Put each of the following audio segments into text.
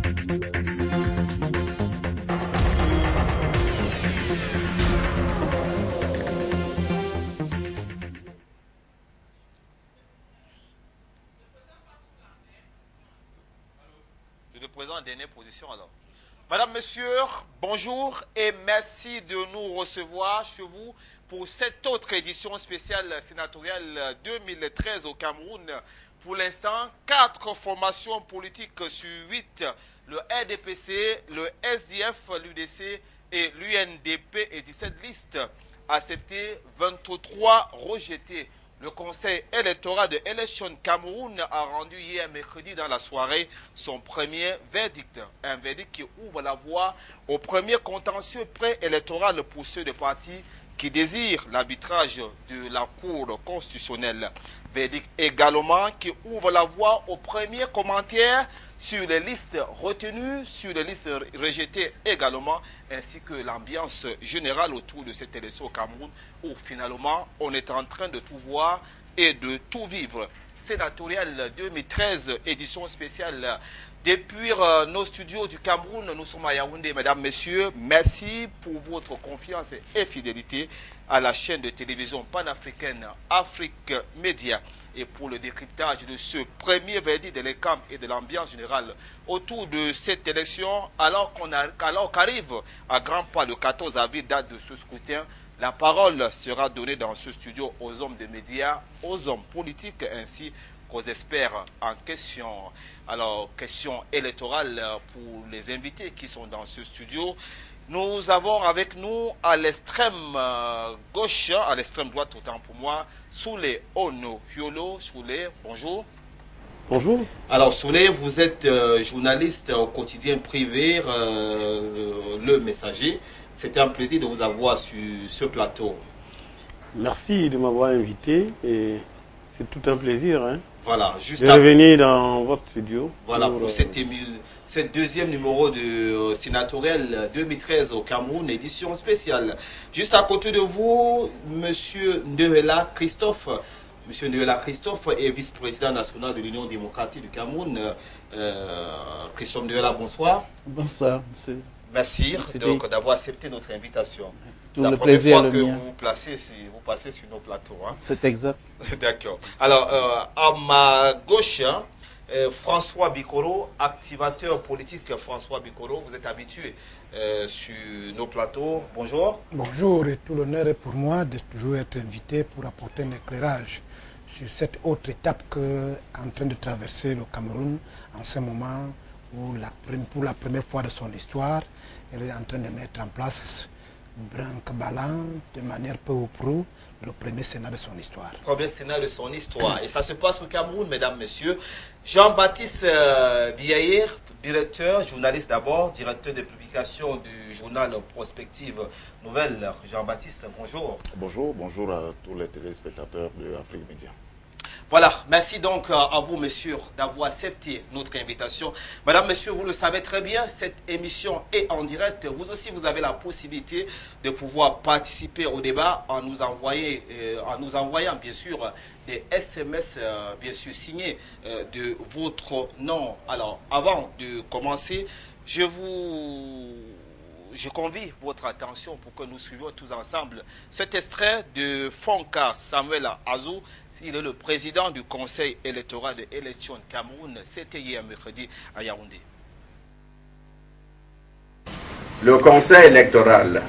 Le président en dernière position alors. Madame, Monsieur, bonjour et merci de nous recevoir chez vous pour cette autre édition spéciale sénatoriale 2013 au Cameroun. Pour l'instant, 4 formations politiques sur 8, le RDPC, le SDF, l'UDC et l'UNDP et 17 listes acceptées, 23 rejetées. Le Conseil électoral de Election Cameroun a rendu hier mercredi dans la soirée son premier verdict. Un verdict qui ouvre la voie au premier contentieux préélectoral pour ceux de partis qui désirent l'arbitrage de la Cour constitutionnelle. Verdict également qui ouvre la voie aux premiers commentaires sur les listes retenues, sur les listes rejetées également, ainsi que l'ambiance générale autour de cette élection au Cameroun, où finalement on est en train de tout voir et de tout vivre. Sénatorial 2013, édition spéciale. Depuis nos studios du Cameroun, nous sommes à Yaoundé. Mesdames, Messieurs, merci pour votre confiance et fidélité à la chaîne de télévision panafricaine Afrique Média et pour le décryptage de ce premier verdict de l'ECAM et de l'ambiance générale autour de cette élection, alors qu'arrive à grands pas le 14 avril, date de ce scrutin. La parole sera donnée dans ce studio aux hommes de médias, aux hommes politiques ainsi qu'aux experts en question. Alors, question électorale pour les invités qui sont dans ce studio. Nous avons avec nous à l'extrême gauche, à l'extrême droite autant pour moi, Soulé Ono Hyolo. Soulé, bonjour. Bonjour. Alors Soulé, vous êtes journaliste au quotidien privé, Le Messager. C'était un plaisir de vous avoir sur ce plateau. Merci de m'avoir invité et c'est tout un plaisir voilà, juste de revenir dans votre studio. Voilà, pour cette deuxième numéro de sénatorial 2013 au Cameroun, édition spéciale. Juste à côté de vous, Monsieur Ndewela Christophe. Monsieur Ndewela Christophe est vice-président national de l'Union démocratique du Cameroun. Christophe Ndewela, bonsoir. Bonsoir, monsieur. Merci donc d'avoir accepté notre invitation. C'est la première fois que vous passez sur nos plateaux. C'est exact. D'accord. Alors, à ma gauche, François Bikoro, activateur politique. François Bikoro, vous êtes habitué sur nos plateaux. Bonjour. Bonjour, et tout l'honneur est pour moi de toujours être invité pour apporter un éclairage sur cette autre étape qu'est en train de traverser le Cameroun en ce moment où pour la première fois de son histoire, elle est en train de mettre en place, branque-ballant, de manière peu ou prou, le premier Sénat de son histoire. Le premier Sénat de son histoire. Et ça se passe au Cameroun, mesdames, messieurs. Jean-Baptiste Biaïr, directeur, journaliste d'abord, directeur de publication du journal Prospective Nouvelle. Jean-Baptiste, bonjour. Bonjour, bonjour à tous les téléspectateurs de Afrique Média. Voilà, merci donc à vous, messieurs, d'avoir accepté notre invitation. Madame, messieurs, vous le savez très bien, cette émission est en direct. Vous aussi, vous avez la possibilité de pouvoir participer au débat en nous envoyant, bien sûr, des SMS, bien sûr, signés de votre nom. Alors, avant de commencer, je convie votre attention pour que nous suivions tous ensemble cet extrait de Fonka Samuel Azou. Il est le président du Conseil électoral de Election Cameroun. C'était hier mercredi à Yaoundé. Le Conseil électoral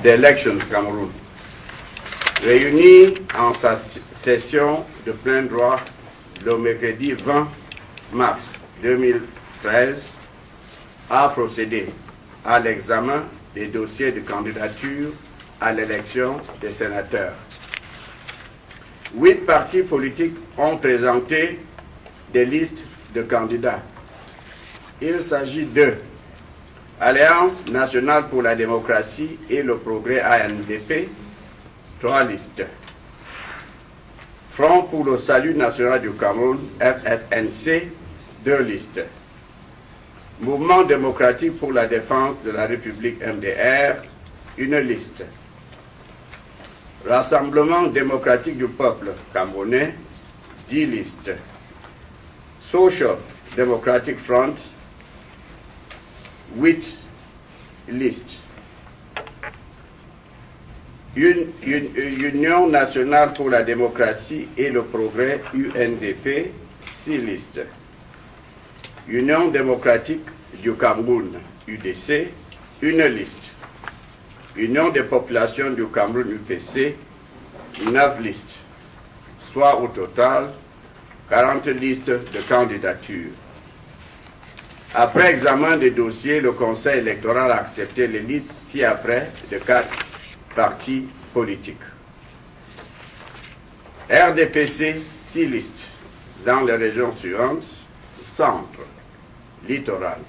d'Elections Cameroun, réuni en sa session de plein droit le mercredi 20 mars 2013, a procédé à l'examen des dossiers de candidature à l'élection des sénateurs. 8 partis politiques ont présenté des listes de candidats. Il s'agit de Alliance nationale pour la démocratie et le progrès ANDP, 3 listes. Front pour le salut national du Cameroun, FSNC, 2 listes. Mouvement démocratique pour la défense de la République, MDR, 1 liste. Rassemblement démocratique du peuple camerounais, 10 listes. Social Democratic Front, 8 listes. Union nationale pour la démocratie et le progrès, UNDP, 6 listes. Union démocratique du Cameroun, UDC, 1 liste. Union des populations du Cameroun, UPC, 9 listes. Soit au total 40 listes de candidatures. Après examen des dossiers, le Conseil électoral a accepté les listes ci-après de 4 partis politiques. RDPC, 6 listes dans les régions suivantes: centre, littoral,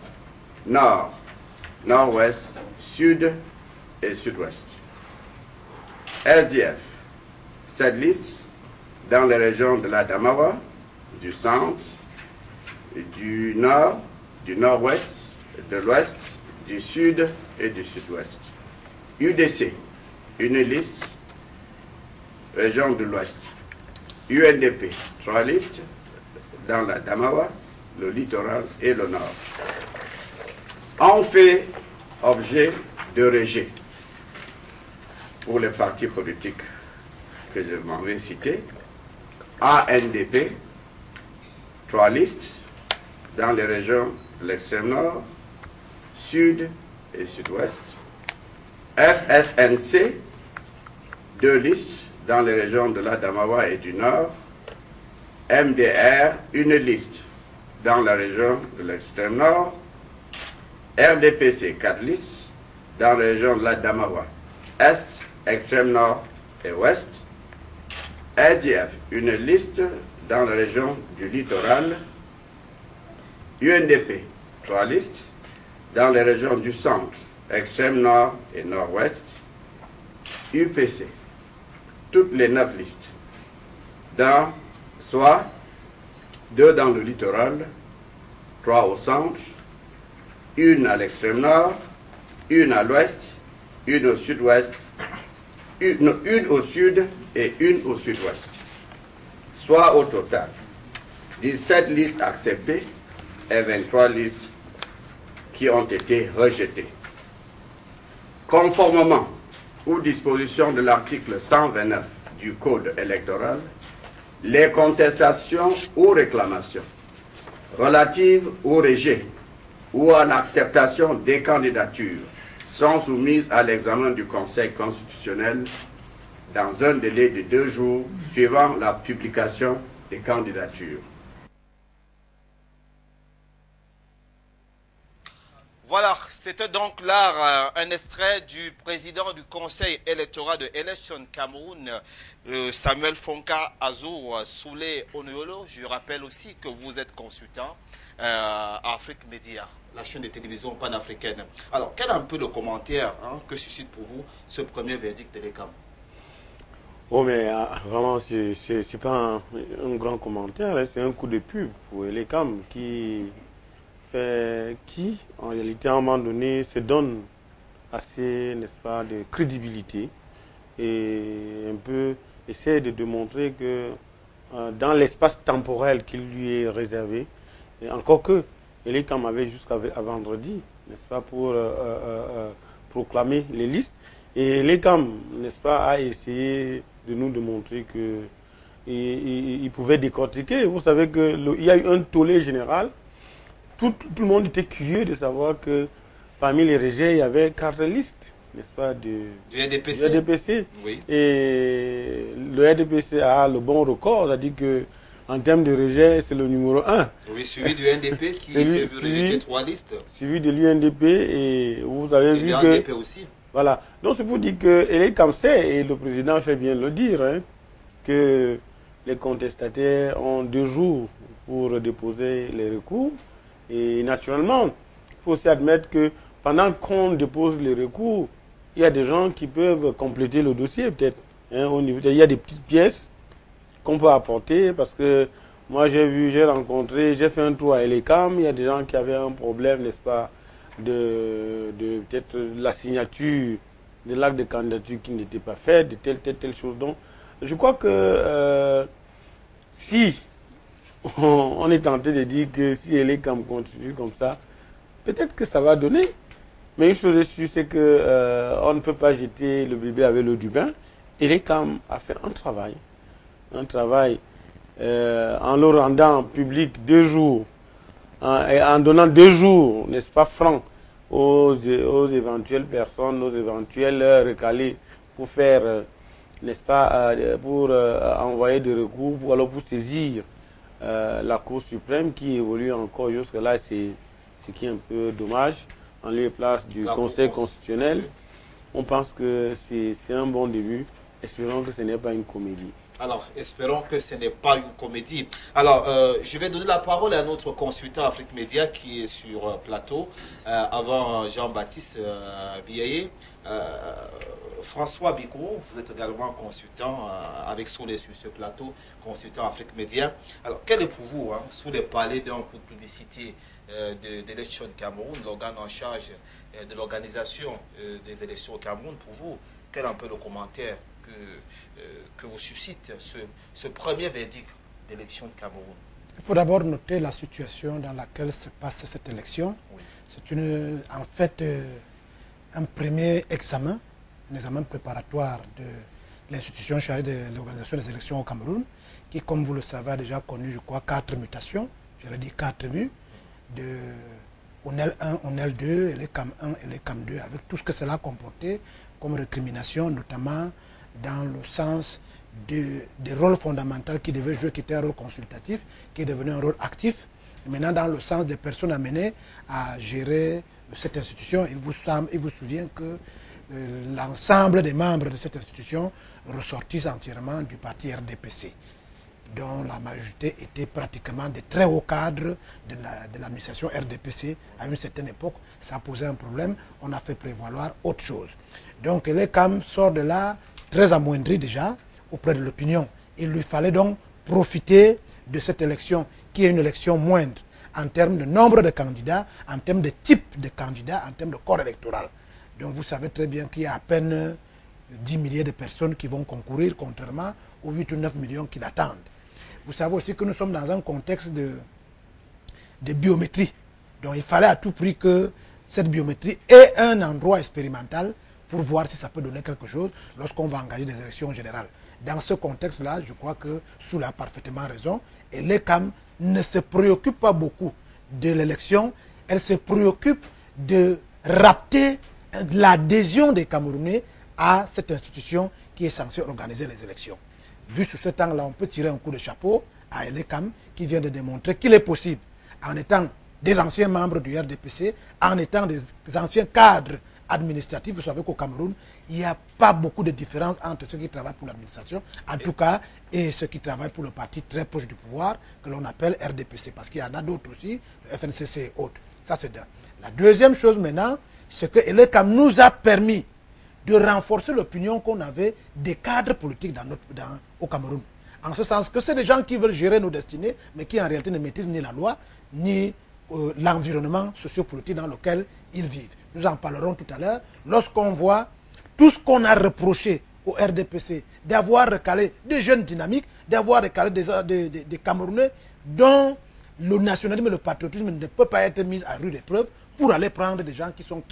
nord, nord-ouest, sud et sud-ouest. SDF, 7 listes dans les régions de l'Adamawa, du centre, du nord, du nord-ouest, de l'ouest, du sud et du sud-ouest. UDC, 1 liste, région de l'ouest. UNDP, 3 listes dans la Damawa, le littoral et le nord. On fait objet de rejet pour les partis politiques que je m'en vais citer. ANDP, 3 listes dans les régions de l'extrême nord, sud et sud-ouest. FSNC, 2 listes dans les régions de l'Adamawa et du nord. MDR, 1 liste dans la région de l'extrême nord. RDPC, 4 listes dans la région de l'Adamawa, est, extrême nord et ouest. SDF, 1 liste dans la région du littoral. UNDP, 3 listes dans les régions du centre, extrême nord et nord-ouest. UPC, toutes les 9 listes, soit 2 dans le littoral, 3 au centre, 1 à l'extrême nord, 1 à l'ouest, 1 au sud-ouest, 1 au sud et 1 au sud-ouest. Soit au total 17 listes acceptées et 23 listes qui ont été rejetées. Conformément aux dispositions de l'article 129 du Code électoral, les contestations ou réclamations relatives au rejet ou à l'acceptation des candidatures sont soumises à l'examen du Conseil constitutionnel dans un délai de 2 jours suivant la publication des candidatures. Voilà, c'était donc là un extrait du président du conseil électoral de Election Cameroun, Samuel Fonka Azou Soulé Onuolo. Je rappelle aussi que vous êtes consultant à Afrique Média, la chaîne de télévision panafricaine. Alors, quel est un peu le commentaire que suscite pour vous ce premier verdict de l'ECAM? Oh, mais vraiment, c'est pas un grand commentaire, hein, c'est un coup de pub pour l'ECAM qui, en réalité, à un moment donné, se donne assez, n'est-ce pas, de crédibilité et un peu essaie de démontrer que dans l'espace temporel qui lui est réservé, et encore que l'ECAM avait jusqu'à vendredi, n'est-ce pas, pour proclamer les listes, et l'ECAM, n'est-ce pas, a essayé de nous démontrer que il pouvait décortiquer. Vous savez qu'il y a eu un tollé général. Tout le monde était curieux de savoir que parmi les rejets, il y avait 4 listes, n'est-ce pas, du RDPC. Oui. Et le RDPC a le bon record, c'est-à-dire qu'en termes de rejet, c'est le numéro 1. Oui, suivi du NDP qui s'est vu rejeter 3 listes. Suivi de l'UNDP, et vous avez vu que... l'UNDP aussi. Voilà. Donc c'est pour dire que l'ECAM sait, et le président fait bien le dire, hein, que les contestataires ont 2 jours pour déposer les recours. Et naturellement, il faut aussi admettre que pendant qu'on dépose les recours, il y a des gens qui peuvent compléter le dossier peut-être. Hein, il y a des petites pièces qu'on peut apporter parce que moi j'ai rencontré, j'ai fait un tour à l'ECAM, il y a des gens qui avaient un problème, n'est-ce pas, de peut-être la signature de l'acte de candidature qui n'était pas fait, de telle chose. Donc, je crois que si on est tenté de dire que si l'ECAM continue comme ça, peut-être que ça va donner. Mais une chose est sûre, c'est que on ne peut pas jeter le bébé avec l'eau du bain. Et l'ECAM a fait un travail en le rendant public 2 jours, et en donnant 2 jours, n'est-ce pas, francs aux éventuelles personnes, aux éventuels recalés pour faire, n'est-ce pas, pour envoyer des recours, ou alors pour saisir la Cour suprême qui évolue encore jusque-là, c'est ce qui est un peu dommage, en lieu et place du Conseil constitutionnel. On pense que c'est un bon début. Espérons que ce n'est pas une comédie. Alors, espérons que ce n'est pas une comédie. Alors, je vais donner la parole à notre consultant Afrique Média qui est sur plateau, avant Jean-Baptiste Biaye. François Bicot, vous êtes également consultant avec Soleil sur ce plateau, consultant Afrique Média. Alors, quel est pour vous, sous les palais d'un coup de publicité d'élections Cameroun, l'organe en charge de l'organisation des élections au Cameroun, pour vous, quel est un peu le commentaire que vous suscite ce premier verdict d'élection de Cameroun? Il faut d'abord noter la situation dans laquelle se passe cette élection. Oui. C'est en fait un premier examen, un examen préparatoire de l'institution chargée de l'organisation des élections au Cameroun, qui, comme vous le savez, a déjà connu, je crois, 4 mutations. J'aurais dit 4 mues, de ONEL 1, ONEL 2, et les CAM 1 et les CAM 2, avec tout ce que cela comportait comme récrimination, notamment dans le sens des rôles fondamentaux qui devaient jouer, qui était un rôle consultatif, qui est devenu un rôle actif. Et maintenant, dans le sens des personnes amenées à gérer cette institution, il vous souvient que l'ensemble des membres de cette institution ressortissent entièrement du parti RDPC, dont la majorité était pratiquement des très hauts cadres de l'administration RDPC. À une certaine époque, ça posait un problème, on a fait prévaloir autre chose. Donc l'ECAM sort de là très amoindri déjà auprès de l'opinion. Il lui fallait donc profiter de cette élection qui est une élection moindre en termes de nombre de candidats, en termes de type de candidats, en termes de corps électoral. Donc vous savez très bien qu'il y a à peine 10 milliers de personnes qui vont concourir, contrairement aux 8 ou 9 millions qui l'attendent. Vous savez aussi que nous sommes dans un contexte de biométrie. Donc il fallait à tout prix que cette biométrie ait un endroit expérimental pour voir si ça peut donner quelque chose lorsqu'on va engager des élections générales. Dans ce contexte-là, je crois que Soula a parfaitement raison. Et l'ECAM ne se préoccupe pas beaucoup de l'élection. Elle se préoccupe de rapter l'adhésion des Camerounais à cette institution qui est censée organiser les élections. Vu sous cet angle-là, on peut tirer un coup de chapeau à l'ECAM qui vient de démontrer qu'il est possible, en étant des anciens membres du RDPC, en étant des anciens cadres administratifs. Vous savez qu'au Cameroun, il n'y a pas beaucoup de différence entre ceux qui travaillent pour l'administration, en tout cas, et ceux qui travaillent pour le parti très proche du pouvoir, que l'on appelle RDPC, parce qu'il y en a d'autres aussi, le FNCC et autres. Ça, c'est d'un. La deuxième chose maintenant, c'est que l'ECAM nous a permis de renforcer l'opinion qu'on avait des cadres politiques au Cameroun. En ce sens que c'est des gens qui veulent gérer nos destinées, mais qui en réalité ne maîtrisent ni la loi, ni l'environnement sociopolitique dans lequel ils vivent. Nous en parlerons tout à l'heure. Lorsqu'on voit tout ce qu'on a reproché au RDPC, d'avoir recalé des jeunes dynamiques, d'avoir recalé des Camerounais dont le nationalisme et le patriotisme ne peut pas être mis à rude épreuve pour aller prendre des gens qui sont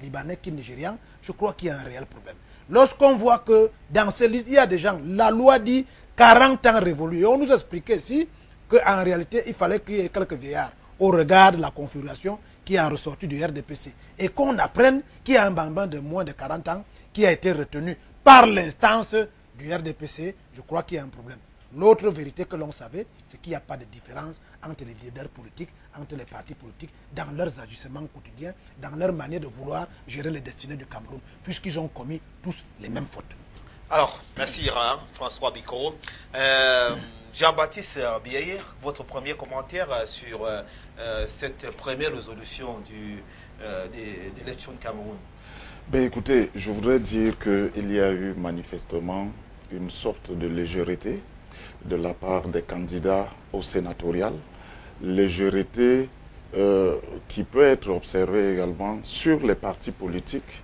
libanais, qui nigérians, je crois qu'il y a un réel problème. Lorsqu'on voit que dans ces listes, il y a des gens, la loi dit 40 ans révolus. Et on nous expliquait ici qu'en réalité, il fallait qu'il y ait quelques vieillards au regard de la configuration qui a ressorti du RDPC. Et qu'on apprenne qu'il y a un bambin de moins de 40 ans qui a été retenu par l'instance du RDPC, je crois qu'il y a un problème. L'autre vérité que l'on savait, c'est qu'il n'y a pas de différence entre les leaders politiques, entre les partis politiques, dans leurs agissements quotidiens, dans leur manière de vouloir gérer les destinées du Cameroun, puisqu'ils ont commis tous les mêmes fautes. Alors, merci François Bicot. Jean-Baptiste Biaye, votre premier commentaire sur cette première résolution de l'élection de Cameroun. Ben, écoutez, je voudrais dire qu'il y a eu manifestement une sorte de légèreté de la part des candidats au sénatorial, légèreté qui peut être observée également sur les partis politiques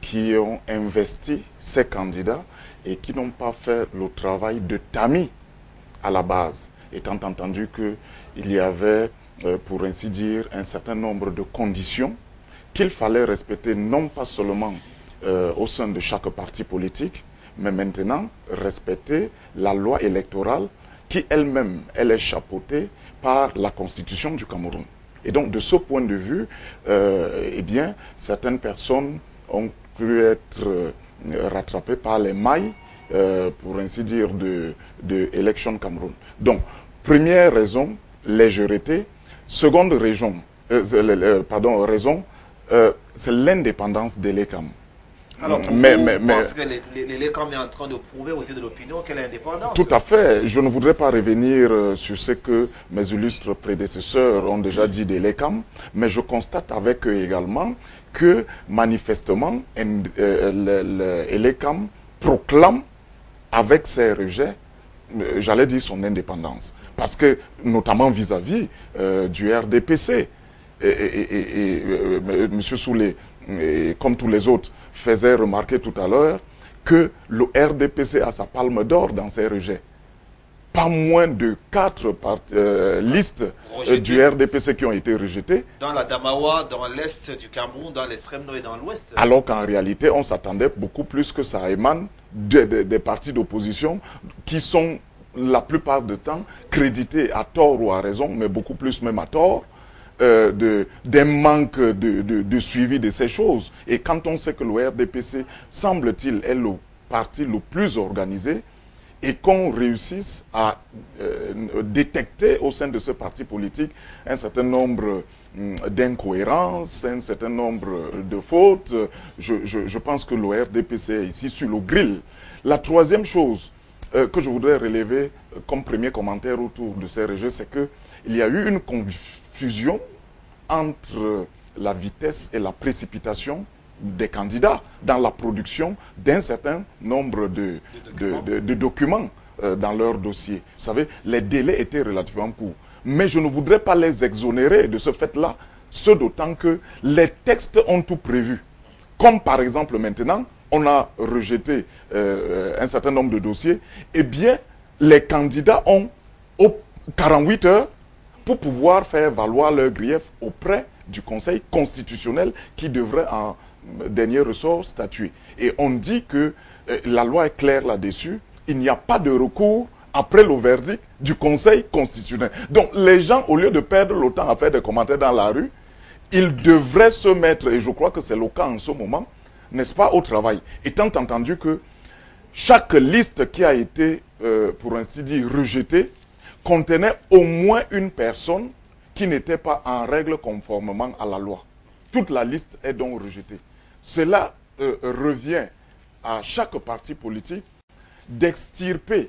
qui ont investi ces candidats et qui n'ont pas fait le travail de tamis à la base, étant entendu qu'il y avait pour ainsi dire, un certain nombre de conditions qu'il fallait respecter non pas seulement au sein de chaque parti politique, mais maintenant respecter la loi électorale qui elle-même, elle est chapeautée par la Constitution du Cameroun. Et donc, de ce point de vue, eh bien, certaines personnes ont pu être rattrapées par les mailles, pour ainsi dire, de Election Cameroun. Donc, première raison, légèreté. Seconde raison, c'est l'indépendance de l'ECAM. Alors, je pense que l'ECAM est en train de prouver aux yeux de l'opinion qu'elle est indépendante. Tout à fait. Je ne voudrais pas revenir sur ce que mes illustres prédécesseurs ont déjà dit de l'ECAM, mais je constate avec eux également que, manifestement, l'ECAM proclame avec ses rejets, j'allais dire son indépendance. Parce que, notamment vis-à-vis du RDPC, M. Soulé, comme tous les autres, faisait remarquer tout à l'heure que le RDPC a sa palme d'or dans ses rejets. Pas moins de 4 listes du RDPC qui ont été rejetées. Dans la Damawa, dans l'est du Cameroun, dans l'extrême nord et dans l'ouest. Alors qu'en réalité, on s'attendait beaucoup plus que ça émane des partis d'opposition qui sont la plupart du temps crédités à tort ou à raison, mais beaucoup plus même à tort, des manques de suivi de ces choses. Et quand on sait que le RDPC, semble-t-il, est le parti le plus organisé, et qu'on réussisse à détecter au sein de ce parti politique un certain nombre d'incohérences, un certain nombre de fautes, je pense que le RDPC est ici sur le grill. La troisième chose que je voudrais relever comme premier commentaire autour de ces rejets, c'est qu'il y a eu une confusion entre la vitesse et la précipitation des candidats dans la production d'un certain nombre de documents dans leur dossier. Vous savez, les délais étaient relativement courts. Mais je ne voudrais pas les exonérer de ce fait-là, ce d'autant que les textes ont tout prévu. Comme par exemple maintenant, on a rejeté un certain nombre de dossiers, eh bien, les candidats ont 48 heures pour pouvoir faire valoir leur grief auprès du Conseil constitutionnel qui devrait en dernier ressort statuer. Et on dit que la loi est claire là-dessus, il n'y a pas de recours après le verdict du Conseil constitutionnel. Donc les gens, au lieu de perdre le temps à faire des commentaires dans la rue, ils devraient se mettre, et je crois que c'est le cas en ce moment, n'est-ce pas, au travail. Étant entendu que chaque liste qui a été, pour ainsi dire, rejetée, contenait au moins une personne qui n'était pas en règle conformément à la loi. Toute la liste est donc rejetée. Cela revient à chaque parti politique d'extirper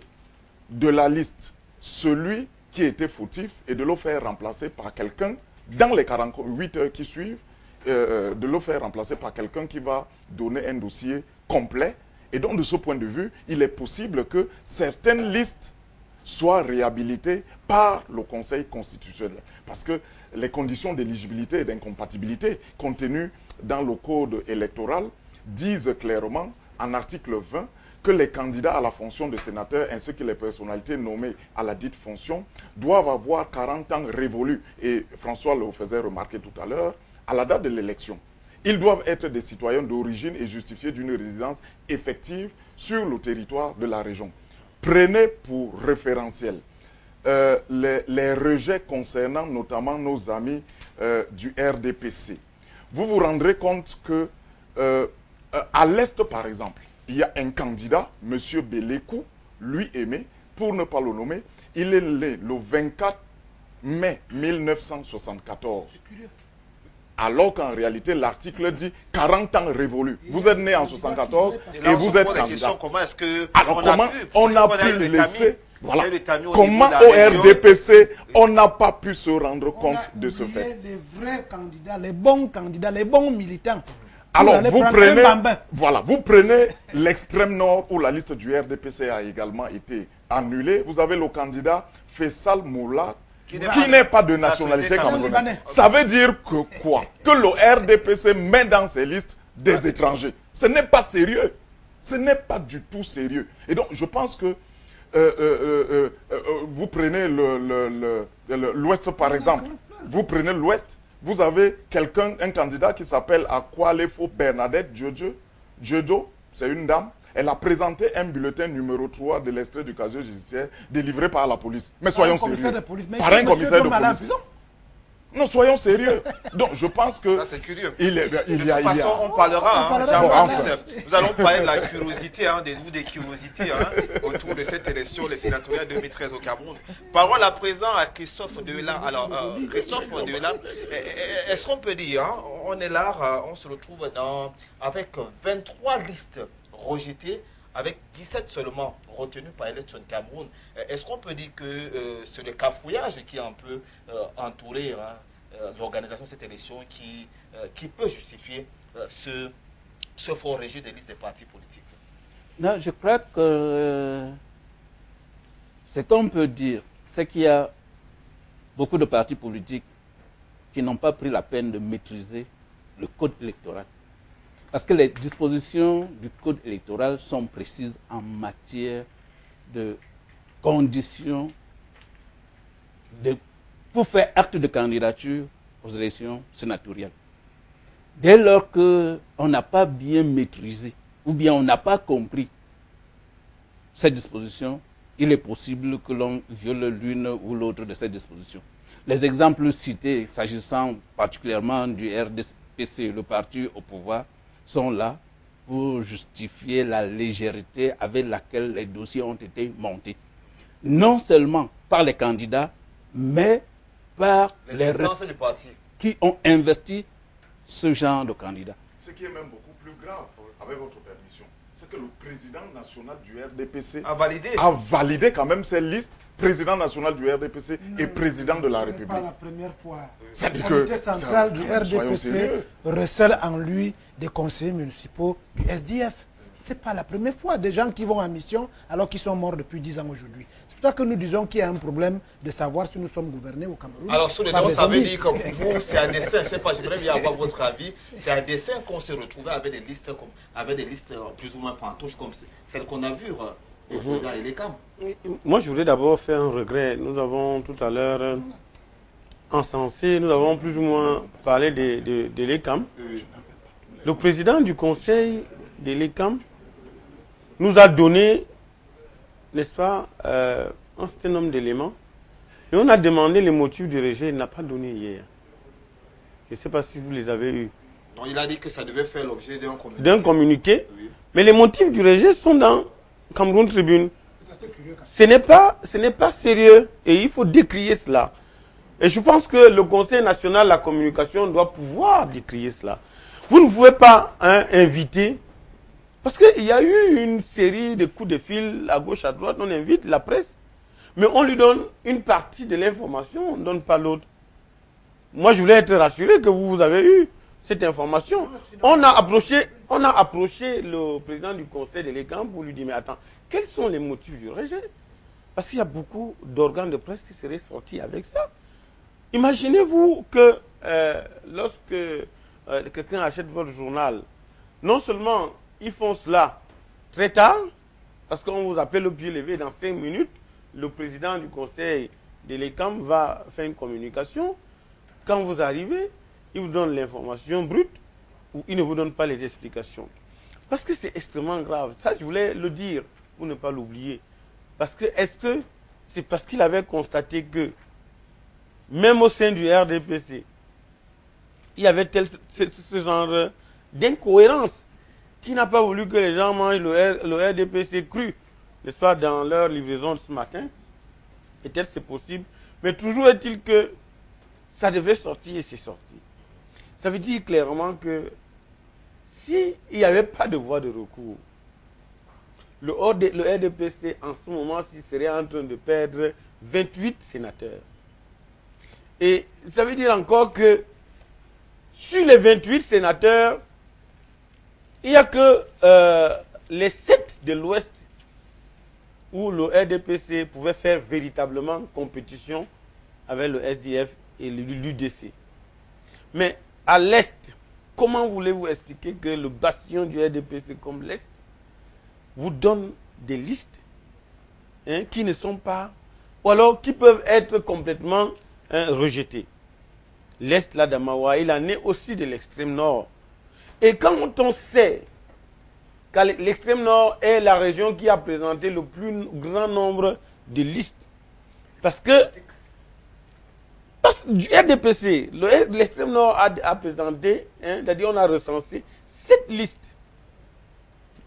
de la liste celui qui était fautif et de le faire remplacer par quelqu'un, dans les 48 heures qui suivent, de le faire remplacer par quelqu'un qui va donner un dossier complet. Et donc, de ce point de vue, il est possible que certaines listes soient réhabilitées par le Conseil constitutionnel. Parce que les conditions d'éligibilité et d'incompatibilité contenues dans le code électoral disent clairement, en article 20, que les candidats à la fonction de sénateur ainsi que les personnalités nommées à la dite fonction doivent avoir 40 ans révolus. Et François le faisait remarquer tout à l'heure, à la date de l'élection. Ils doivent être des citoyens d'origine et justifiés d'une résidence effective sur le territoire de la région. Prenez pour référentiel les rejets concernant notamment nos amis du RDPC. Vous vous rendrez compte que à l'Est, par exemple, il y a un candidat, M. Bélékou, lui aimé, pour ne pas le nommer, il est né le 24 mai 1974. Alors qu'en réalité, l'article dit 40 ans révolus. Vous êtes né en 1974 et vous êtes candidat. Comment est-ce que on a pu laisser... Voilà. Comment au RDPC, on n'a pas pu se rendre compte de ce fait? Les vrais candidats, les bons militants. Alors, vous prenez l'extrême nord où la liste du RDPC a également été annulée. Vous avez le candidat Faisal Moula, qui n'est pas de nationalité camerounaise. Ça veut dire que quoi? Que le RDPC met dans ses listes des étrangers. Ce n'est pas sérieux. Ce n'est pas du tout sérieux. Et donc, je pense que vous prenez l'Ouest par exemple. Vous prenez l'Ouest, vous avez quelqu'un, un candidat qui s'appelle Akwalefo Bernadette Diodo, c'est une dame. Elle a présenté un bulletin numéro 3 de l'extrait du casier judiciaire délivré par la police. Mais soyons sérieux. Par un commissaire de police. Non, soyons sérieux. Donc, je pense que... Ça, c'est curieux. De toute façon, on parlera. Nous allons parler de la curiosité, des curiosités autour de cette élection, les sénatoriales 2013 au Cameroun. Parole à présent à Christophe Deula. Alors, Christophe Deula, est-ce qu'on peut dire, on est là, on se retrouve avec 23 listes rejetées, avec 17 seulement retenus par Election Cameroun. Est-ce qu'on peut dire que c'est le cafouillage qui a un peu entouré l'organisation de cette élection qui peut justifier ce fort rejet des listes des partis politiques? Non, je crois que ce qu'on peut dire, c'est qu'il y a beaucoup de partis politiques qui n'ont pas pris la peine de maîtriser le code électoral. Parce que les dispositions du code électoral sont précises en matière de conditions pour faire acte de candidature aux élections sénatoriales. Dès lors qu'on n'a pas bien maîtrisé ou bien on n'a pas compris cette disposition, il est possible que l'on viole l'une ou l'autre de ces dispositions. Les exemples cités, s'agissant particulièrement du RDPC, le parti au pouvoir, sont là pour justifier la légèreté avec laquelle les dossiers ont été montés. Non seulement par les candidats, mais par les restes du parti qui ont investi ce genre de candidats. Ce qui est même beaucoup plus grave, avec votre permission, c'est que le président national du RDPC a validé quand même ces listes, président national du RDPC et président de la République. Ce n'est pas la première fois. Le comité central du RDPC recèle en lui des conseillers municipaux du SDF. Ce n'est pas la première fois. Des gens qui vont en mission alors qu'ils sont morts depuis 10 ans aujourd'hui. C'est pour ça que nous disons qu'il y a un problème de savoir si nous sommes gouvernés au Cameroun. Alors, sous les noms, ça veut dire que vous, c'est un dessin, je ne sais pas, j'aimerais bien avoir votre avis. C'est un dessin qu'on s'est retrouvé avec des listes, plus ou moins fantoches comme celles qu'on a vues opposées à l'ECAM. Moi, je voudrais d'abord faire un regret. Nous avons tout à l'heure encensé, nous avons plus ou moins parlé de l'ECAM. Le président du conseil de l'ECAM nous a donné, n'est-ce pas, un certain nombre d'éléments. Et on a demandé les motifs du rejet, il n'a pas donné hier. Je ne sais pas si vous les avez eus. Non, il a dit que ça devait faire l'objet d'un communiqué. Oui. Mais les motifs du rejet sont dans Cameroun Tribune. Ce n'est pas sérieux et il faut décrier cela. Et je pense que le Conseil national de la communication doit pouvoir décrier cela. Vous ne pouvez pas inviter, parce qu'il y a eu une série de coups de fil à gauche, à droite, on invite la presse, mais on lui donne une partie de l'information, on ne donne pas l'autre. Moi, je voulais être rassuré que vous avez eu cette information. On a approché le président du conseil de l'ECAM pour lui dire, mais attends, quels sont les motifs du rejet? Parce qu'il y a beaucoup d'organes de presse qui seraient sortis avec ça. Imaginez-vous que lorsque quelqu'un achète votre journal, non seulement ils font cela très tard, parce qu'on vous appelle au pied levé dans 5 minutes, le président du conseil de l'ECAM va faire une communication. Quand vous arrivez, il vous donne l'information brute ou il ne vous donne pas les explications. Parce que c'est extrêmement grave. Ça, je voulais le dire pour ne pas l'oublier. Parce que est-ce que c'est parce qu'il avait constaté que même au sein du RDPC, il y avait ce genre d'incohérence qui n'a pas voulu que les gens mangent le RDPC cru, n'est-ce pas, dans leur livraison de ce matin. Peut-être c'est possible. Mais toujours est-il que ça devait sortir et c'est sorti. Ça veut dire clairement que s'il n'y avait pas de voie de recours, le RDPC en ce moment-ci serait en train de perdre 28 sénateurs. Et ça veut dire encore que sur les 28 sénateurs, il n'y a que les 7 de l'Ouest où le RDPC pouvait faire véritablement compétition avec le SDF et l'UDC. Mais à l'Est, comment voulez-vous expliquer que le bastion du RDPC comme l'Est vous donne des listes qui ne sont pas, ou alors qui peuvent être complètement rejetées? l'Est, l'Adamawa, il en est aussi de l'extrême nord. Et quand on sait que l'extrême nord est la région qui a présenté le plus grand nombre de listes, parce que du RDPC, l'extrême nord a présenté, c'est-à-dire on a recensé 7 listes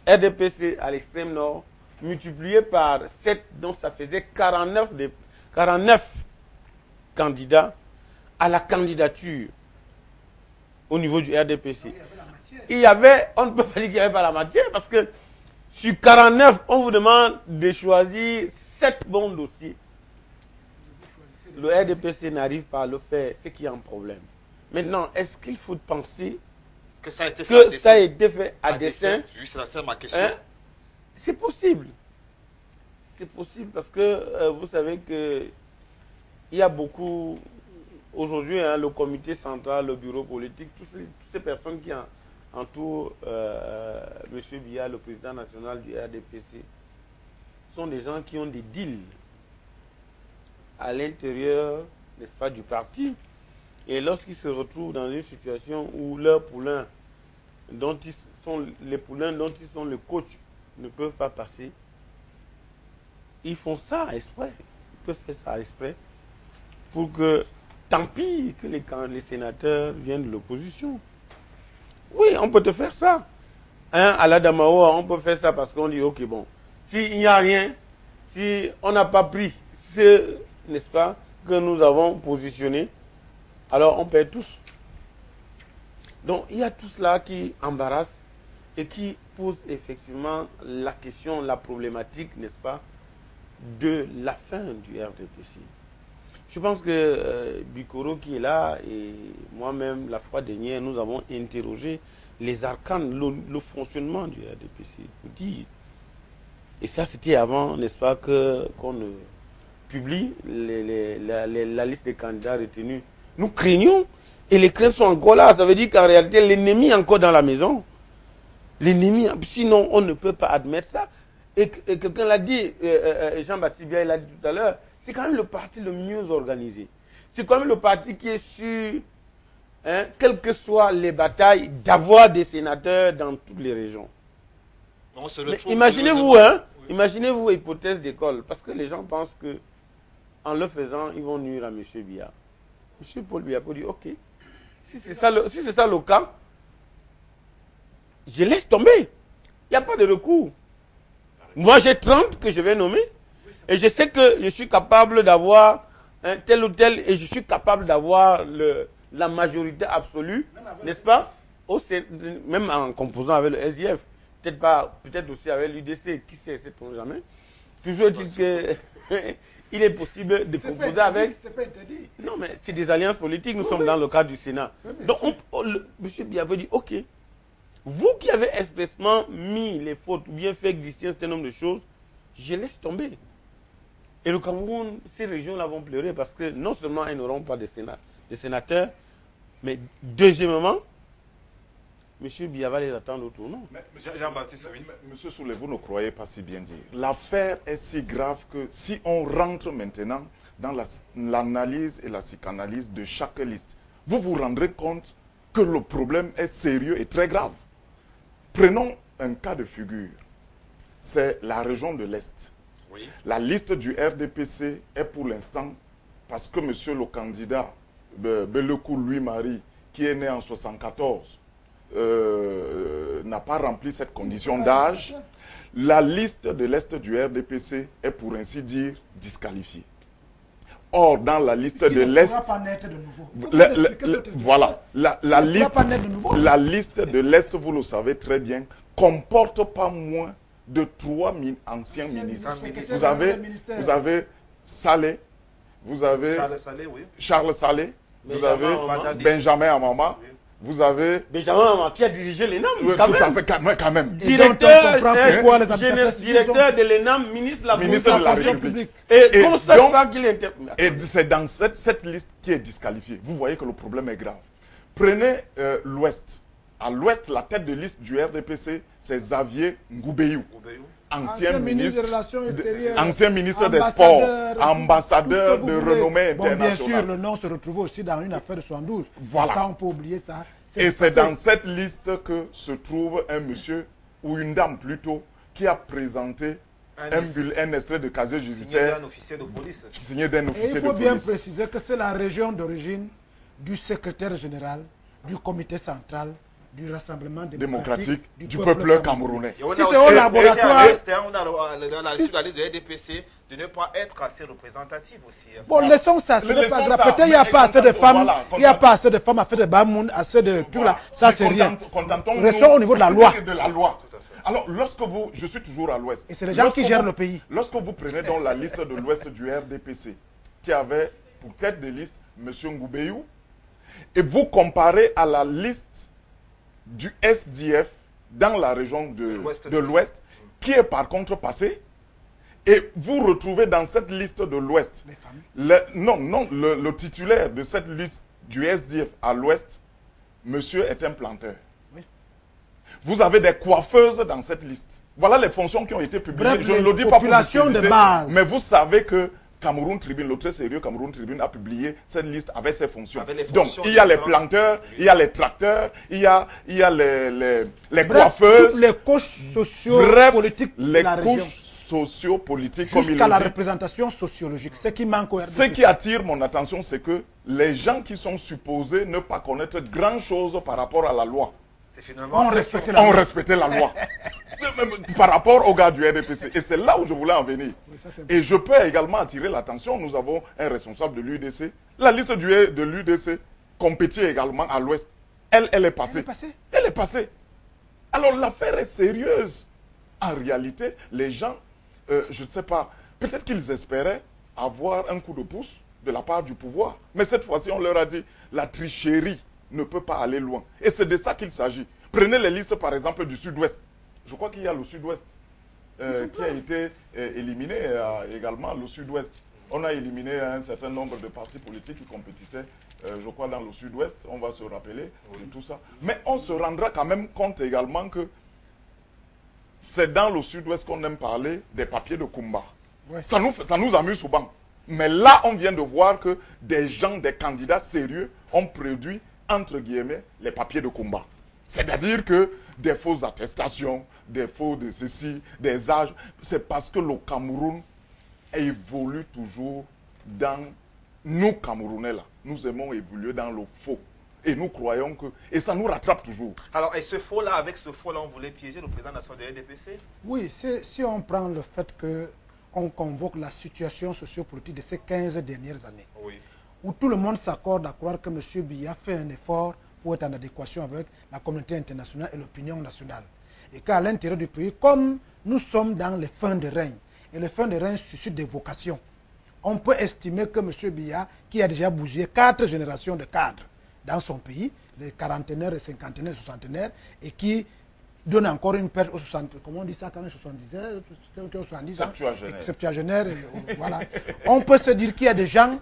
RDPC à l'extrême nord, multiplié par 7, donc ça faisait 49 candidats à la candidature au niveau du RDPC. Il y avait, on ne peut pas dire qu'il n'y avait pas la matière, parce que sur 49, on vous demande de choisir 7 bons dossiers. Le RDPC n'arrive pas à le faire, c'est qu'il y a un problème. Maintenant, est-ce qu'il faut penser que ça a été fait à dessein? Juste là, c'est ma question. C'est possible. C'est possible parce que vous savez que il y a beaucoup, aujourd'hui, le comité central, le bureau politique, toutes ces personnes qui entourent M. Biya, le président national du RDPC, sont des gens qui ont des deals à l'intérieur, n'est-ce pas, du parti. Et lorsqu'ils se retrouvent dans une situation où leurs poulains, les poulains dont ils sont le coach, ne peuvent pas passer, ils font ça exprès. Ils peuvent faire ça exprès pour que, tant pis que les sénateurs viennent de l'opposition. Oui, on peut te faire ça. À l'Adamawa, on peut faire ça parce qu'on dit, ok, bon, s'il n'y a rien, si on n'a pas pris ce, n'est-ce pas, que nous avons positionné, alors on perd tous. Donc, il y a tout cela qui embarrasse et qui pose effectivement la question, la problématique, n'est-ce pas, de la fin du RDPC. Je pense que Bikoro qui est là et moi-même, la fois dernière, nous avons interrogé les arcanes, le fonctionnement du RDPC. Pour dire. Et ça, c'était avant, n'est-ce pas, qu'on ne publie la liste des candidats retenus. Nous craignons, et les craintes sont encore là. Ça veut dire qu'en réalité, l'ennemi est encore dans la maison. L'ennemi, sinon on ne peut pas admettre ça. Et quelqu'un l'a dit, Jean-Baptiste Biya l'a dit tout à l'heure, c'est quand même le parti le mieux organisé. C'est quand même le parti qui est sûr, quelles que soient les batailles, d'avoir des sénateurs dans toutes les régions. Imaginez-vous, imaginez-vous, hypothèse d'école, parce que les gens pensent que en le faisant, ils vont nuire à M. Biya. M. Paul Biya peut dire, ok, si c'est ça le cas, je laisse tomber. Il n'y a pas de recours. Moi, j'ai 30 que je vais nommer. Et je sais que je suis capable d'avoir tel ou tel, et je suis capable d'avoir la majorité absolue, n'est-ce pas? Même en composant avec le SDF. Peut-être aussi avec l'UDC, qui sait, sait-on jamais. Toujours dit que il est possible de composer avec. C'est pas interdit. Non, mais c'est des alliances politiques, nous sommes dans le cadre du Sénat. Donc, M. Biya avait dit, ok, vous qui avez expressement mis les fautes ou bien fait glisser un certain nombre de choses, je laisse tomber. Et le Cameroun, ces régions-là vont pleurer parce que non seulement elles n'auront pas de sénateurs, mais deuxièmement, M. Biya va les attendre au tournant. Jean-Baptiste, oui. Monsieur Soulé, vous ne croyez pas si bien dire. L'affaire est si grave que si on rentre maintenant dans l'analyse et la psychanalyse de chaque liste, vous vous rendrez compte que le problème est sérieux et très grave. Prenons un cas de figure. C'est la région de l'Est. Oui. La liste du RDPC est pour l'instant, parce que monsieur le candidat Belekou Louis-Marie, qui est né en 1974, n'a pas rempli cette condition d'âge, la liste de l'Est du RDPC est pour ainsi dire disqualifiée. Or, dans la liste de l'Est, voilà, la liste de l'Est, vous le savez très bien, comporte pas moins de 3 anciens ministres. Vous avez Saleh, vous avez Charles Saleh, vous avez Benjamin Amama, vous avez Benjamin Amama qui a dirigé l'ENAM, quand même. Directeur de l'ENAM, ministre de la République. Et comme ça, et c'est dans cette liste qui est disqualifiée. Vous voyez que le problème est grave. Prenez l'Ouest. À l'Ouest, la tête de liste du RDPC, c'est Xavier Ngoubeyou. ancien ministre des Relations extérieures, ancien ministre des Sports, ambassadeur de renommée Bon, bien sûr, internationale. le nom se retrouve aussi dans une affaire de 72. Voilà. Ça, on peut oublier ça. Et c'est dans cette liste que se trouve un monsieur, ou une dame plutôt, qui a présenté un extrait de casier Signé judiciaire d'un officier de police. signé d'un Et officier il de faut bien police. préciser que c'est la région d'origine du secrétaire général, du comité central, du Rassemblement Démocratique démocratique du peuple camerounais. Et on Si a c'est aussi au laboratoire- on a sur la liste de RDPC de ne pas être assez représentative aussi. Hein. Bon, laissons ça, ce n'est Laissons pas grave. ça, Peut-être qu'il n'y a mais pas assez de femmes, voilà, il n'y a pas assez de femmes à faire de bamoun, assez de tout là. Ça, c'est rien. Contentons-nous Restons au niveau de la loi. de la loi. Alors, lorsque vous, je suis toujours à l'ouest. Et c'est les gens qui Lorsque gèrent vous- le pays. Lorsque vous prenez donc la liste de l'ouest du RDPC, qui avait pour tête de liste M. Ngoubeyou, et vous comparez à la liste du SDF dans la région de l'ouest, qui est par contre passée, et vous retrouvez dans cette liste de l'ouest, Les femmes. le titulaire de cette liste du SDF à l'ouest, monsieur est un planteur. Oui. Vous avez des coiffeuses dans cette liste. Voilà les fonctions qui ont été publiées. Bref, Je ne les le dis pas pour populations de discréditer, base. mais vous savez que Cameroun Tribune, le très sérieux Cameroun Tribune a publié cette liste avec ses fonctions. Avec les Donc, fonctions il y a les différentes. planteurs, il y a les tracteurs, il y a les Bref, coiffeuses, toutes les couches bref, socio-politiques de les la région. couches sociopolitiques, comme il Jusqu'à le la dit. représentation sociologique. Ce qui manque au RDPC. Ce qui attire mon attention, c'est que les gens qui sont supposés ne pas connaître grand-chose par rapport à la loi, C'est finalement On respecte la ont loi. respecté la loi par rapport aux gars du RDPC. Et c'est là où je voulais en venir. Oui, ça, c'est Et je peux également attirer l'attention, nous avons un responsable de l'UDC. La liste de l'UDC compétit également à l'ouest. Elle est passée. Elle est passée. Elle est passée. Alors l'affaire est sérieuse. En réalité, les gens, je ne sais pas, peut-être qu'ils espéraient avoir un coup de pouce de la part du pouvoir. Mais cette fois-ci, on leur a dit, la tricherie ne peut pas aller loin. Et c'est de ça qu'il s'agit. Prenez les listes, par exemple, du sud-ouest. Je crois qu'il y a le sud-ouest qui a été éliminé également, le sud-ouest. On a éliminé un certain nombre de partis politiques qui compétissaient, je crois, dans le sud-ouest. On va se rappeler de tout ça. Mais on se rendra quand même compte également que c'est dans le sud-ouest qu'on aime parler des papiers de Kumba. Ouais. Ça nous amuse souvent. Mais là, on vient de voir que des gens, des candidats sérieux ont produit, entre guillemets, les papiers de Kumba. C'est-à-dire que des fausses attestations, des faux de ceci, des âges, c'est parce que le Cameroun évolue toujours dans... Nous, Camerounais, là, nous aimons évoluer dans le faux. Et nous croyons que... Et ça nous rattrape toujours. Alors, et ce faux-là, avec ce faux-là, on voulait piéger le président national de RDPC? Oui, si on prend le fait qu'on convoque la situation sociopolitique de ces 15 dernières années, Oui. où tout le monde s'accorde à croire que M. Biya fait un effort pour être en adéquation avec la communauté internationale et l'opinion nationale. Et qu'à l'intérieur du pays, comme nous sommes dans les fins de règne, et les fins de règne suscitent des vocations, on peut estimer que M. Biya, qui a déjà bougé 4 générations de cadres dans son pays, les quarantenaires, les cinquantenaires, les soixantenaires, et qui donne encore une perche aux 60, comment on dit ça quand même, 70 ans, septuagénaires, voilà. On peut se dire qu'il y a des gens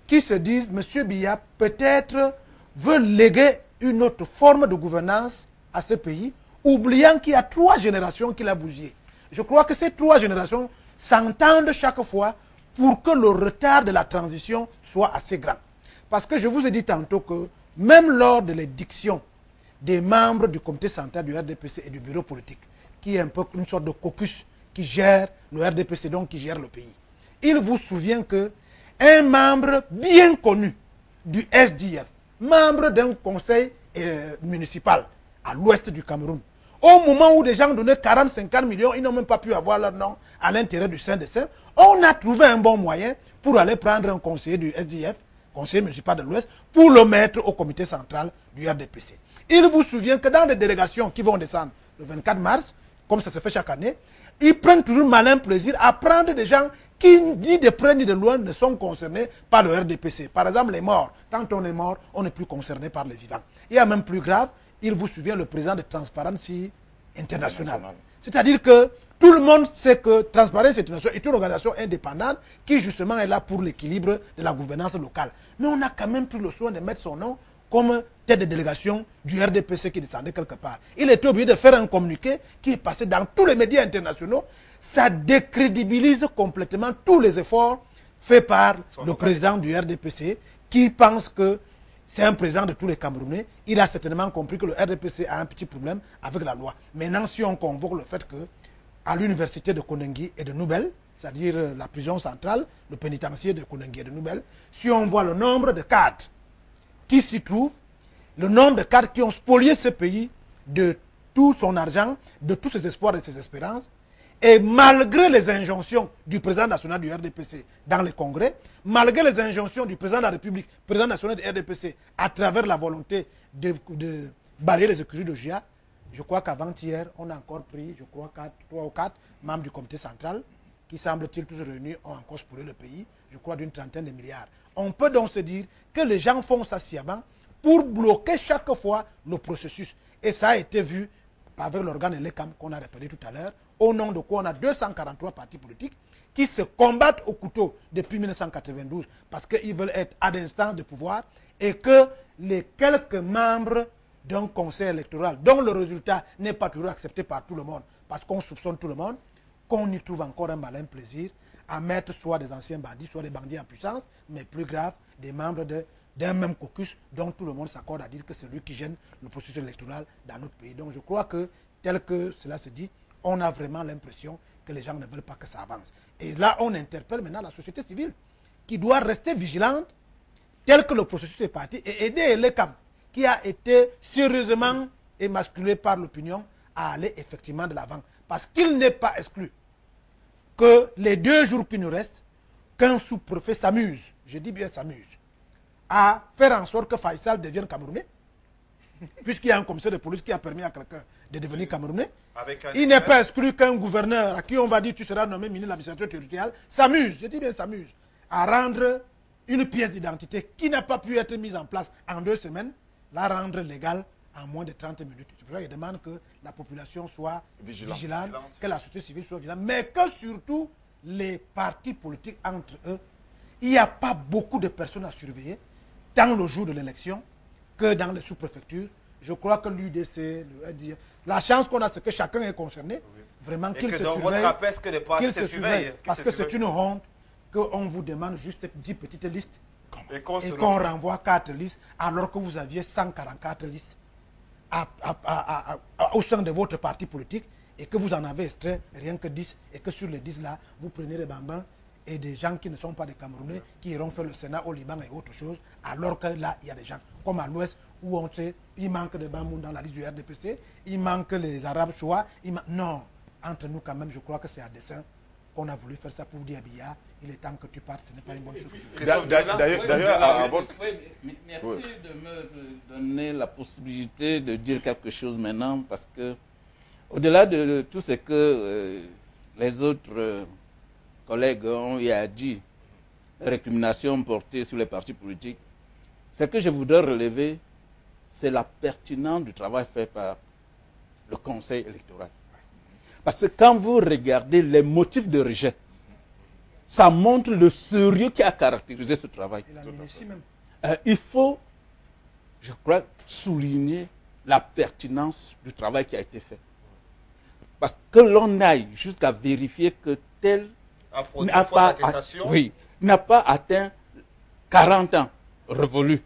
qui se disent, M. Biya peut-être veut léguer une autre forme de gouvernance à ce pays, oubliant qu'il y a 3 générations qu'il a bougé. Je crois que ces 3 générations s'entendent chaque fois pour que le retard de la transition soit assez grand. Parce que je vous ai dit tantôt que même lors de l'édiction des membres du comité central du RDPC et du bureau politique, qui est un peu une sorte de caucus qui gère le RDPC, donc qui gère le pays, il vous souvient que un membre bien connu du SDF, membre d'un conseil municipal à l'ouest du Cameroun, au moment où des gens donnaient 40-50 millions, ils n'ont même pas pu avoir leur nom à l'intérieur du sein de sein, on a trouvé un bon moyen pour aller prendre un conseiller du SDF, conseiller municipal de l'Ouest, pour le mettre au comité central du RDPC. Il vous souvient que dans les délégations qui vont descendre le 24 mars, comme ça se fait chaque année, ils prennent toujours malin plaisir à prendre des gens qui, ni de près ni de loin, ne sont concernés par le RDPC. Par exemple, les morts. Quand on est mort, on n'est plus concerné par les vivants. Et à même plus grave, il vous souvient le président de Transparency International. C'est-à-dire que tout le monde sait que Transparency International est une organisation indépendante qui justement est là pour l'équilibre de la gouvernance locale. Mais on a quand même pris le soin de mettre son nom comme tête de délégation du RDPC qui descendait quelque part. Il était obligé de faire un communiqué qui est passé dans tous les médias internationaux. Ça décrédibilise complètement tous les efforts faits par le président du RDPC qui pense que c'est un président de tous les Camerounais. Il a certainement compris que le RDPC a un petit problème avec la loi. Maintenant, si on convoque le fait que à l'université de Konengi et de Noubel, c'est-à-dire la prison centrale, le pénitencier de Konengi et de Noubel, si on voit le nombre de cadres qui s'y trouvent, le nombre de cadres qui ont spolié ce pays de tout son argent, de tous ses espoirs et ses espérances, et malgré les injonctions du président national du RDPC dans les congrès, malgré les injonctions du président de la République, président national du RDPC, à travers la volonté de balayer les écuries de GIA, je crois qu'avant-hier, on a encore pris, je crois, 3 ou 4 membres du comité central qui, semble-t-il, tous réunis, ont encore spolié le pays, je crois, d'une trentaine de milliards. On peut donc se dire que les gens font ça sciemment pour bloquer chaque fois le processus. Et ça a été vu avec l'organe ELECAM qu'on a répété tout à l'heure, au nom de quoi on a 243 partis politiques qui se combattent au couteau depuis 1992 parce qu'ils veulent être à l'instance de pouvoir et que les quelques membres d'un conseil électoral dont le résultat n'est pas toujours accepté par tout le monde parce qu'on soupçonne tout le monde, qu'on y trouve encore un malin plaisir à mettre soit des anciens bandits, soit des bandits en puissance, mais plus grave, des membres d'un même caucus dont tout le monde s'accorde à dire que c'est lui qui gêne le processus électoral dans notre pays. Donc je crois que, tel que cela se dit, on a vraiment l'impression que les gens ne veulent pas que ça avance. Et là, on interpelle maintenant la société civile qui doit rester vigilante tel que le processus est parti et aider l'ECAM qui a été sérieusement émasculé par l'opinion à aller effectivement de l'avant. Parce qu'il n'est pas exclu que les 2 jours qui nous restent, qu'un sous-préfet s'amuse, je dis bien s'amuse, à faire en sorte que Faisal devienne Camerounais, puisqu'il y a un commissaire de police qui a permis à quelqu'un de devenir Camerounais. Il n'est pas exclu qu'un gouverneur à qui on va dire tu seras nommé ministre de l'administration territoriale s'amuse, je dis bien s'amuse, à rendre une pièce d'identité qui n'a pas pu être mise en place en 2 semaines, la rendre légale en moins de 30 minutes. C'est pour ça qu'il demande que la population soit vigilante, que la société civile soit vigilante, mais que surtout les partis politiques entre eux, il n'y a pas beaucoup de personnes à surveiller, tant le jour de l'élection que dans les sous-préfectures. Je crois que l'UDC, la chance qu'on a, c'est que chacun est concerné, vraiment qu'il se surveille, parce que c'est une honte qu'on vous demande juste 10 petites listes et qu'on renvoie 4 listes alors que vous aviez 144 listes au sein de votre parti politique et que vous en avez extrait rien que 10 et que sur les 10 là, vous prenez les bambins et des gens qui ne sont pas des Camerounais qui iront faire le Sénat au Liban et autre chose, alors que là, il y a des gens comme à l'Ouest où on sait il manque de bambous dans la liste du RDPC, il manque les Arabes choix, non, entre nous quand même, je crois que c'est à dessein qu'on a voulu faire ça pour dire Biya, il est temps que tu partes, ce n'est pas une bonne chose. D'ailleurs, merci de me donner la possibilité de dire quelque chose maintenant, parce que au-delà de tout ce que les autres collègues ont eu à dire, les récriminations portées sur les partis politiques, ce que je voudrais relever, c'est la pertinence du travail fait par le Conseil électoral. Parce que quand vous regardez les motifs de rejet, ça montre le sérieux qui a caractérisé ce travail. Il faut, je crois, souligner la pertinence du travail qui a été fait. Parce que l'on aille jusqu'à vérifier que tel n'a pas atteint 40 ans révolus.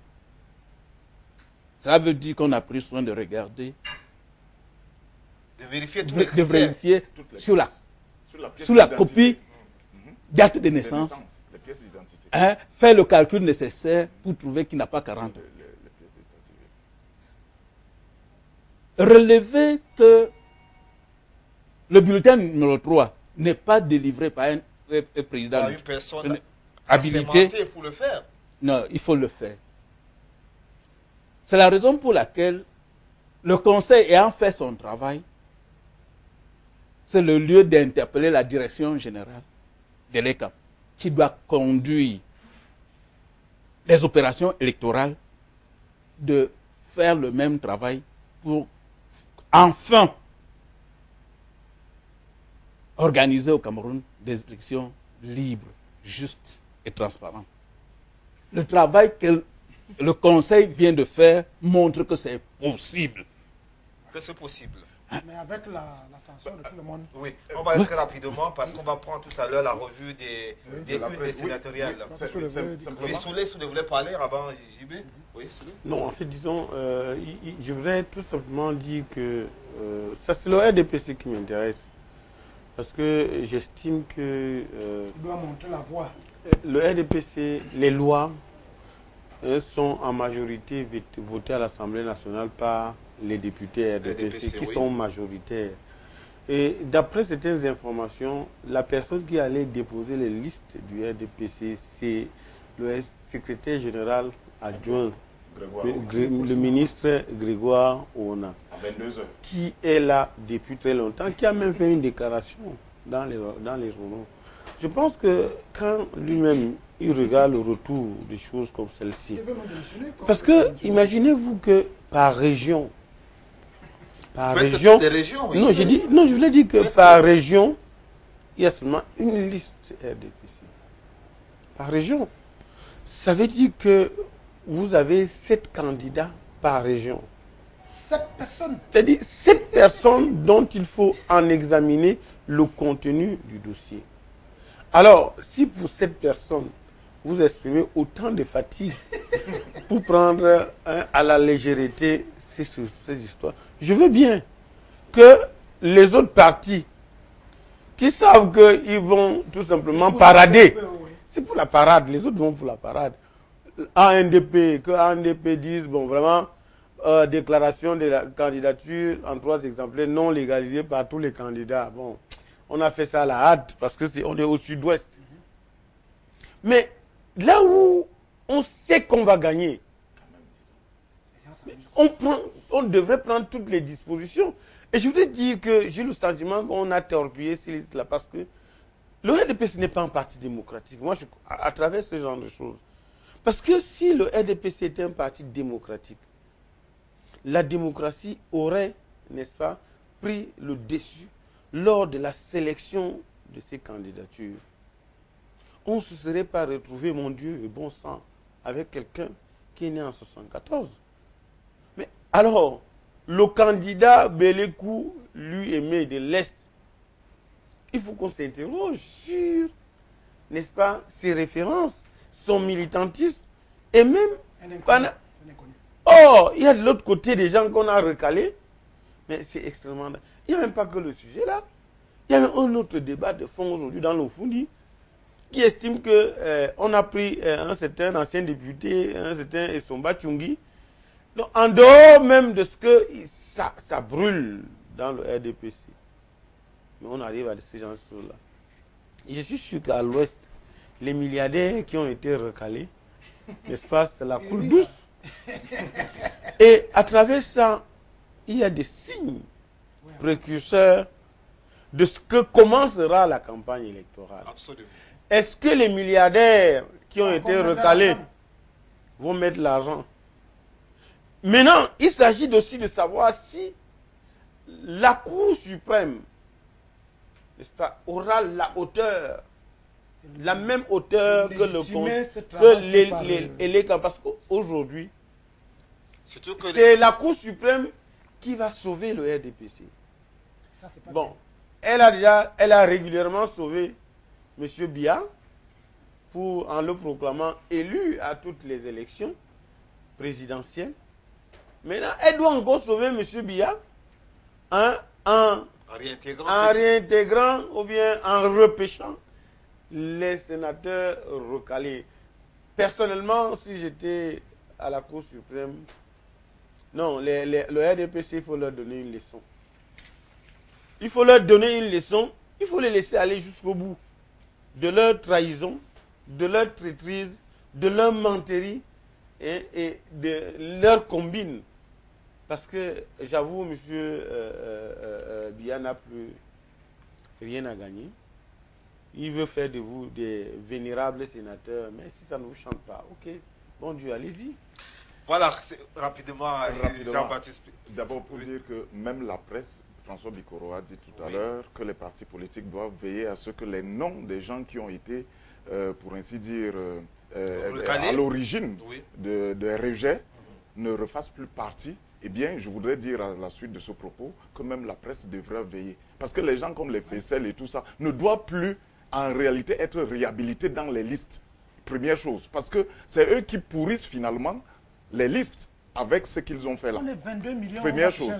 Cela veut dire qu'on a pris soin de regarder, de vérifier, sur la copie date de naissance, faire le calcul nécessaire pour trouver qu'il n'a pas 40 ans. Relever que le bulletin numéro 3 n'est pas délivré par un président une personne habilité pour le faire. Non, il faut le faire. C'est la raison pour laquelle le Conseil ayant fait son travail, c'est le lieu d'interpeller la direction générale de l'ECAM qui doit conduire les opérations électorales de faire le même travail pour enfin organiser au Cameroun des élections libres, justes et transparentes. Le travail que le Conseil vient de faire montre que c'est possible. Que c'est possible. Mais avec la sanction de tout le monde. Oui, on va aller très rapidement parce qu'on va prendre tout à l'heure la revue des unes des sénatoriales. Oui, Soulé, vous voulez parler avant JB? Oui, Soulé. Non, en fait, disons, je voudrais tout simplement dire que ça, c'est le RDPC qui m'intéresse. Parce que j'estime que Tu dois montrer la voie. le RDPC, les lois sont en majorité votées à l'Assemblée nationale par les députés RDPC qui sont majoritaires. Et d'après certaines informations, la personne qui allait déposer les listes du RDPC, c'est le secrétaire général adjoint, le ministre Grégoire Ouna, qui est là depuis très longtemps, qui a même fait une déclaration dans les journaux. Je pense que quand lui-même il regarde le retour des choses comme celle-ci, parce que imaginez-vous que par région, des régions, oui. non, je voulais dire que par région, il y a seulement une liste RDPC. Par région. Ça veut dire que vous avez 7 candidats par région. 7 personnes. C'est-à-dire 7 personnes dont il faut en examiner le contenu du dossier. Alors, si pour cette personne, vous exprimez autant de fatigue pour prendre à la légèreté ces histoires, je veux bien que les autres partis qui savent qu'ils vont tout simplement parader, c'est pour la parade, les autres vont pour la parade. Que ANDP dise, bon, vraiment, déclaration de la candidature en 3 exemplaires non légalisés par tous les candidats. Bon, on a fait ça à la hâte parce que on est au sud-ouest. Mais là où on sait qu'on va gagner, on devrait prendre toutes les dispositions. Et je voudrais dire que j'ai le sentiment qu'on a torpillé ces listes-là parce que le RDP, ce n'est pas un parti démocratique. Moi, à travers ce genre de choses. Parce que si le RDPC était un parti démocratique, la démocratie aurait, n'est-ce pas, pris le dessus lors de la sélection de ces candidatures. On ne se serait pas retrouvé, mon Dieu, et bon sang, avec quelqu'un qui est né en 1974. Mais alors, le candidat Bélékou, lui, aimé de l'Est, il faut qu'on s'interroge sur, n'est-ce pas, ses références, son militantisme, et même... Oh, il y a de l'autre côté des gens qu'on a recalés, mais c'est extrêmement... Il n'y a même pas que le sujet là. Il y a un autre débat de fond aujourd'hui dans l'Ofundi, qui estime qu'on a pris un certain ancien député, un certain Essomba Tchungi, donc, en dehors même de ce que ça brûle dans le RDPC. Mais on arrive à ces gens-là. Je suis sûr qu'à l'ouest, les milliardaires qui ont été recalés, n'est-ce pas, c'est la coule douce. Et à travers ça, il y a des signes précurseurs de ce que commencera la campagne électorale. Absolument. Est-ce que les milliardaires qui ont été recalés vont mettre l'argent? Maintenant, il s'agit aussi de savoir si la Cour suprême, n'est-ce pas, aura la hauteur, la même hauteur que les cas. Parce qu'aujourd'hui, c'est la Cour suprême qui va sauver le RDPC. Bon, elle a régulièrement sauvé M. Biya en le proclamant élu à toutes les élections présidentielles. Maintenant, elle doit encore sauver M. Biya en réintégrant ou bien en repêchant les sénateurs recalés. Personnellement, si j'étais à la Cour suprême, non, le RDPC, il faut leur donner une leçon. Il faut leur donner une leçon, il faut les laisser aller jusqu'au bout de leur trahison, de leur traîtrise, de leur menterie et de leur combine. Parce que j'avoue, M. Biya n'a plus rien à gagner. Il veut faire de vous des vénérables sénateurs, mais si ça ne vous chante pas, ok, bon Dieu, allez-y. Voilà, rapidement. Jean-Baptiste. D'abord pour dire que même la presse, François Bikoro a dit tout à l'heure que les partis politiques doivent veiller à ce que les noms des gens qui ont été, pour ainsi dire, à l'origine Oui. de rejet ne refasse plus partie, eh bien, je voudrais dire à la suite de ce propos que même la presse devrait veiller. Parce que les gens comme les Faissel et tout ça ne doivent plus en réalité être réhabilités dans les listes. Première chose. Parce que c'est eux qui pourrissent finalement les listes avec ce qu'ils ont fait là. On est 22 millions. Première chose.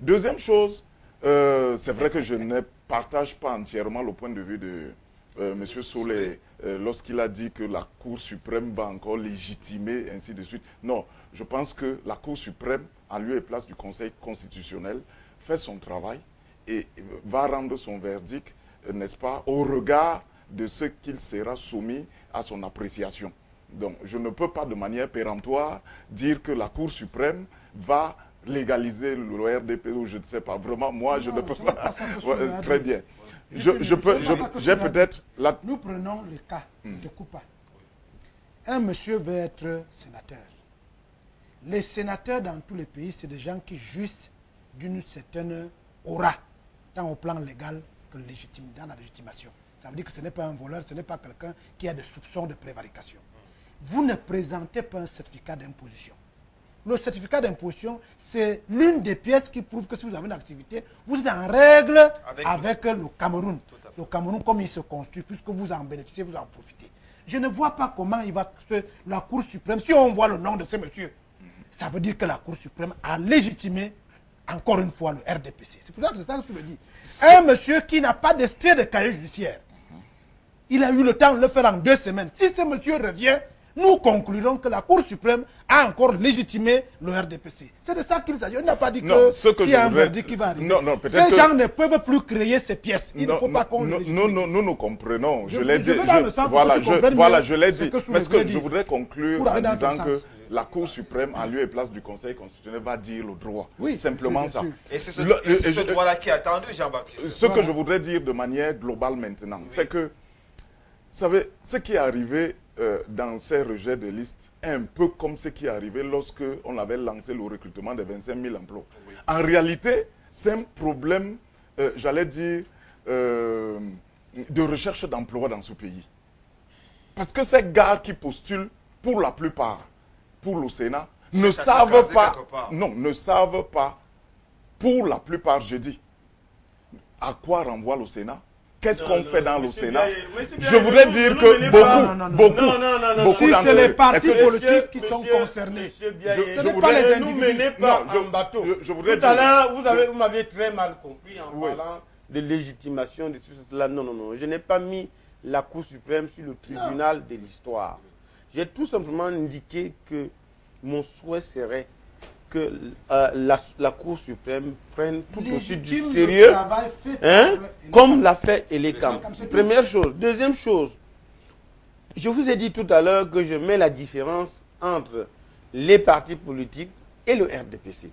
Deuxième chose, c'est vrai que je ne partage pas entièrement le point de vue de M. Solé lorsqu'il a dit que la Cour suprême va encore légitimer, ainsi de suite. Non, je pense que la Cour suprême, en lieu et place du Conseil constitutionnel, fait son travail et va rendre son verdict, n'est-ce pas, au regard de ce qu'il sera soumis à son appréciation. Donc, je ne peux pas de manière péremptoire dire que la Cour suprême va légaliser le RDP ou je ne sais pas. Vraiment, moi, je ne peux pas. Ouais, très bien. J'ai peut-être... Nous prenons le cas de Koupa. Un monsieur veut être sénateur. Les sénateurs dans tous les pays, c'est des gens qui jouissent d'une certaine aura, tant au plan légal que légitime, dans la légitimation. Ça veut dire que ce n'est pas un voleur, ce n'est pas quelqu'un qui a des soupçons de prévarication. Vous ne présentez pas un certificat d'imposition. Le certificat d'imposition, c'est l'une des pièces qui prouve que si vous avez une activité, vous êtes en règle avec le Cameroun. Le Cameroun, comme il se construit, puisque vous en bénéficiez, vous en profitez. Je ne vois pas comment il va la Cour suprême, si on voit le nom de ce monsieur, ça veut dire que la Cour suprême a légitimé encore une fois le RDPC. C'est pour ça que c'est ça que je le dis. Un monsieur qui n'a pas d'extrait de cahier judiciaire, il a eu le temps de le faire en 2 semaines. Si ce monsieur revient, nous conclurons que la Cour suprême a encore légitimé le RDPC. C'est de ça qu'il s'agit. On n'a pas dit que s'il y a un verdict qui va arriver. Ces gens ne peuvent plus créer ces pièces. Il ne faut pas qu'on nous comprenons. Je l'ai dit. Voilà, je l'ai dit. Mais ce que je voudrais conclure en disant que la Cour suprême, en lieu et place du Conseil constitutionnel, va dire le droit. Oui, simplement ça. Et c'est ce droit-là qui est attendu, Jean-Baptiste. Ce que je voudrais dire de manière globale maintenant, c'est que, vous savez, ce qui est arrivé dans ces rejets de liste est un peu comme ce qui est arrivé lorsque on avait lancé le recrutement de 25 000 emplois. Oui. En réalité, c'est un problème, j'allais dire, de recherche d'emploi dans ce pays. Parce que ces gars qui postulent, pour la plupart, pour le Sénat, ne savent pas, pour la plupart, je dis, à quoi renvoie le Sénat. Qu'est-ce qu'on fait dans le Sénat? Je voudrais dire que beaucoup. Si c'est les partis politiques qui sont concernés, ce n'est pas les individus. Ne menez pas en bateau. Tout à l'heure, vous m'avez très mal compris en parlant de légitimation de cela. Non. Je n'ai pas mis la Cour suprême sur le tribunal de l'histoire. J'ai tout simplement indiqué que mon souhait serait que la Cour suprême prenne tout aussi du sérieux, comme l'a fait Elekam. Première chose. Deuxième chose, je vous ai dit tout à l'heure que je mets la différence entre les partis politiques et le RDPC.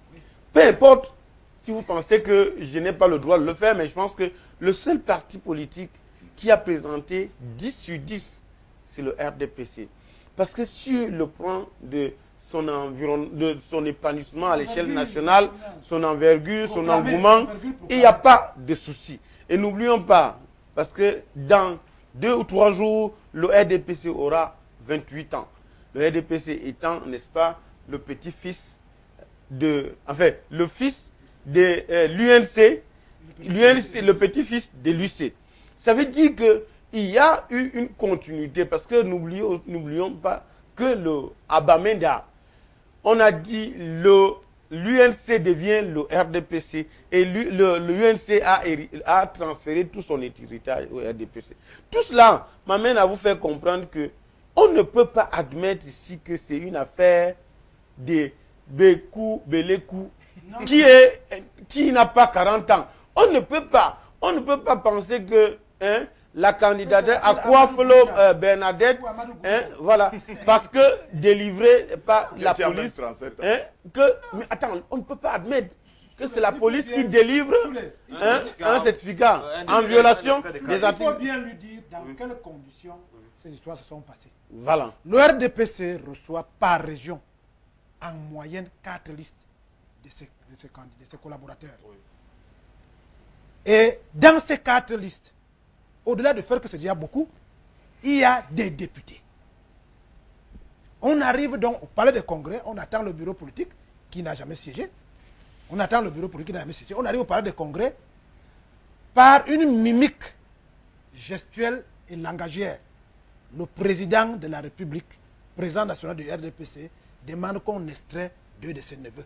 Peu importe si vous pensez que je n'ai pas le droit de le faire, mais je pense que le seul parti politique qui a présenté 10 sur 10, c'est le RDPC. Parce que sur le plan de son épanouissement à l'échelle nationale, son envergure, son engouement, il n'y a pas de souci. Et n'oublions pas, parce que dans 2 ou 3 jours, le RDPC aura 28 ans. Le RDPC étant, n'est-ce pas, le petit-fils le fils de l'UNC, le petit-fils de l'UC. Ça veut dire qu'il y a eu une continuité, parce que n'oublions pas que le Abamenda, on a dit l'UNC devient le RDPC et l'UNC a transféré tout son héritage au RDPC. Tout cela m'amène à vous faire comprendre que on ne peut pas admettre ici que c'est une affaire de Békou, Bélékou, qui n'a pas 40 ans. On ne peut pas penser que la candidature à Kouaflo Bernadette, voilà, parce que délivrée par la police, mais attends, on ne peut pas admettre que c'est la police qui délivre un certificat en violation des articles. Il faut bien lui dire dans quelles conditions ces histoires se sont passées. Voilà. Le RDPC reçoit par région en moyenne 4 listes de ses collaborateurs. Oui. Et dans ces 4 listes, au-delà de faire que c'est déjà beaucoup, il y a des députés. On arrive donc au palais des congrès, on attend le bureau politique qui n'a jamais siégé. On attend le bureau politique qui n'a jamais siégé. On arrive au palais des congrès par une mimique gestuelle et langagière. Le président de la République, président national du RDPC, demande qu'on extrait 2 de ses neveux.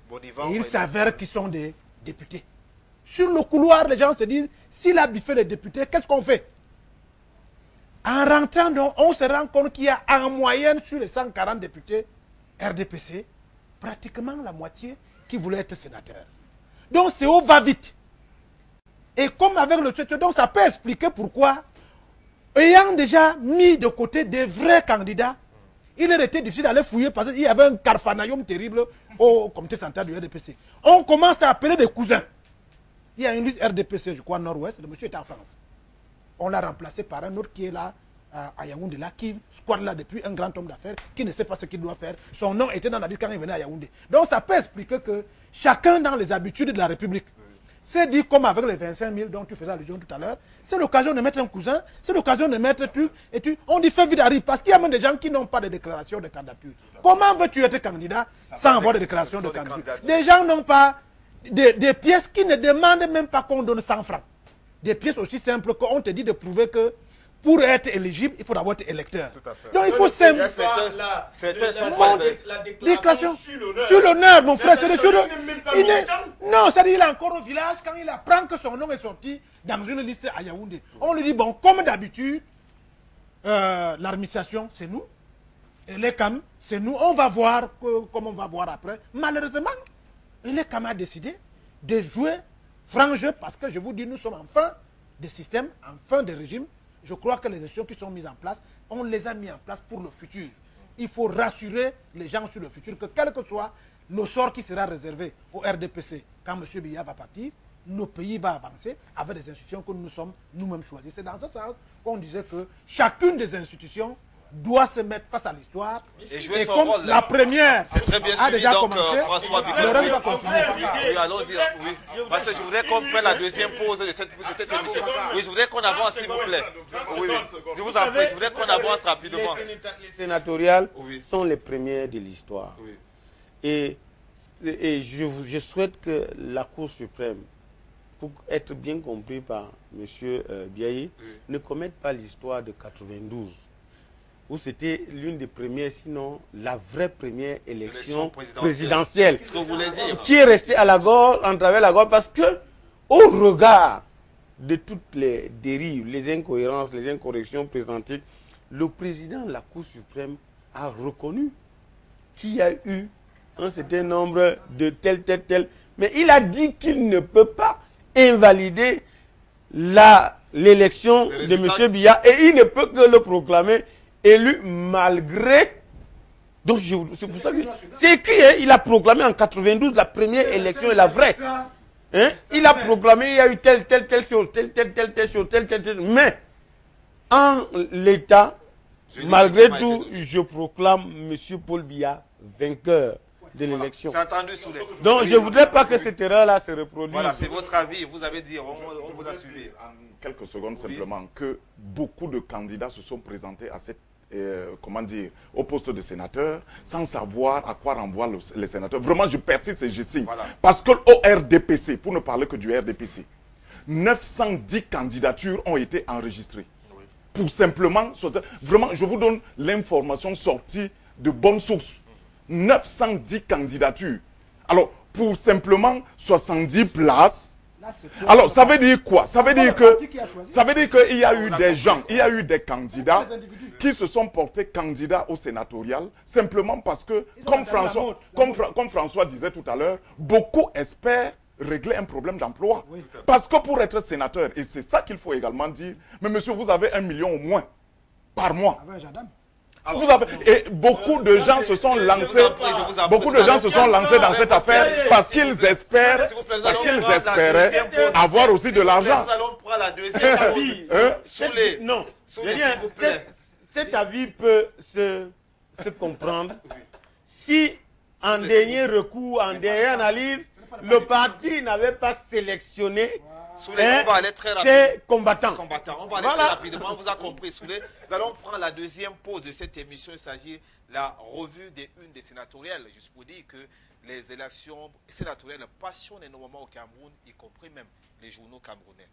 Bonnivant, Et il s'avère qu'ils sont des députés. Sur le couloir, les gens se disent, s'il a biffé les députés, qu'est-ce qu'on fait? En rentrant, donc, on se rend compte qu'il y a en moyenne sur les 140 députés RDPC, pratiquement la moitié qui voulaient être sénateurs. Donc c'est au va-vite. Et comme avec le Tchèque, donc ça peut expliquer pourquoi, ayant déjà mis de côté des vrais candidats, il aurait été difficile d'aller fouiller parce qu'il y avait un carfanaïum terrible au comité central du RDPC. On commence à appeler des cousins. Il y a une liste RDPC, je crois, nord-ouest, le monsieur est en France. On l'a remplacé par un autre qui est là, à Yaoundé, là, qui squatte là depuis un grand homme d'affaires, qui ne sait pas ce qu'il doit faire. Son nom était dans la liste quand il venait à Yaoundé. Donc ça peut expliquer que chacun dans les habitudes de la République s'est dit, comme avec les 25 000 dont tu faisais allusion tout à l'heure, c'est l'occasion de mettre un cousin, c'est l'occasion de mettre truc, et tu, on dit fais vite arrive, parce qu'il y a même des gens qui n'ont pas de déclaration de candidature. Comment veux-tu être candidat sans avoir de déclaration de candidature? Des gens n'ont pas des pièces qui ne demandent même pas qu'on donne 100 francs. Des pièces aussi simples qu'on te dit de prouver que pour être éligible, il faut d'abord être électeur. Donc il faut simplement... La déclaration sur l'honneur, mon frère. Non, c'est-à-dire qu'il est encore au village quand il apprend que son nom est sorti dans une liste à Yaoundé. On lui dit, bon, comme d'habitude, l'administration, c'est nous. Et les CAM, c'est nous. On va voir, comme on va voir après. Malheureusement, les CAM a décidé de jouer franc jeu parce que je vous dis, nous sommes en fin de système, en fin de régime. Je crois que les institutions qui sont mises en place, on les a mis en place pour le futur. Il faut rassurer les gens sur le futur que quel que soit le sort qui sera réservé au RDPC, quand M. Biya va partir, le pays va avancer avec des institutions que nous sommes nous-mêmes choisis. C'est dans ce sens qu'on disait que chacune des institutions doit se mettre face à l'histoire. Et jouer et son comme rôle. La première c'est très bien a suivi, déjà donc commencé, François le reste va continuer. Oui, allons-y. Oui. Parce que je voudrais qu'on prenne la deuxième pause de cette émission. Oui, je voudrais qu'on avance, s'il vous plaît. Oui, oui. Si vous en plaît, je voudrais qu'on avance rapidement. Les sénatoriales Oui. sont les premières de l'histoire. Oui. Et je souhaite que la Cour suprême, pour être bien compris par M. Biaye, ne commette pas l'histoire de 92, où c'était l'une des premières, sinon la vraie première élection présidentielle. Qu'est-ce que vous voulez dire? Qui est restée à la gorge, en travers la gorge, parce que, au regard de toutes les dérives, les incohérences, les incorrections présentées, le président de la Cour suprême a reconnu qu'il y a eu un certain nombre de tel. Mais il a dit qu'il ne peut pas invalider l'élection de M. Biya et il ne peut que le proclamer élu malgré. Donc c'est pour ça que c'est écrit, hein, il a proclamé en 92 la première élection est la vraie. Hein? Il a proclamé il y a eu telle chose, telle. Mais en l'état, malgré tout, je proclame M. Paul Biya vainqueur de l'élection. C'est entendu sous les... Donc je ne voudrais pas que cette erreur-là se reproduise. Voilà, c'est votre avis. Vous avez dit, on vous a suivi. En quelques secondes simplement, que beaucoup de candidats se sont présentés à cette au poste de sénateur, sans savoir à quoi renvoient les sénateurs. Vraiment, je persiste et je signe. Voilà. Parce que au RDPC, pour ne parler que du RDPC, 910 candidatures ont été enregistrées. Oui. Pour simplement, vraiment, je vous donne l'information sortie de bonnes sources. 910 candidatures. Alors, pour simplement 70 places, alors, ça veut dire quoi? Ça veut dire qu'il y a eu des gens, il y a eu des candidats qui se sont portés candidats au sénatorial simplement parce que, comme François disait tout à l'heure, beaucoup espèrent régler un problème d'emploi. Oui. Parce que pour être sénateur, et c'est ça qu'il faut également dire, mais monsieur, vous avez 1 million au moins par mois. Et beaucoup de gens se sont lancés, dans cette affaire parce qu'ils espéraient avoir aussi de l'argent. Nous allons prendre la deuxième avis. Non, cet avis peut se comprendre si en dernier recours, en dernière analyse, le parti n'avait pas sélectionné Souley, on va aller très rapidement. C'est combattant. On va aller très rapidement, on vous a compris, Souley. Nous allons prendre la deuxième pause de cette émission. Il s'agit de la revue des unes des sénatoriales. Juste pour dire que les élections sénatoriales passionnent énormément au Cameroun, y compris même les journaux camerounais.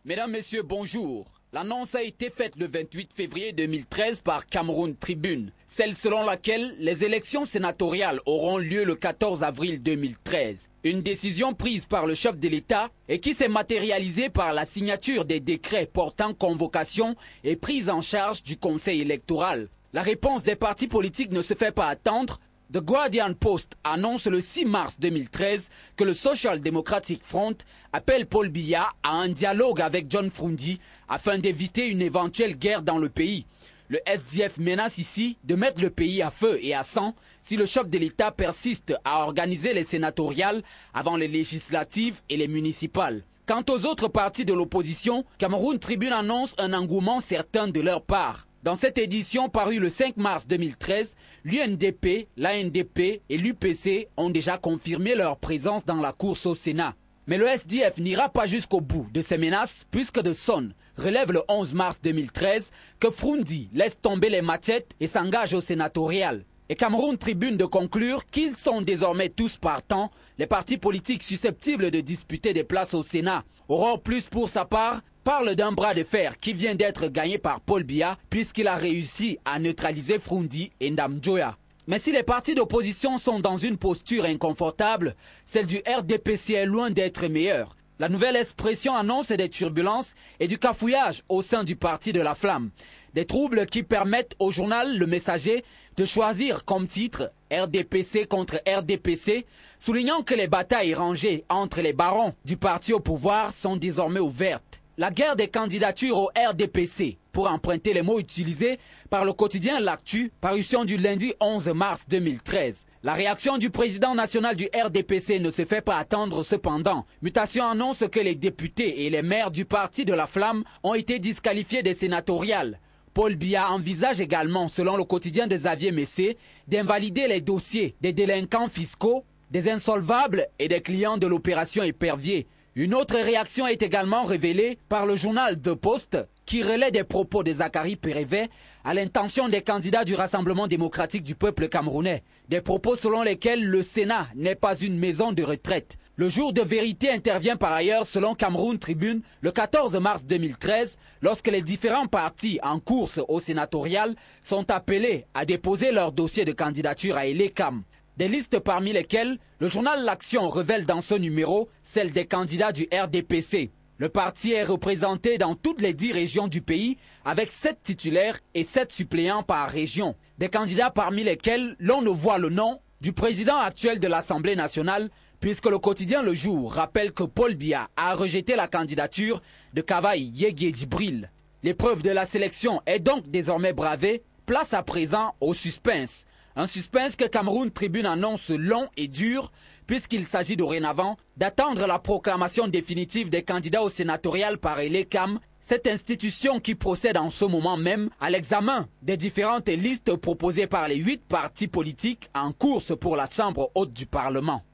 Mesdames, Messieurs, bonjour. L'annonce a été faite le 28 février 2013 par Cameroun Tribune, celle selon laquelle les élections sénatoriales auront lieu le 14 avril 2013. Une décision prise par le chef de l'État et qui s'est matérialisée par la signature des décrets portant convocation et prise en charge du Conseil électoral. La réponse des partis politiques ne se fait pas attendre. The Guardian Post annonce le 6 mars 2013 que le Social Democratic Front appelle Paul Biya à un dialogue avec John Froundi afin d'éviter une éventuelle guerre dans le pays. Le SDF menace ici de mettre le pays à feu et à sang si le chef de l'État persiste à organiser les sénatoriales avant les législatives et les municipales. Quant aux autres partis de l'opposition, Cameroun Tribune annonce un engouement certain de leur part. Dans cette édition parue le 5 mars 2013, l'UNDP, l'ANDP et l'UPC ont déjà confirmé leur présence dans la course au Sénat. Mais le SDF n'ira pas jusqu'au bout de ses menaces puisque de Son relève le 11 mars 2013 que Froundi laisse tomber les machettes et s'engage au sénatorial. Et Cameroun Tribune de conclure qu'ils sont désormais tous partants, les partis politiques susceptibles de disputer des places au Sénat. Aurore Plus pour sa part parle d'un bras de fer qui vient d'être gagné par Paul Biya puisqu'il a réussi à neutraliser Froundi et Ndamjoya. Mais si les partis d'opposition sont dans une posture inconfortable, celle du RDPC est loin d'être meilleure. La nouvelle expression annonce des turbulences et du cafouillage au sein du parti de la Flamme. Des troubles qui permettent au journal Le Messager de choisir comme titre RDPC contre RDPC, soulignant que les batailles rangées entre les barons du parti au pouvoir sont désormais ouvertes. La guerre des candidatures au RDPC, pour emprunter les mots utilisés par le quotidien L'Actu, parution du lundi 11 mars 2013. La réaction du président national du RDPC ne se fait pas attendre cependant. Mutation annonce que les députés et les maires du parti de la Flamme ont été disqualifiés des sénatoriales. Paul Biya envisage également, selon le quotidien de Xavier Messé, d'invalider les dossiers des délinquants fiscaux, des insolvables et des clients de l'opération Épervier. Une autre réaction est également révélée par le journal The Post qui relaie des propos de Zachary Pérévet à l'intention des candidats du Rassemblement démocratique du peuple camerounais. Des propos selon lesquels le Sénat n'est pas une maison de retraite. Le jour de vérité intervient par ailleurs selon Cameroun Tribune le 14 mars 2013 lorsque les différents partis en course au sénatorial sont appelés à déposer leur dossier de candidature à Elecam. Des listes parmi lesquelles le journal L'Action révèle dans ce numéro celle des candidats du RDPC. Le parti est représenté dans toutes les 10 régions du pays avec 7 titulaires et 7 suppléants par région. Des candidats parmi lesquels l'on ne voit le nom du président actuel de l'Assemblée nationale puisque le quotidien Le Jour rappelle que Paul Biya a rejeté la candidature de Kavaï Yégué Djibril. L'épreuve de la sélection est donc désormais bravée, place à présent au suspense. Un suspense que Cameroun Tribune annonce long et dur puisqu'il s'agit dorénavant d'attendre la proclamation définitive des candidats au sénatorial par Elecam, cette institution qui procède en ce moment même à l'examen des différentes listes proposées par les 8 partis politiques en course pour la Chambre haute du Parlement.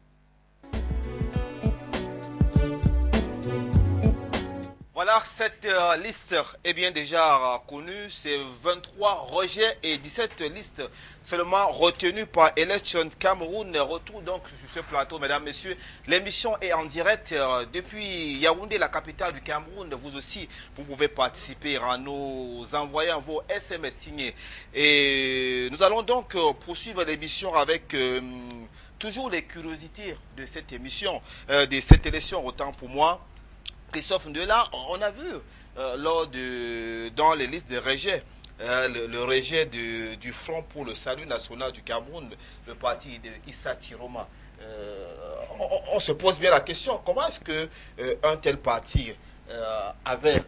Voilà, cette liste est bien déjà connue, c'est 23 rejets et 17 listes seulement retenues par Election Cameroun. Retour donc sur ce plateau, mesdames, messieurs. L'émission est en direct depuis Yaoundé, la capitale du Cameroun. Vous aussi, vous pouvez participer en nous envoyant vos SMS signés. Et nous allons donc poursuivre l'émission avec toujours les curiosités de cette émission, de cette élection, autant pour moi. Christophe Ndela, on a vu dans les listes de rejets, le rejet du Front pour le Salut National du Cameroun, le parti de Issa Tiroma. On se pose bien la question, comment est-ce qu'un tel parti avait...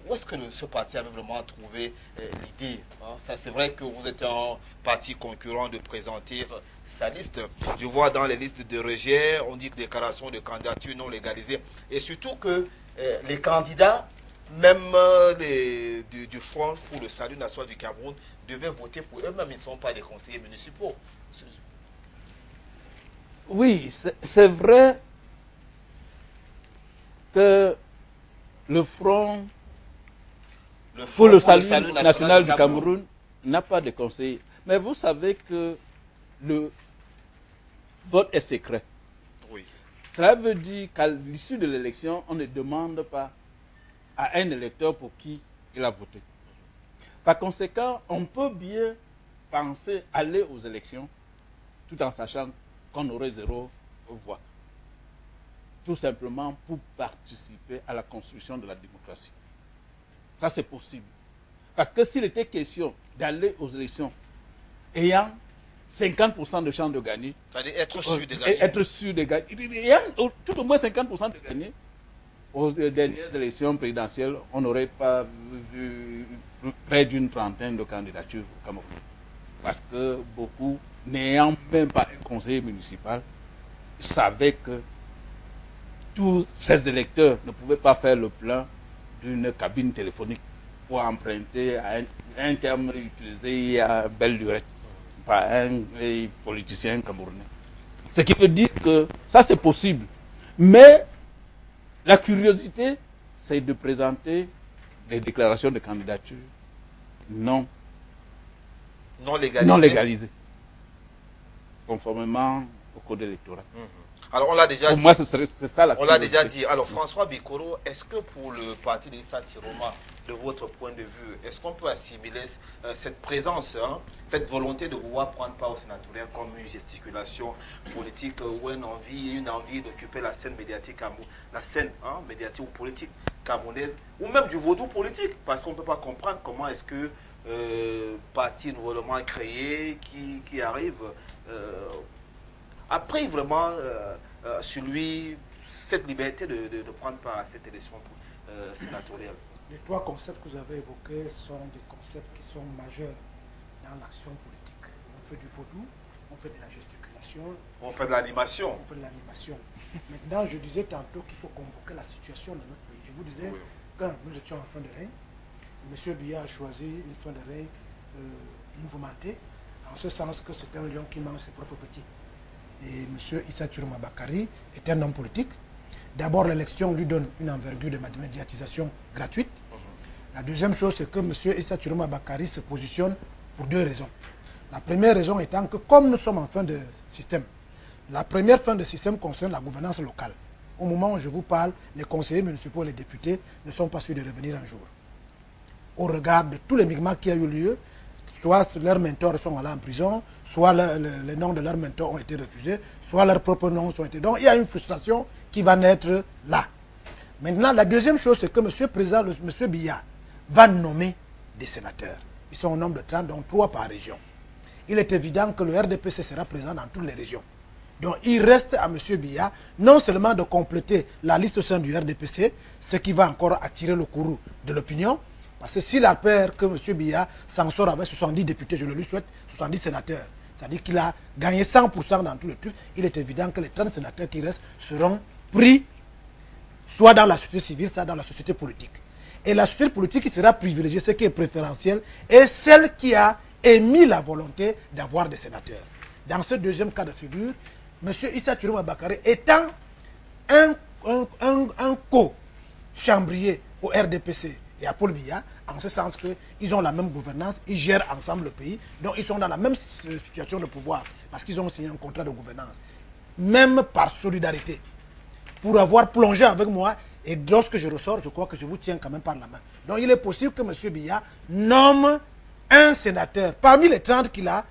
où est-ce que ce parti avait vraiment trouvé l'idée, hein? Ça, c'est vrai que vous êtes un parti concurrent de présenter sa liste. Je vois dans les listes de rejet, on dit que déclaration de candidature non légalisée. Et surtout que les candidats même du Front pour le salut national du Cameroun devaient voter pour eux-mêmes. Ils ne sont pas des conseillers municipaux. Oui, c'est vrai que le Front pour le salut national du Cameroun n'a pas de conseiller. Mais vous savez que le vote est secret. Oui. Cela veut dire qu'à l'issue de l'élection, on ne demande pas à un électeur pour qui il a voté. Par conséquent, on peut bien penser aller aux élections tout en sachant qu'on aurait 0 voix. Tout simplement pour participer à la construction de la démocratie. Ça, c'est possible. Parce que s'il était question d'aller aux élections ayant 50% de chance de gagner, c'est-à-dire être sûr de gagner. Être sûr de gagner. Ayant tout au moins 50% de gagner, aux dernières élections présidentielles, on n'aurait pas vu près d'une trentaine de candidatures au Cameroun. Parce que beaucoup, n'ayant même pas un conseiller municipal, savaient que tous ces électeurs ne pouvaient pas faire le plein d'une cabine téléphonique pour emprunter à un terme utilisé à belle lurette par un politicien camerounais. Ce qui veut dire que ça c'est possible. Mais la curiosité, c'est de présenter les déclarations de candidature non légalisées, conformément au code électoral. Alors on l'a déjà dit. Pour moi, c'est ça la On l'a déjà dit. Alors François Bikoro, est-ce que pour le parti d'Issa Tiroma, de votre point de vue, est-ce qu'on peut assimiler cette présence, cette volonté de vouloir prendre part au sénatorial comme une gesticulation politique ou une envie d'occuper la scène médiatique, médiatique ou politique camerounaise, ou même du vaudou politique, parce qu'on ne peut pas comprendre comment est-ce que parti nouvellement créé qui arrive après vraiment sur lui cette liberté de prendre part à cette élection sénatoriale. Les 3 concepts que vous avez évoqués sont des concepts qui sont majeurs dans l'action politique. On fait du vaudou, on fait de la gesticulation. On fait de l'animation. On fait de l'animation. Maintenant, je disais tantôt qu'il faut convoquer la situation dans notre pays. Je vous disais, quand nous étions en fin de règne, M. Biya a choisi une fin de règne mouvementée, en ce sens que c'est un lion qui mange ses propres petits. Et M. Issa Tiroma Bakary est un homme politique. D'abord, l'élection lui donne une envergure de médiatisation gratuite. La deuxième chose, c'est que M. Issa Tiroma Bakary se positionne pour 2 raisons. La première raison étant que, comme nous sommes en fin de système, la première fin de système concerne la gouvernance locale. Au moment où je vous parle, les conseillers municipaux et les députés ne sont pas sûrs de revenir un jour. Au regard de tous les migments qui ont eu lieu, soit leurs mentors sont allés en prison, soit les noms de leurs mentors ont été refusés, soit leurs propres noms ont été... Donc il y a une frustration qui va naître là. Maintenant, la deuxième chose, c'est que M. le Président, M. Biya, va nommer des sénateurs. Ils sont au nombre de 30, donc 3 par région. Il est évident que le RDPC sera présent dans toutes les régions. Donc il reste à M. Biya non seulement de compléter la liste au sein du RDPC, ce qui va encore attirer le courroux de l'opinion, parce que s'il a peur que M. Biya s'en sort avec 70 députés, je le lui souhaite, 70 sénateurs, c'est-à-dire qu'il a gagné 100% dans tout le truc, il est évident que les 30 sénateurs qui restent seront pris soit dans la société civile, soit dans la société politique. Et la société politique qui sera privilégiée, ce qui est préférentiel, est celle qui a émis la volonté d'avoir des sénateurs. Dans ce deuxième cas de figure, M. Issa Tiroma Bakary étant un co-chambrier au RDPC et à Paul Biya, en ce sens qu'ils ont la même gouvernance, ils gèrent ensemble le pays, donc ils sont dans la même situation de pouvoir, parce qu'ils ont signé un contrat de gouvernance, même par solidarité, pour avoir plongé avec moi, et lorsque je ressors, je crois que je vous tiens quand même par la main. Donc il est possible que M. Biya nomme un sénateur, parmi les 30 qu'il a,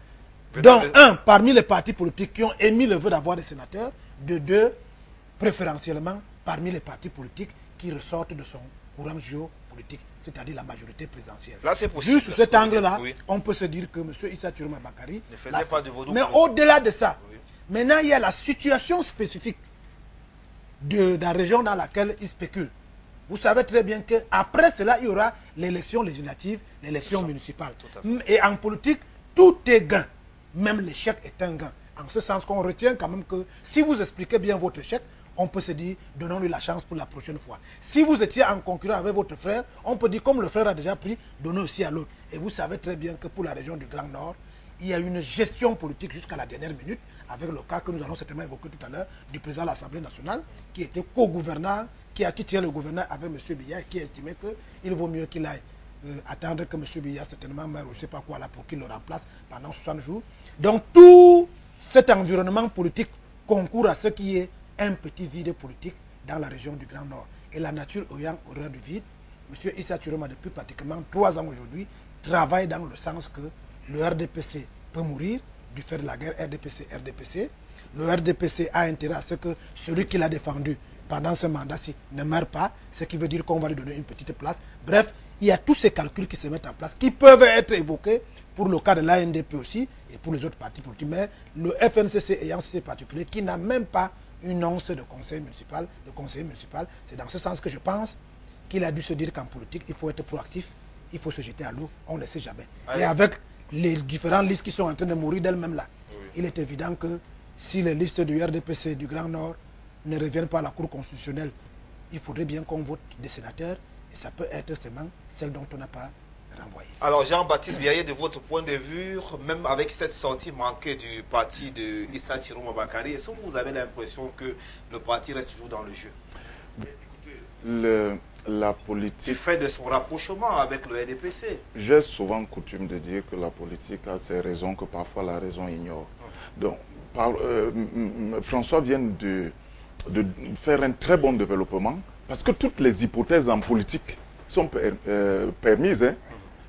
dont un parmi les partis politiques qui ont émis le vœu d'avoir des sénateurs, de 2 préférentiellement parmi les partis politiques qui ressortent de son courant géopolitique, c'est-à-dire la majorité présidentielle. Là, c'est possible. Juste sous cet angle-là, on peut se dire que M. Issa Tiroma Bakary ne faisait pas de vaudou. Mais au-delà de ça, maintenant il y a la situation spécifique de la région dans laquelle il spécule. Vous savez très bien qu'après cela, il y aura l'élection législative, l'élection municipale. Et en politique, tout est gain. Même l'échec est un gain. En ce sens qu'on retient quand même que si vous expliquez bien votre échec, on peut se dire, donnons-lui la chance pour la prochaine fois. Si vous étiez en concurrent avec votre frère, on peut dire, comme le frère a déjà pris, donnez aussi à l'autre. Et vous savez très bien que pour la région du Grand Nord, il y a une gestion politique jusqu'à la dernière minute, avec le cas que nous allons certainement évoquer tout à l'heure, du président de l'Assemblée nationale, qui était co-gouvernant, qui tient le gouvernement avec M. Biya, et qui estimait qu'il vaut mieux qu'il aille attendre que M. Biya certainement meure, ou je ne sais pas quoi, là, pour qu'il le remplace pendant 60 jours. Donc tout cet environnement politique concourt à ce qui est un petit vide politique dans la région du Grand Nord. Et la nature ayant horreur du vide, M. Issa Chiroma, depuis pratiquement 3 ans aujourd'hui, travaille dans le sens que le RDPC peut mourir du fait de la guerre RDPC. Le RDPC a intérêt à ce que celui qui l'a défendu pendant ce mandat-ci ne meure pas, ce qui veut dire qu'on va lui donner une petite place. Bref, il y a tous ces calculs qui se mettent en place, qui peuvent être évoqués pour le cas de l'ANDP aussi et pour les autres partis politiques. Mais le FNCC ayant ce particulier qui n'a même pas une once de conseiller municipal, c'est dans ce sens que je pense qu'il a dû se dire qu'en politique, il faut être proactif, il faut se jeter à l'eau, on ne sait jamais. Allez. Et avec les différentes listes qui sont en train de mourir d'elles-mêmes là, oui. Il est évident que si les listes du RDPC du Grand Nord ne reviennent pas à la Cour constitutionnelle, il faudrait bien qu'on vote des sénateurs, et ça peut être seulement celle dont on n'a pas renvoyé. Alors Jean-Baptiste Biaye, de votre point de vue, même avec cette sortie manquée du parti de Issa Chiroma Bakary, est-ce que vous avez l'impression que le parti reste toujours dans le jeu? Écoutez, la politique... Du fait de son rapprochement avec le RDPC. J'ai souvent coutume de dire que la politique a ses raisons que parfois la raison ignore. Donc, François vient de faire un très bon développement parce que toutes les hypothèses en politique sont permises. Hein.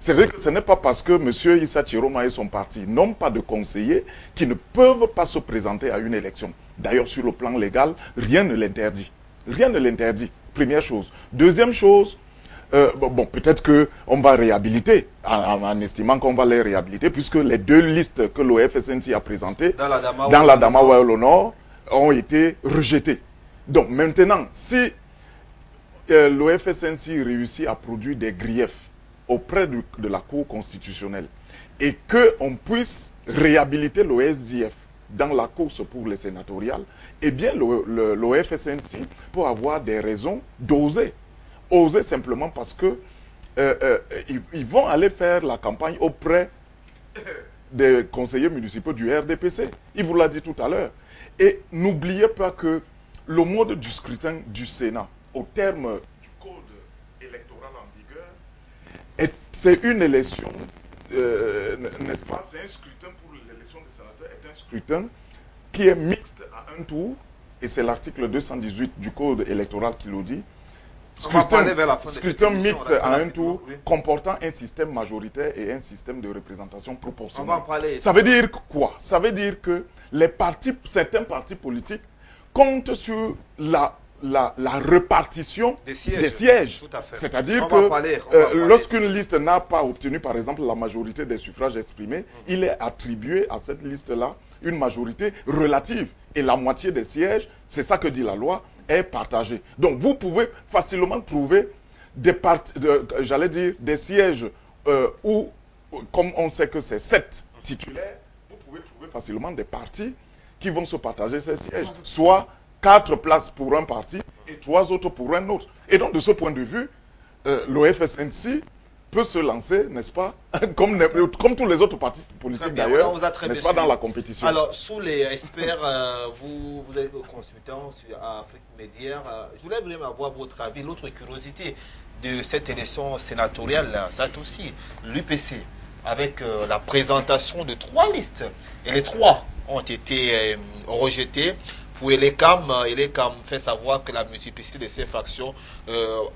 C'est vrai que ce n'est pas parce que M. Issa Chiroma et son parti n'ont pas de conseillers qui ne peuvent pas se présenter à une élection. D'ailleurs, sur le plan légal, rien ne l'interdit. Rien ne l'interdit. Première chose. Deuxième chose, bon, peut-être qu'on va réhabiliter, en estimant qu'on va les réhabiliter, puisque les 2 listes que l'OFSNC a présentées dans la Damawa au Nord ont été rejetées. Donc maintenant, si l'OFSNC réussit à produire des griefs auprès de la Cour constitutionnelle et qu'on puisse réhabiliter l'OSDF dans la course pour les sénatoriales, eh bien l'OFSNC peut avoir des raisons d'oser. Oser simplement parce que ils vont aller faire la campagne auprès des conseillers municipaux du RDPC. Il vous l'a dit tout à l'heure. Et n'oubliez pas que le mode du scrutin du Sénat, au terme du code électoral en vigueur, c'est une élection, n'est-ce pas? C'est un scrutin pour l'élection des sénateurs, est un scrutin qui est mixte à un tour, et c'est l'article 218 du code électoral qui le dit. Scrutin mixte à un tour, oui, comportant un système majoritaire et un système de représentation proportionnelle. Ça veut dire quoi? Ça veut dire que certains partis politiques comptent sur la répartition des sièges. C'est-à-dire que lorsqu'une liste n'a pas obtenu, par exemple, la majorité des suffrages exprimés, il est attribué à cette liste-là une majorité relative. Et la moitié des sièges, c'est ça que dit la loi, est partagée. Donc vous pouvez facilement trouver des sièges où, comme on sait que c'est 7 titulaires, vous pouvez trouver facilement des partis qui vont se partager ces sièges. Soit 4 places pour un parti et 3 autres pour un autre. Et donc de ce point de vue, l'OFSNC peut se lancer, n'est-ce pas, comme tous les autres partis politiques d'ailleurs, n'est-ce pas, dans la compétition. Alors, sous les experts, vous êtes consultant sur Afrique Média, je voulais vraiment avoir votre avis. L'autre curiosité de cette élection sénatoriale, c'est aussi l'UPC, avec la présentation de 3 listes. Et les 3 ont été rejetées. Pour Elekam fait savoir que la multiplicité de ces fractions,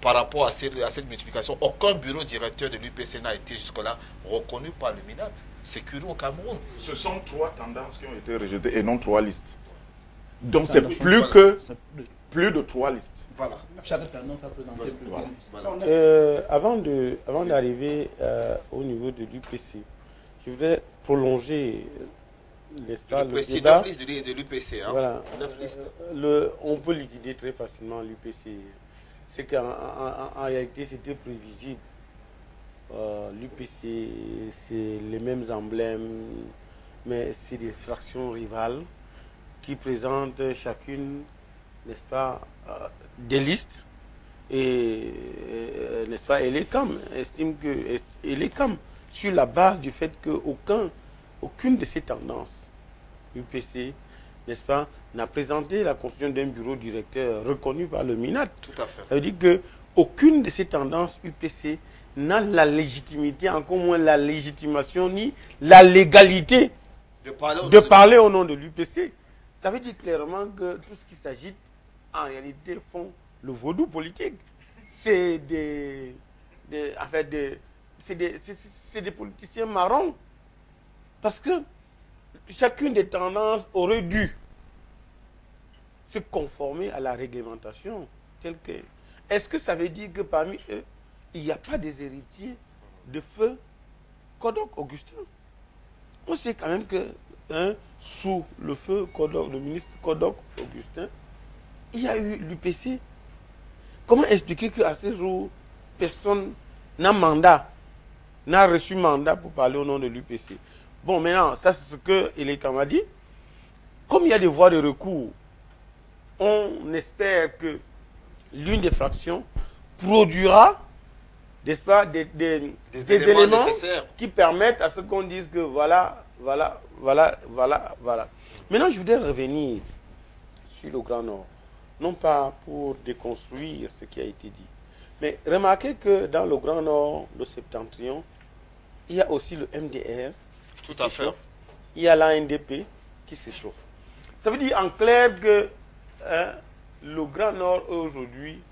par rapport à cette multiplication, aucun bureau directeur de l'UPC n'a été jusque-là reconnu par le MINAT. C'est curieux au Cameroun. Ce sont 3 tendances qui ont été rejetées et non 3 listes. Donc c'est plus de 3 listes. Voilà. Chaque tendance a présenté plus de listes. Avant d'arriver au niveau de l'UPC, je voudrais prolonger... Le 9 listes de l'UPC. Hein? Voilà. 9 listes. On peut liquider très facilement l'UPC. C'est qu'en réalité, c'était prévisible. L'UPC, c'est les mêmes emblèmes, mais c'est des fractions rivales qui présentent chacune n'est-ce pas, des listes. Et, n'est-ce pas, Elecam estime que Elecam, sur la base du fait qu'aucune de ces tendances UPC, n'est-ce pas, n'a présenté la constitution d'un bureau directeur reconnu par le MINAT. Tout à fait. Ça veut dire qu'aucune de ces tendances UPC n'a la légitimité, encore moins la légitimation, ni la légalité de parler au nom de l'UPC. Ça veut dire clairement que tout ce qui s'agite, en réalité, font le vaudou politique. C'est des politiciens marrons. Parce que chacune des tendances aurait dû se conformer à la réglementation telle que. Est-ce que ça veut dire que parmi eux, il n'y a pas des héritiers de feu Kodok Augustin? On sait quand même que sous le feu Kodok, le ministre Kodok Augustin, il y a eu l'UPC. Comment expliquer qu'à ce jour, personne n'a reçu mandat pour parler au nom de l'UPC? Bon, maintenant, ça c'est ce que Elecam a dit. Comme il y a des voies de recours, on espère que l'une des fractions produira, n'est-ce pas, des éléments qui permettent à ce qu'on dise que voilà. Maintenant, je voudrais revenir sur le Grand Nord, non pas pour déconstruire ce qui a été dit, mais remarquez que dans le Grand Nord, le septentrion, il y a aussi le MDR, tout à fait. Il y a l'ANDP qui s'échauffe. Ça veut dire en clair que le Grand Nord est aujourd'hui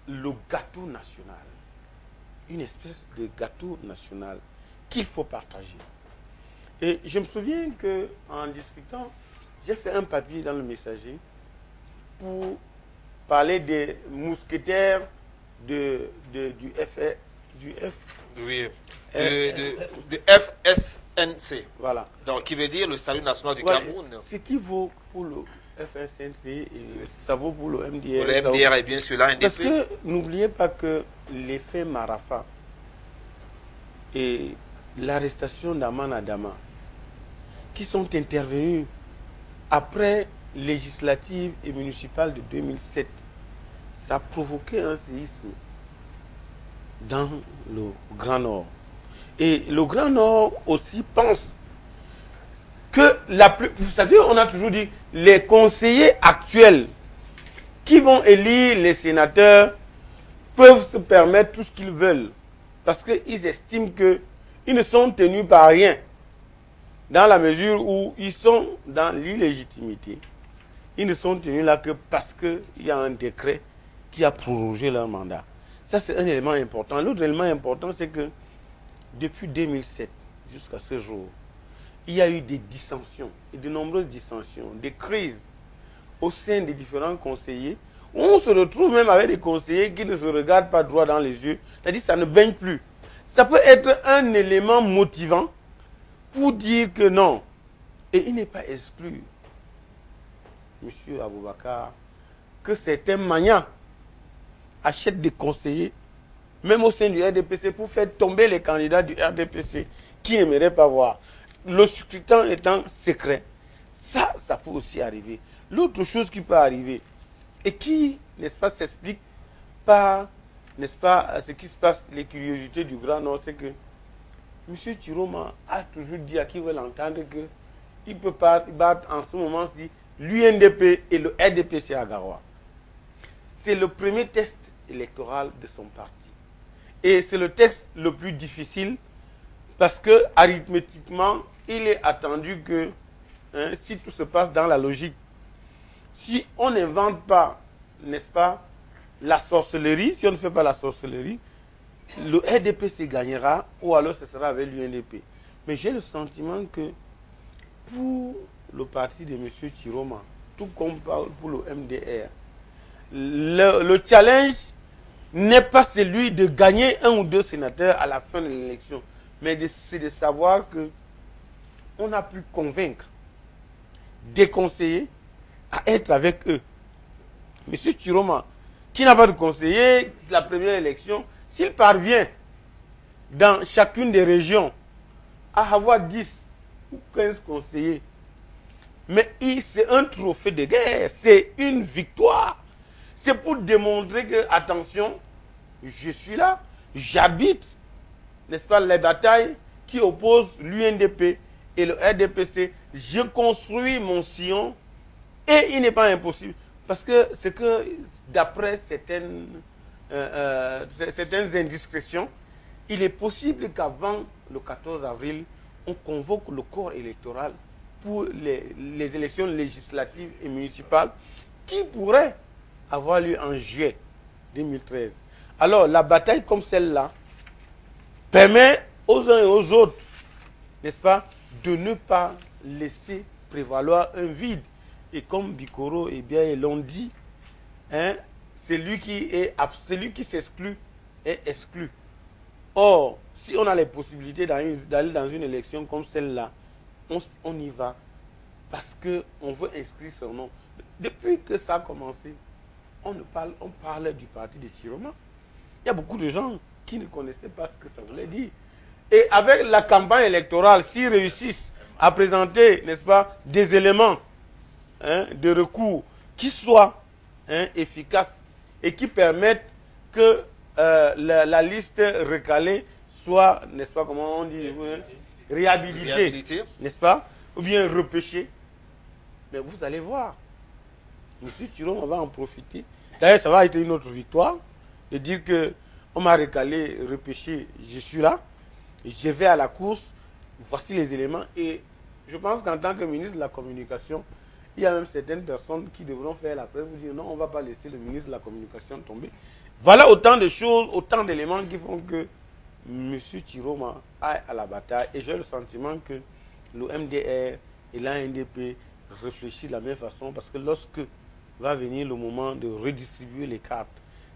le gâteau national. Une espèce de gâteau national qu'il faut partager. Et je me souviens qu'en discutant, j'ai fait un papier dans le Messager pour parler des mousquetaires du FSNC. Voilà. Donc, qui veut dire le Salut national du Cameroun. Ce qui vaut pour le FSNC, et ça vaut pour le MDR. Pour le MDR et bien sûr l'ANDP. Parce que n'oubliez pas que l'effet Marafa et l'arrestation d'Aman Adama, qui sont intervenus après législative et municipale de 2007, ça a provoqué un séisme dans le Grand Nord. Et le Grand Nord aussi pense que vous savez, on a toujours dit, les conseillers actuels qui vont élire les sénateurs peuvent se permettre tout ce qu'ils veulent. Parce qu'ils estiment qu'ils ne sont tenus par rien. Dans la mesure où ils sont dans l'illégitimité. Ils ne sont tenus là que parce qu'il y a un décret qui a prorogé leur mandat. Ça, c'est un élément important. L'autre élément important, c'est que depuis 2007 jusqu'à ce jour, il y a eu des dissensions, et de nombreuses dissensions, des crises au sein des différents conseillers, où on se retrouve même avec des conseillers qui ne se regardent pas droit dans les yeux, c'est-à-dire que ça ne baigne plus. Ça peut être un élément motivant pour dire que non. Et il n'est pas exclu, M. Aboubakar, que certains magnats achètent des conseillers, même au sein du RDPC, pour faire tomber les candidats du RDPC qui n'aimeraient pas voir. Le scrutin étant secret. Ça peut aussi arriver. L'autre chose qui peut arriver, et qui, n'est-ce pas, s'explique par, n'est-ce pas, ce qui se passe, les curiosités du Grand Nord, c'est que M. Chiroma a toujours dit à qui veut l'entendre qu'il ne peut pas battre en ce moment-ci l'UNDP et le RDPC à Garoua. C'est le premier test électoral de son parti. Et c'est le texte le plus difficile parce que, arithmétiquement, il est attendu que, si tout se passe dans la logique, si on n'invente pas, n'est-ce pas, la sorcellerie, si on ne fait pas la sorcellerie, le RDPC gagnera ou alors ce sera avec l'UNDP. Mais j'ai le sentiment que pour le parti de M. Chiroma, tout comme pour le MDR, le challenge n'est pas celui de gagner un ou deux sénateurs à la fin de l'élection, mais c'est de savoir que on a pu convaincre des conseillers à être avec eux. M. Chiroma, qui n'a pas de conseiller, c'est la première élection, s'il parvient dans chacune des régions à avoir 10 ou 15 conseillers Mais c'est un trophée de guerre, c'est une victoire. C'est pour démontrer que, attention, je suis là, j'habite, n'est-ce pas, les batailles qui opposent l'UNDP et le RDPC. Je construis mon sillon et il n'est pas impossible. Parce que c'est que, d'après certaines indiscrétions, il est possible qu'avant le 14 avril, on convoque le corps électoral pour les élections législatives et municipales qui pourraient avoir lieu en juillet 2013. Alors, la bataille comme celle-là permet aux uns et aux autres, n'est-ce pas, de ne pas laisser prévaloir un vide. Et comme Bikoro et bien l'ont dit, hein, celui qui s'exclut est exclu. Or, si on a les possibilités d'aller dans une élection comme celle-là, on y va parce qu'on veut inscrire son nom. Depuis que ça a commencé, on parlait du parti de Chiroma. Il y a beaucoup de gens qui ne connaissaient pas ce que ça voulait dire. Et avec la campagne électorale, s'ils réussissent à présenter, n'est-ce pas, des éléments, hein, de recours qui soient, hein, efficaces et qui permettent que la liste recalée soit, n'est-ce pas, comment on dit, réhabilitée, n'est-ce pas, ou bien repêchée. Mais vous allez voir, M. Thiron, on va en profiter. D'ailleurs, ça va être une autre victoire, de dire que on m'a recalé, repêché, je suis là, je vais à la course, voici les éléments. Et je pense qu'en tant que ministre de la Communication, il y a même certaines personnes qui devront faire la preuve, dire non, on ne va pas laisser le ministre de la Communication tomber. Voilà autant de choses, autant d'éléments qui font que M. Chiroma aille à la bataille. Et j'ai le sentiment que le MDR et l'ANDP réfléchissent de la même façon, parce que lorsque va venir le moment de redistribuer les cartes,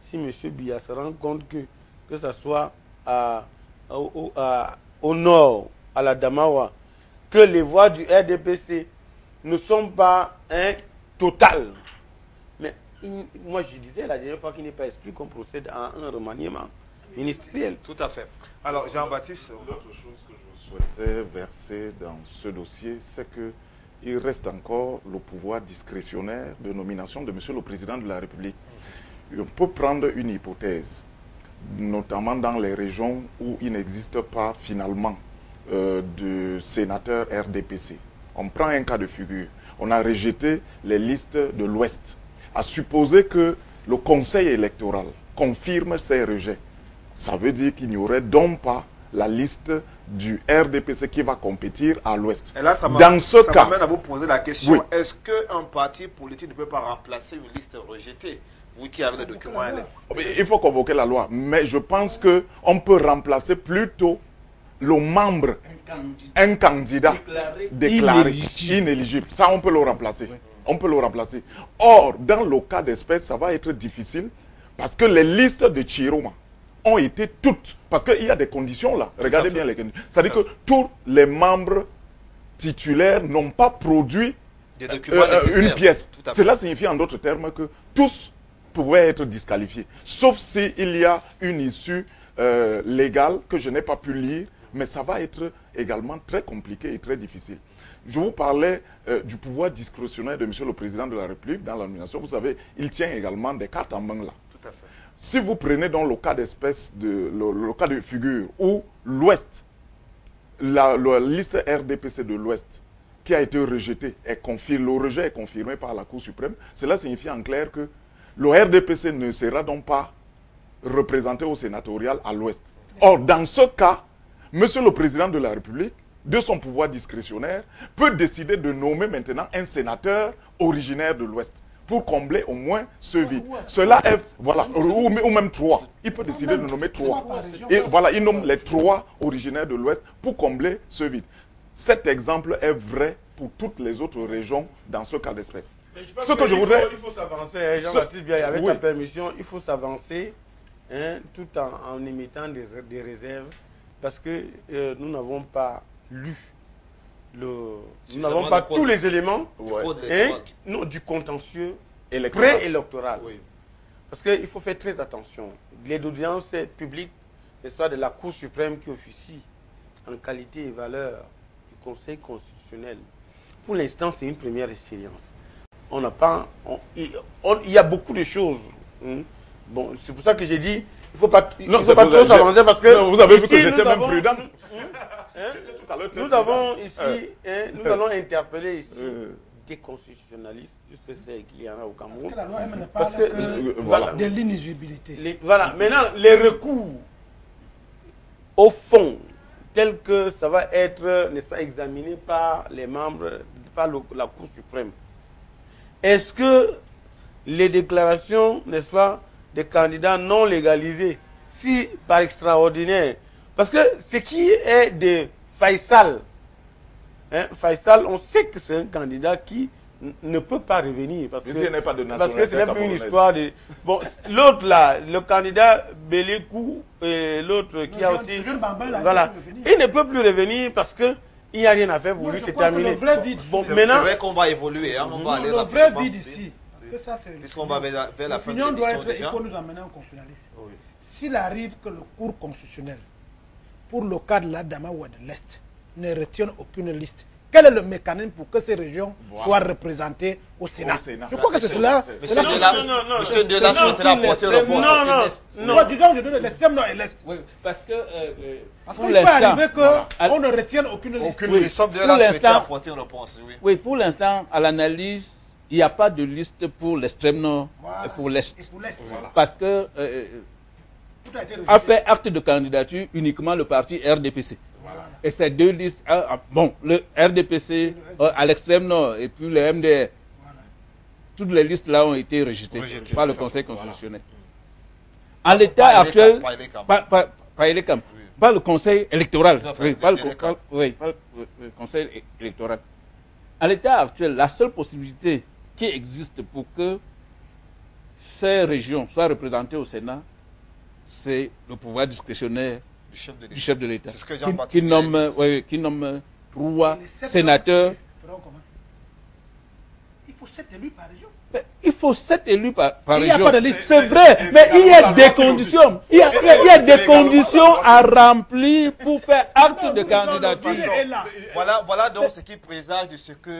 si M. Biya se rend compte que ce soit au nord, à la Damawa, que les voix du RDPC ne sont pas totales. Mais moi je disais la dernière fois qu'il n'est pas exclu qu'on procède à un remaniement ministériel. Tout à fait. Alors Jean-Baptiste, l'autre chose que je souhaitais verser dans ce dossier, c'est qu'il reste encore le pouvoir discrétionnaire de nomination de M. le Président de la République. On peut prendre une hypothèse, notamment dans les régions où il n'existe pas finalement de sénateur RDPC. On prend un cas de figure. On a rejeté les listes de l'Ouest. À supposer que le Conseil électoral confirme ces rejets, ça veut dire qu'il n'y aurait donc pas la liste du RDPC qui va compétir à l'Ouest. Et là, ça m'amène à vous poser la question, oui. Est-ce qu'un parti politique ne peut pas remplacer une liste rejetée? Vous qui avez les documents. Il faut convoquer la loi. Mais je pense qu'on peut remplacer plutôt le membre, un candidat déclaré inéligible. Ça, on peut le remplacer. Oui. On peut le remplacer. Or, dans le cas d'espèce, ça va être difficile parce que les listes de Chiroma ont été toutes. Parce qu'il y a des conditions là. Regardez bien les conditions. C'est-à-dire que tous les membres titulaires n'ont pas produit une pièce. Cela signifie en d'autres termes que tous pouvaient être disqualifiés. Sauf s'il y a une issue légale que je n'ai pas pu lire. Mais ça va être également très compliqué et très difficile. Je vous parlais du pouvoir discrétionnaire de M. le Président de la République dans la nomination. Vous savez, il tient également des cartes en main là. Tout à fait. Si vous prenez donc le cas d'espèce, le cas de figure où l'Ouest, la liste RDPC de l'Ouest qui a été rejetée, le rejet est confirmé par la Cour suprême, cela signifie en clair que le RDPC ne sera donc pas représenté au sénatorial à l'Ouest. Or, dans ce cas, Monsieur le Président de la République, de son pouvoir discrétionnaire, peut décider de nommer maintenant un sénateur originaire de l'Ouest pour combler au moins ce vide. Cela est, voilà, ou même 3. Il peut décider de nommer 3. Et voilà, il nomme les 3 originaires de l'Ouest pour combler ce vide. Cet exemple est vrai pour toutes les autres régions dans ce cas d'espèce. Ce que je voudrais... Il faut s'avancer, Jean-Baptiste Biaye, avec ta permission, il faut s'avancer tout en émettant des réserves. Parce que nous n'avons pas lu, nous n'avons pas tous les éléments du contentieux préélectoral. Oui. Parce qu'il faut faire très attention. Les audiences publiques, n'est-ce pas, de la Cour suprême qui officie en qualité et valeur du Conseil constitutionnel pour l'instant, c'est une première expérience. On n'a pas... il y a beaucoup de choses. Bon, c'est pour ça que j'ai dit, il ne faut pas trop s'avancer parce que... Non, vous avez vu que j'étais même prudent. Nous avons ici, nous allons interpeller ici des constitutionnalistes, je sais qu'il y en a au Cameroun. Parce que la loi ne parle que de l'inéligibilité. Voilà, maintenant, les recours au fond, tel que ça va être, n'est-ce pas, examiné par les membres, par la Cour suprême. Est-ce que les déclarations, n'est-ce pas, des candidats non légalisés, si par extraordinaire, parce que ce qui est de Faisal, Faisal, on sait que c'est un candidat qui ne peut pas revenir parce que ce n'est plus une histoire de... Bon, l'autre là, le candidat Bélékou et l'autre qui a aussi... Voilà, il ne peut plus revenir parce que il n'y a rien à faire pour lui, c'est terminé. Bon, c'est vrai qu'on va évoluer, hein, on va aller le vrai vide ici, parce que ça c'est... Puisqu'on va vers la fin de l'opinion doit l'émission être, déjà. il faut nous amener un constitutionnaliste. Oui. S'il arrive que le cours constitutionnel, pour le cas de l'Adama ou de l'Est, ne retienne aucune liste, quel est le mécanisme pour que ces régions soient représentées au Sénat? Je crois que c'est cela. Monsieur Delas souhaitera apporter réponse. Non, disons, je donne l'extrême nord et l'Est. Oui, parce que... Parce qu'il peut arriver qu'on ne retienne aucune liste. Christophe Delas souhaitera apporter une réponse. Oui, pour l'instant, à l'analyse, il n'y a pas de liste pour l'extrême nord et pour l'Est. Parce que a fait acte de candidature uniquement le parti RDPC. Et ces deux listes, bon, le RDPC à l'extrême nord et puis le MDR, toutes les listes là ont été rejetées par le Conseil constitutionnel. En l'état actuel, par le Conseil électoral. Par le Conseil électoral. En l'état actuel, la seule possibilité qui existe pour que ces régions soient représentées au Sénat, c'est le pouvoir discrétionnaire du chef de l'État, qui nomme 3 sénateurs. Il faut 7 élus par région. Il faut 7 élus par région. Il n'y a pas de liste. C'est vrai, mais il y a des conditions. Il y a des conditions à remplir pour faire acte de candidature. Voilà donc ce qui présage de ce que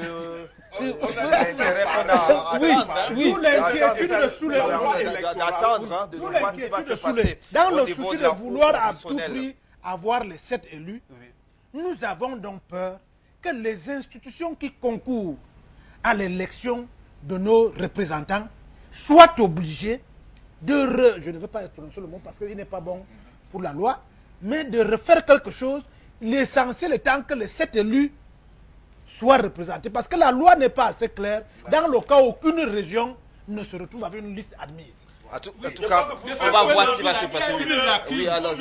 d'attendre, de voir ce qui va se passer. Dans le souci de vouloir à tout prix avoir les 7 élus, nous avons donc peur que les institutions qui concourent à l'élection de nos représentants soient obligés de, je ne veux pas prononcer le mot parce qu'il n'est pas bon pour la loi, mais de refaire quelque chose, l'essentiel étant que les 7 élus soient représentés. Parce que la loi n'est pas assez claire dans le cas où aucune région ne se retrouve avec une liste admise. En tout cas, on va voir ce qui va se passer. Oui, alors,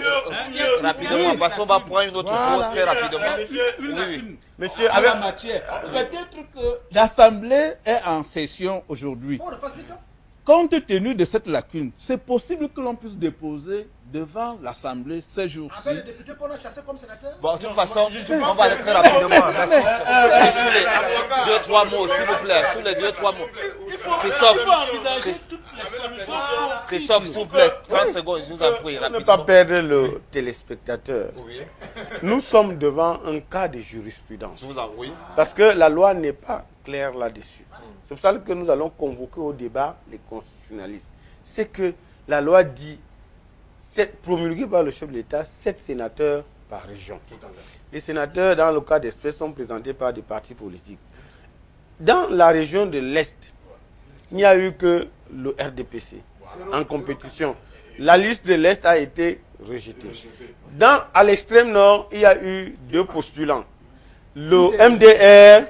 rapidement, parce qu'on va prendre une autre pause très rapidement. Oui. Monsieur, avec la matière. Peut-être que l'Assemblée est en session aujourd'hui. Compte tenu de cette lacune, c'est possible que l'on puisse déposer devant l'Assemblée ces jours-ci. Bon, de toute façon, on va aller très rapidement. Merci. Sur les 2-3 mots, s'il vous plaît. Sur les 2-3 mots. Christophe, s'il vous plaît, 30 secondes, je vous en prie. Pour ne pas perdre le téléspectateur, nous sommes devant un cas de jurisprudence. Parce que la loi n'est pas claire là-dessus. C'est pour ça que nous allons convoquer au débat les constitutionnalistes. C'est que la loi dit, promulguée par le chef de l'État, 7 sénateurs par région. Les sénateurs, dans le cas d'espèce, sont présentés par des partis politiques. Dans la région de l'Est, il n'y a eu que le RDPC en compétition. La liste de l'Est a été rejetée. À l'extrême nord, il y a eu 2 postulants. Le MDR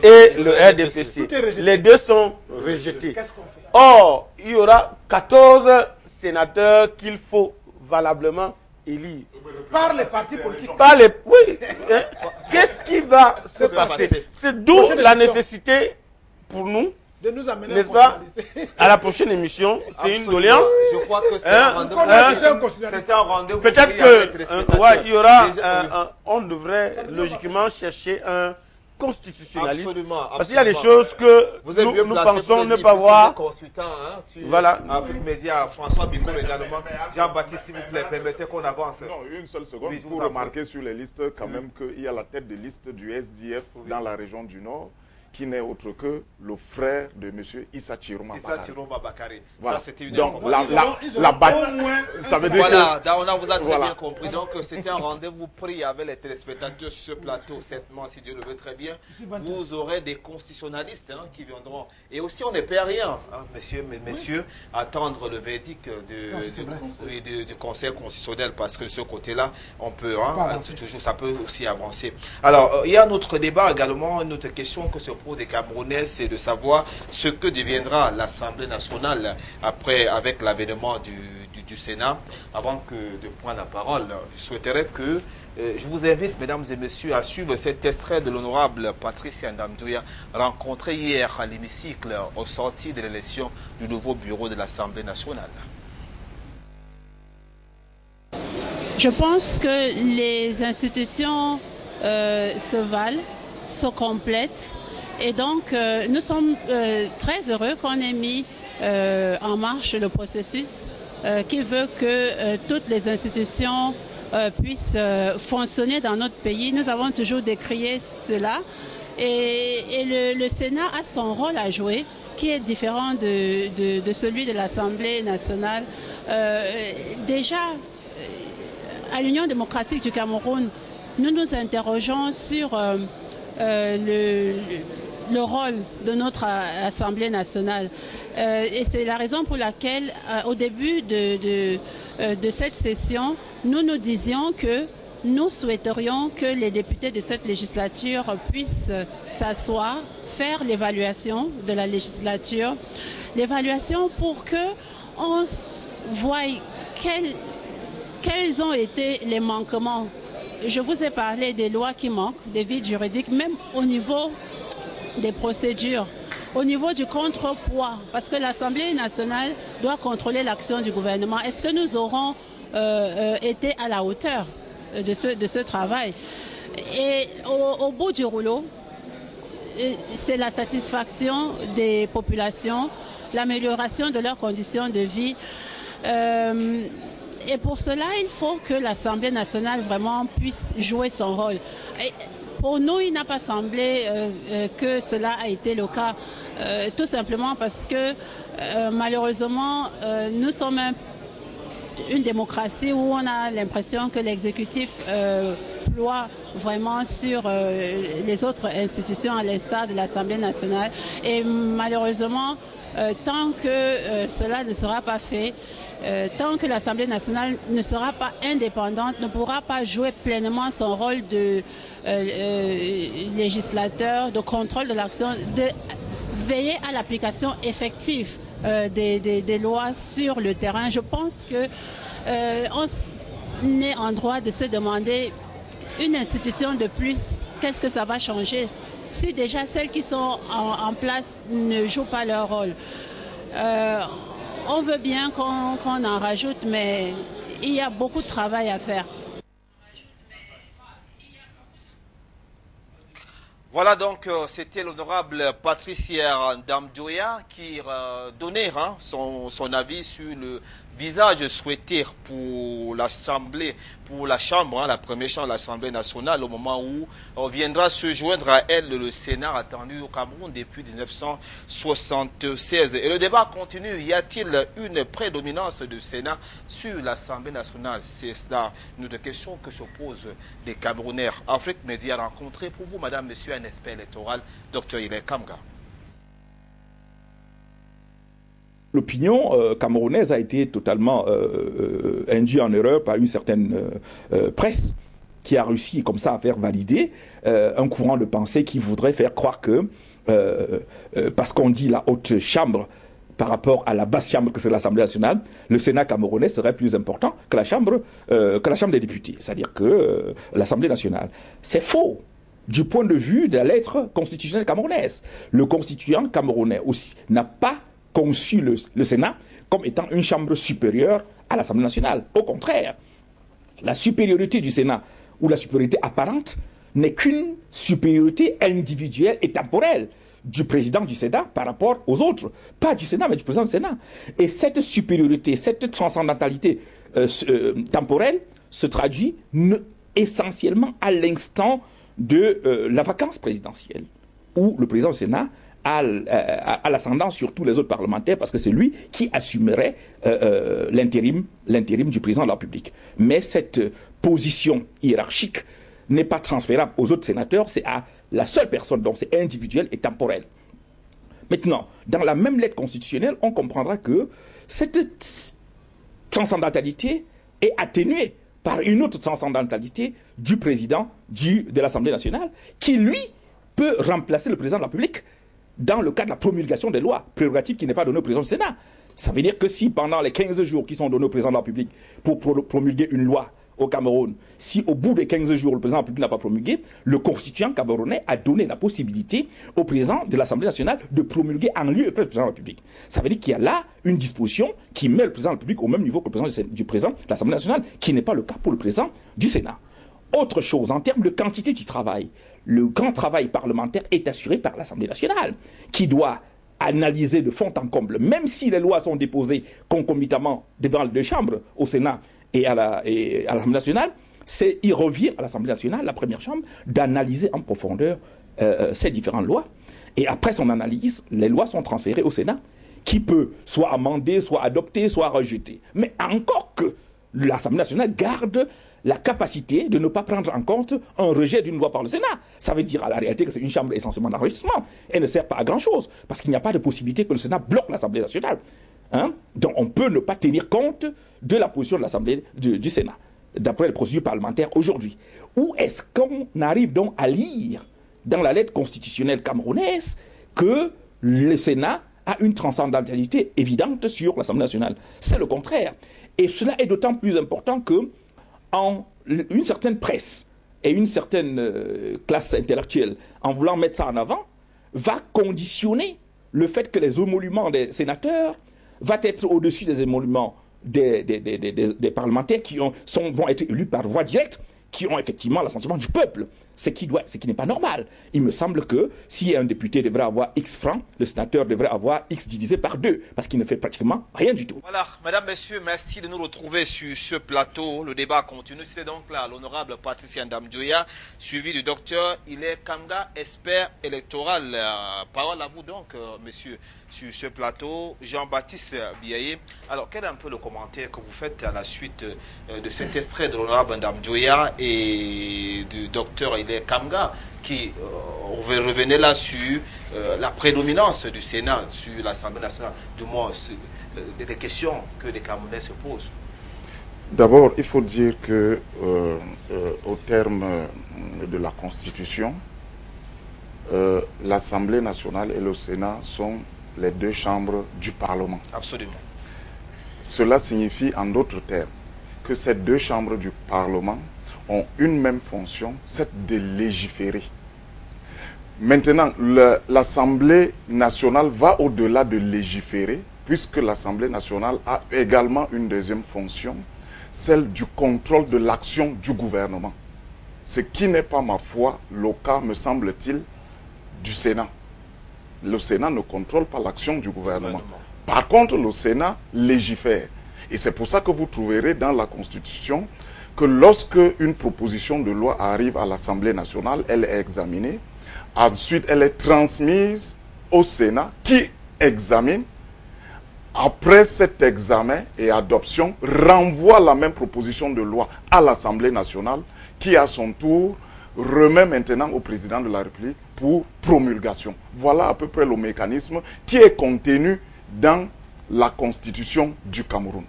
et le RDPC. Les 2 sont rejetés. Or, il y aura 14 sénateurs qu'il faut valablement élire. Par les partis politiques. Oui. Qu'est-ce qui va se passer? C'est d'où la nécessité pour nous de nous amener, n'est-ce pas, à la prochaine émission. C'est une doléance. Je crois que c'est un rendez-vous. Peut-être qu'il y aura, on devrait logiquement chercher un constitutionnaliste. Absolument. Parce qu'il y a des choses que nous pensons ne pas voir. Voilà. Afrique Média, François Bingo également. Jean-Baptiste, s'il vous plaît, permettez qu'on avance. Non, une seule seconde. Pour remarquer sur les listes quand même qu'il y a la tête de liste du SDF dans la région du Nord. qui n'est autre que le frère de M. Issa Chiroma Bakari. Voilà. Ça, c'était une donc, ça veut dire voilà, que... on vous a très bien compris. Donc, c'était un rendez-vous pris avec les téléspectateurs sur ce plateau. Certainement, si Dieu le veut très bien, vous aurez des constitutionnalistes qui viendront. Et aussi, on ne perd rien, messieurs, attendre le verdict du Conseil constitutionnel, parce que de ce côté-là, on peut, toujours, ça peut aussi avancer. Alors, il y a un autre débat également, une autre question que se pose des Camerounais, c'est de savoir ce que deviendra l'Assemblée nationale après, avec l'avènement du Sénat. Avant de prendre la parole, je souhaiterais que je vous invite, mesdames et messieurs, à suivre cet extrait de l'honorable Patricia Ndamdouya, rencontré hier à l'hémicycle au sortir de l'élection du nouveau bureau de l'Assemblée nationale. Je pense que les institutions se valent, se complètent. Et donc, nous sommes très heureux qu'on ait mis en marche le processus qui veut que toutes les institutions puissent fonctionner dans notre pays. Nous avons toujours décrié cela. Et le Sénat a son rôle à jouer, qui est différent de celui de l'Assemblée nationale. Déjà, à l'Union démocratique du Cameroun, nous nous interrogeons sur le rôle de notre Assemblée nationale. Et c'est la raison pour laquelle, au début de cette session, nous nous disions que nous souhaiterions que les députés de cette législature puissent s'asseoir, faire l'évaluation de la législature, l'évaluation pour qu'on voie quels ont été les manquements. Je vous ai parlé des lois qui manquent, des vides juridiques, même au niveau des procédures, au niveau du contrepoids, parce que l'Assemblée nationale doit contrôler l'action du gouvernement. Est-ce que nous aurons été à la hauteur de ce travail? Et au bout du rouleau, c'est la satisfaction des populations, l'amélioration de leurs conditions de vie. Et pour cela, il faut que l'Assemblée nationale vraiment puisse jouer son rôle. Et pour nous, il n'a pas semblé que cela a été le cas, tout simplement parce que malheureusement, nous sommes une démocratie où on a l'impression que l'exécutif ploie vraiment sur les autres institutions à l'instar de l'Assemblée nationale. Et malheureusement, tant que cela ne sera pas fait, tant que l'Assemblée nationale ne sera pas indépendante, ne pourra pas jouer pleinement son rôle de législateur, de contrôle de l'action, de veiller à l'application effective des lois sur le terrain. Je pense que on est en droit de se demander une institution de plus, qu'est-ce que ça va changer si déjà celles qui sont en place ne jouent pas leur rôle. On veut bien qu'on en rajoute, mais il y a beaucoup de travail à faire. Voilà donc, c'était l'honorable Patricia Ndamdouya qui donnait son avis sur le visage souhaité pour l'Assemblée, pour la Chambre, la première chambre de l'Assemblée nationale, au moment où viendra se joindre à elle le Sénat attendu au Cameroun depuis 1976. Et le débat continue. Y a-t-il une prédominance du Sénat sur l'Assemblée nationale? C'est ça une autre question que se posent les Camerounais. Afrique Média rencontré pour vous, madame, monsieur, un expert électoral, Dr Ile Kamga. L'opinion camerounaise a été totalement induite en erreur par une certaine presse qui a réussi comme ça à faire valider un courant de pensée qui voudrait faire croire que, parce qu'on dit la haute chambre par rapport à la basse chambre que c'est l'Assemblée nationale, le Sénat camerounais serait plus important que la Chambre des députés, c'est-à-dire que l'Assemblée nationale. C'est faux du point de vue de la lettre constitutionnelle camerounaise. Le constituant camerounais aussi n'a pas conçu le Sénat comme étant une chambre supérieure à l'Assemblée nationale. Au contraire, la supériorité du Sénat, ou la supériorité apparente, n'est qu'une supériorité individuelle et temporelle du président du Sénat par rapport aux autres. Pas du Sénat, mais du président du Sénat. Et cette supériorité, cette transcendantalité temporelle se traduit essentiellement à l'instant de la vacance présidentielle. où le président du Sénat a l'ascendant sur tous les autres parlementaires parce que c'est lui qui assumerait l'intérim du président de la République. Mais cette position hiérarchique n'est pas transférable aux autres sénateurs, c'est à la seule personne, donc c'est individuel et temporel. Maintenant, dans la même lettre constitutionnelle, on comprendra que cette transcendantalité est atténuée par une autre transcendantalité du président de l'Assemblée nationale, qui lui peut remplacer le président de la République dans le cas de la promulgation des lois, prérogative qui n'est pas donnée au président du Sénat. Ça veut dire que si pendant les 15 jours qui sont donnés au président de la République pour promulguer une loi au Cameroun, si au bout des 15 jours le président de la République n'a pas promulgué, le constituant camerounais a donné la possibilité au président de l'Assemblée nationale de promulguer en lieu et place du président de la République. Ça veut dire qu'il y a là une disposition qui met le président de la République au même niveau que le président du président de l'Assemblée nationale, qui n'est pas le cas pour le président du Sénat. Autre chose, en termes de quantité du travail, le grand travail parlementaire est assuré par l'Assemblée nationale, qui doit analyser de fond en comble, même si les lois sont déposées concomitamment devant les deux chambres, au Sénat et à l'Assemblée nationale, il revient à l'Assemblée nationale, la première chambre, d'analyser en profondeur ces différentes lois. Et après son analyse, les lois sont transférées au Sénat, qui peut soit amender, soit adopter, soit rejeter. Mais encore que l'Assemblée nationale garde la capacité de ne pas prendre en compte un rejet d'une loi par le Sénat. Ça veut dire à la réalité que c'est une chambre essentiellement d'enregistrement. Elle ne sert pas à grand-chose, parce qu'il n'y a pas de possibilité que le Sénat bloque l'Assemblée nationale. Donc on peut ne pas tenir compte de la position de l'Assemblée du Sénat, d'après les procédures parlementaires aujourd'hui. Où est-ce qu'on arrive donc à lire dans la lettre constitutionnelle camerounaise que le Sénat a une transcendantalité évidente sur l'Assemblée nationale? C'est le contraire. Et cela est d'autant plus important que une certaine presse et une certaine classe intellectuelle, en voulant mettre ça en avant, va conditionner le fait que les émoluments des sénateurs vont être au-dessus des émoluments des parlementaires qui vont être élus par voie directe, qui ont effectivement l'assentiment du peuple, ce qui n'est pas normal. Il me semble que si un député devrait avoir X francs, le sénateur devrait avoir X divisé par 2, parce qu'il ne fait pratiquement rien du tout. Voilà, mesdames, messieurs, merci de nous retrouver sur ce plateau. Le débat continue. C'est donc là l'honorable Patricia Ndamdjoya, suivi du docteur Hilaire Kamga, expert électoral. Parole à vous donc, messieurs, sur ce plateau. Jean-Baptiste Biaye. Alors, quel est un peu le commentaire que vous faites à la suite de cet extrait de l'honorable Ndamdjoya et du docteur Hilaire Kamga, qui revenait là sur la prédominance du Sénat sur l'Assemblée nationale, du moins des questions que les Camerounais se posent? D'abord, il faut dire que au terme de la Constitution, l'Assemblée nationale et le Sénat sont les deux chambres du Parlement. Absolument. Cela signifie en d'autres termes que ces deux chambres du Parlement ont une même fonction, c'est de légiférer. Maintenant, l'Assemblée nationale va au-delà de légiférer, puisque l'Assemblée nationale a également une deuxième fonction, celle du contrôle de l'action du gouvernement. Ce qui n'est pas, ma foi, le cas, me semble-t-il, du Sénat. Le Sénat ne contrôle pas l'action du gouvernement. Par contre, le Sénat légifère. Et c'est pour ça que vous trouverez dans la Constitution que lorsque une proposition de loi arrive à l'Assemblée nationale, elle est examinée. Ensuite, elle est transmise au Sénat qui examine. Après cet examen et adoption, renvoie la même proposition de loi à l'Assemblée nationale qui, à son tour, remet maintenant au président de la République pour promulgation. Voilà à peu près le mécanisme qui est contenu dans la Constitution du Cameroun.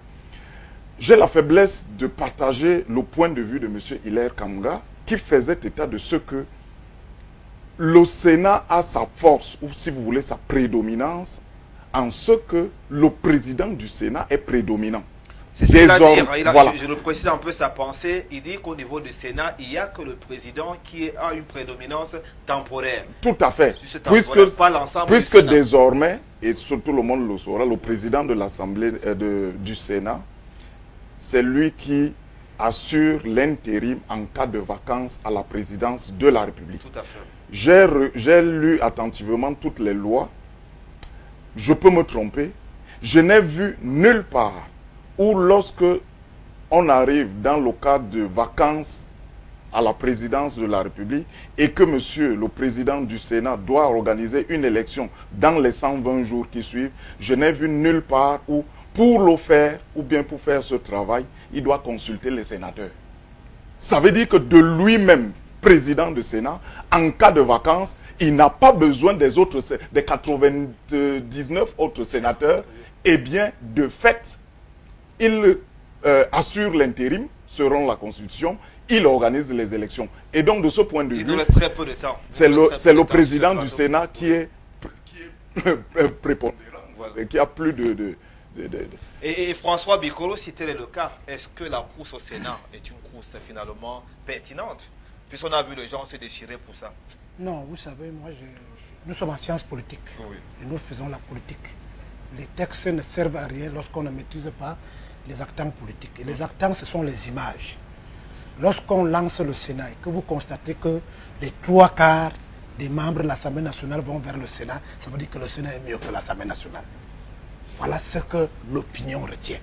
J'ai la faiblesse de partager le point de vue de M. Hilaire Kamga qui faisait état de ce que le Sénat a sa force, ou si vous voulez sa prédominance, en ce que le président du Sénat est prédominant. C'est-à-dire, voilà. Je précise un peu sa pensée, il dit qu'au niveau du Sénat, il n'y a que le président qui a une prédominance temporaire. Tout à fait. Puisque désormais, et surtout le monde le saura, le président de l'Assemblée du Sénat, c'est lui qui assure l'intérim en cas de vacances à la présidence de la République. Tout à fait. J'ai lu attentivement toutes les lois. Je peux me tromper. Je n'ai vu nulle part où lorsque on arrive dans le cas de vacances à la présidence de la République et que monsieur le président du Sénat doit organiser une élection dans les 120 jours qui suivent, je n'ai vu nulle part où pour le faire ou bien pour faire ce travail, il doit consulter les sénateurs. Ça veut dire que de lui-même, président du Sénat, en cas de vacances, il n'a pas besoin des 99 autres sénateurs. Eh bien, de fait, il assure l'intérim selon la Constitution, il organise les élections. Et donc, de ce point de vue, il nous reste très peu de temps. C'est le président du Sénat qui est prépondérant, voilà, qui a plus de... Et François Bikolo, si tel est le cas, est-ce que la course au Sénat est une course finalement pertinente? Puisqu'on a vu les gens se déchirer pour ça. Non, vous savez, nous sommes en sciences politiques. Oui. Et nous faisons la politique. Les textes ne servent à rien lorsqu'on ne maîtrise pas les actants politiques. Et les actants, ce sont les images. Lorsqu'on lance le Sénat et que vous constatez que les 3/4 des membres de l'Assemblée nationale vont vers le Sénat, ça veut dire que le Sénat est mieux que l'Assemblée nationale. Voilà ce que l'opinion retient.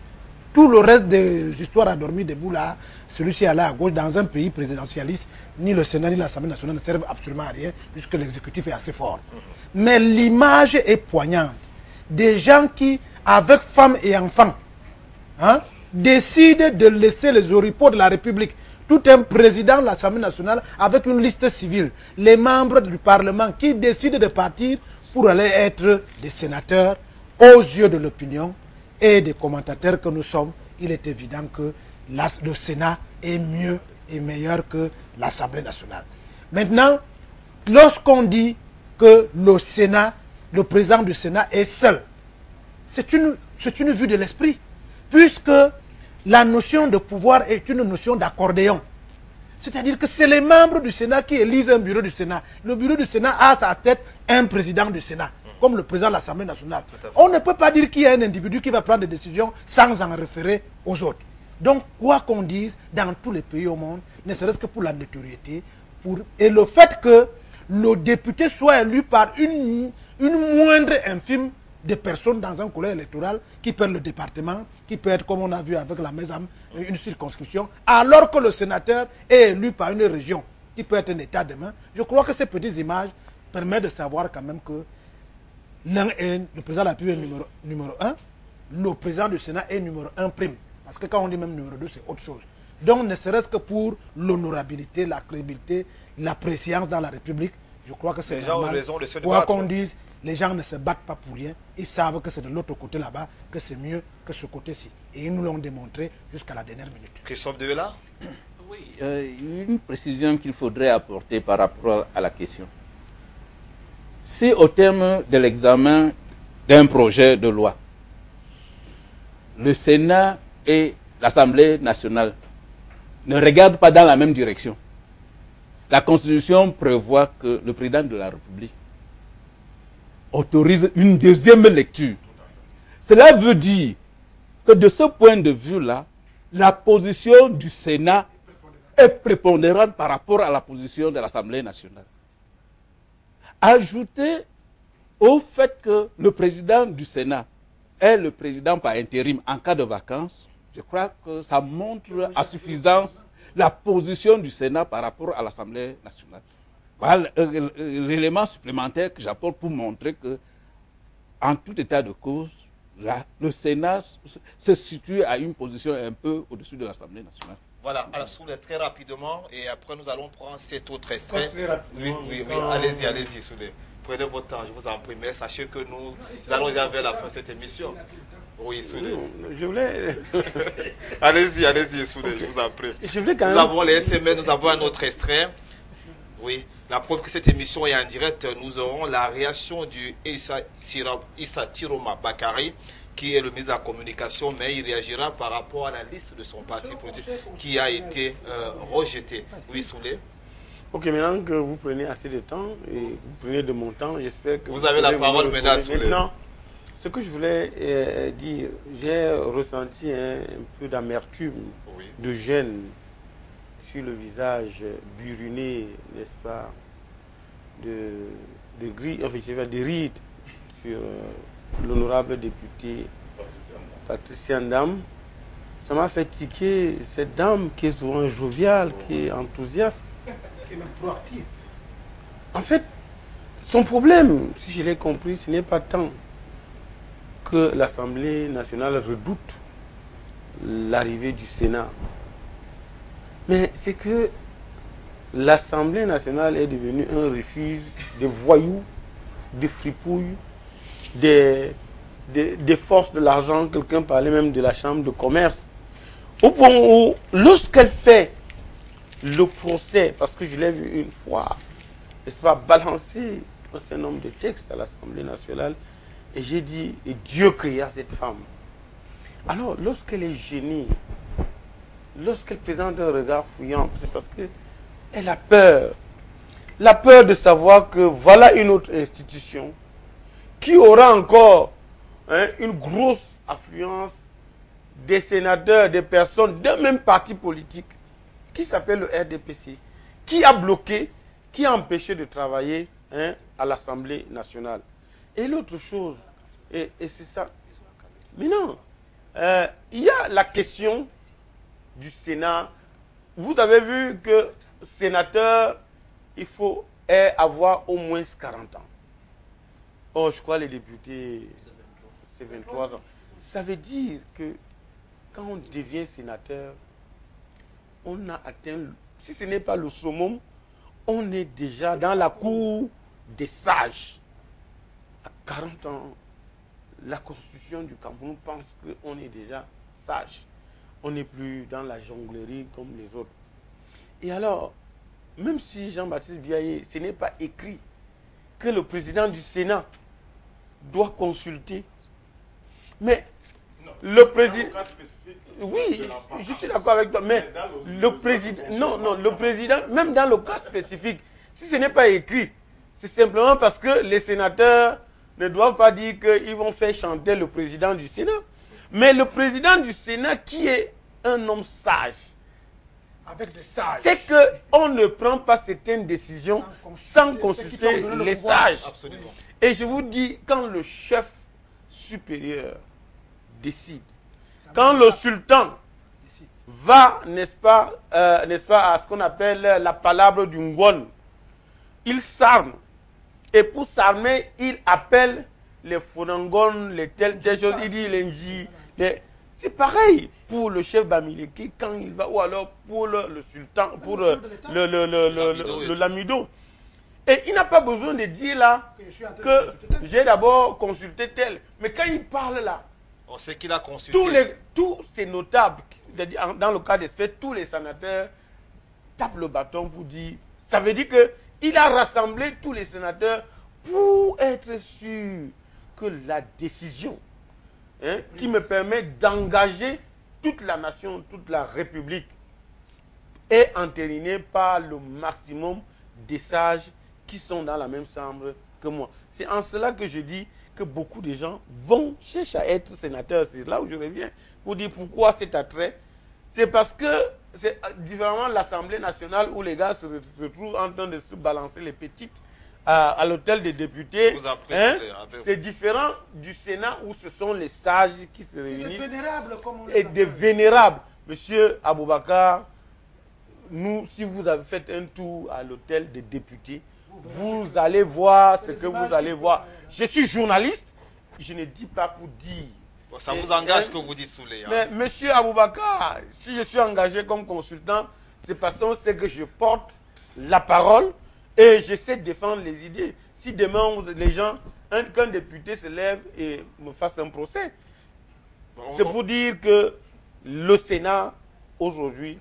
Tout le reste des histoires à dormir debout là, celui-ci allait à gauche, dans un pays présidentialiste, ni le Sénat ni l'Assemblée nationale ne servent absolument à rien, puisque l'exécutif est assez fort. Mais l'image est poignante. Des gens qui, avec femmes et enfants, décident de laisser les oripeaux de la République. Tout un président de l'Assemblée nationale avec une liste civile. Les membres du Parlement qui décident de partir pour aller être des sénateurs aux yeux de l'opinion et des commentateurs que nous sommes. Il est évident que le Sénat est mieux et meilleur que l'Assemblée nationale. Maintenant, lorsqu'on dit que le Sénat, le président du Sénat est seul, c'est une vue de l'esprit, puisque la notion de pouvoir est une notion d'accordéon. C'est-à-dire que c'est les membres du Sénat qui élisent un bureau du Sénat. Le bureau du Sénat a à sa tête un président du Sénat, comme le président de l'Assemblée nationale. On ne peut pas dire qu'il y a un individu qui va prendre des décisions sans en référer aux autres. Donc, quoi qu'on dise, dans tous les pays au monde, ne serait-ce que pour la notoriété, et le fait que le député soit élu par une moindre infime de personnes dans un collège électoral qui perd le département, qui perd, comme on a vu avec la MESAM, une circonscription, alors que le sénateur est élu par une région qui peut être un état de main. Je crois que ces petites images permettent de savoir quand même que l'un est le président de la République numéro 1, le président du Sénat est numéro 1 prime. Parce que quand on dit même numéro 2, c'est autre chose. Donc, ne serait-ce que pour l'honorabilité, la crédibilité, la préscience dans la République, je crois que c'est normal. Quoi qu'on dise, les gens ne se battent pas pour rien. Ils savent que c'est de l'autre côté là-bas, que c'est mieux que ce côté-ci. Et ils nous l'ont démontré jusqu'à la dernière minute. Christophe Develha? Oui, une précision qu'il faudrait apporter par rapport à la question. Si au terme de l'examen d'un projet de loi, le Sénat et l'Assemblée nationale ne regardent pas dans la même direction, la Constitution prévoit que le président de la République autorise une deuxième lecture. Cela veut dire que de ce point de vue-là, la position du Sénat est prépondérante par rapport à la position de l'Assemblée nationale. Ajouter au fait que le président du Sénat est le président par intérim en cas de vacances, je crois que ça montre à suffisance la position du Sénat par rapport à l'Assemblée nationale. Voilà l'élément supplémentaire que j'apporte pour montrer que, en tout état de cause, le Sénat se situe à une position un peu au-dessus de l'Assemblée nationale. Voilà, alors Soulé, très rapidement, et après nous allons prendre cet autre extrait. Oui, allez-y, Soulé. Prenez votre temps, je vous en prie, mais sachez que nous allons déjà vers la fin de cette émission. Oui, Soulé. Je voulais... allez-y, Soulé, je vous en prie. Nous avons les SMS, nous avons un autre extrait. Oui, la preuve que cette émission est en direct, nous aurons la réaction du Issa Tiroma Bakari, qui est le ministre de la Communication, mais il réagira par rapport à la liste de son parti politique qui a été rejetée. Oui, Soulé. Ok, maintenant que vous prenez assez de temps et vous prenez de mon temps, j'espère que... Vous avez la parole maintenant, Soulé. Non, ce que je voulais dire, j'ai ressenti un peu d'amertume, de gêne sur le visage buriné, n'est-ce pas, de rides sur l'honorable député Patricia Ndam, ça m'a fait tiquer cette dame qui est souvent joviale, qui est enthousiaste. Qui est même proactive. En fait, son problème, si je l'ai compris, ce n'est pas tant que l'Assemblée nationale redoute l'arrivée du Sénat, mais c'est que l'Assemblée nationale est devenue un refuge de voyous, de fripouilles, des forces de l'argent. Quelqu'un parlait même de la chambre de commerce. Au point où, lorsqu'elle fait le procès, parce que je l'ai vu une fois, elle va balancer un certain nombre de textes à l'Assemblée nationale, et j'ai dit, et Dieu créa cette femme. Alors, lorsqu'elle est gênée, lorsqu'elle présente un regard fouillant, c'est parce qu'elle a peur. La peur de savoir que voilà une autre institution qui aura encore une grosse affluence des sénateurs, des personnes d'un même parti politique qui s'appelle le RDPC, qui a bloqué, qui a empêché de travailler à l'Assemblée nationale. Et l'autre chose, et c'est ça. Mais non, il y a la question du Sénat. Vous avez vu que sénateur, il faut avoir au moins 40 ans. Oh, je crois les députés, c'est 23 ans. Ça veut dire que quand on devient sénateur, on a atteint, si ce n'est pas le summum, on est déjà dans la cour des sages. À 40 ans, la constitution du Cameroun pense qu'on est déjà sage. On n'est plus dans la jonglerie comme les autres. Et alors, même si Jean-Baptiste Biaye, ce n'est pas écrit que le président du Sénat doit consulter, mais le président... Oui, je suis d'accord avec toi, mais le président... Non, le président, même dans le cas spécifique, si ce n'est pas écrit, c'est simplement parce que les sénateurs ne doivent pas dire qu'ils vont faire chanter le président du Sénat. Mais le président du Sénat, qui est un homme sage, c'est qu'on ne prend pas certaines décisions sans consulter les sages. Absolument. Et je vous dis, quand le chef supérieur décide, quand le sultan va, n'est-ce pas, à ce qu'on appelle la palabre du Ngwan, il s'arme. Et pour s'armer, il appelle les Fonangon, les telles choses, il dit l'Enji. C'est pareil pour le chef Bamileke quand il va, ou alors pour le sultan, pour le Lamido. Et il n'a pas besoin de dire là que j'ai d'abord consulté tel. Mais quand il parle là, on sait qu'il a consulté. Tous ces notables, dans le cas d'espèce, tous les sénateurs tapent le bâton pour dire. Ça veut dire qu'il a rassemblé tous les sénateurs pour être sûr que la décision qui me permet d'engager toute la nation, toute la République est entérinée par le maximum des sages qui sont dans la même chambre que moi. C'est en cela que je dis que beaucoup de gens vont chercher à être sénateurs. C'est là où je reviens pour dire pourquoi cet attrait. C'est parce que c'est différemment de l'Assemblée nationale où les gars se retrouvent en train de se balancer les petites à l'hôtel des députés. C'est différent du Sénat où ce sont les sages qui se réunissent. Des vénérables, comme on les et des vénérables. Monsieur Aboubakar, nous, si vous avez fait un tour à l'hôtel des députés, vous allez voir ce que vous allez voir. Je suis journaliste, je ne dis pas pour dire. Bon, ça vous engage ce que vous dites sous les. Mais monsieur Aboubakar, si je suis engagé comme consultant, c'est parce qu'on sait que je porte la parole et j'essaie de défendre les idées. Si demain, les gens, qu'un député se lève et me fasse un procès, c'est pour dire que le Sénat, aujourd'hui,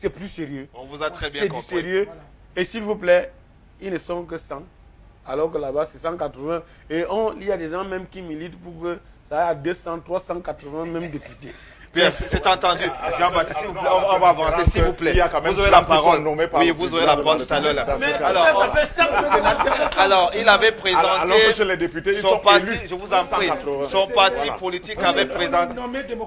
c'est plus sérieux. On vous a très bien compris. C'est du sérieux. Voilà. Et s'il vous plaît, ils ne sont que 100, alors que là-bas, c'est 180. Et il y a des gens même qui militent pour que ça ait 200, 380 même députés. Bien, c'est entendu. Jean-Baptiste, s'il vous plaît, on va avancer, s'il vous plaît. Vous aurez la parole. Oui, vous aurez la parole tout à l'heure. Alors, il avait présenté son parti, je vous en prie, son parti politique avait présenté,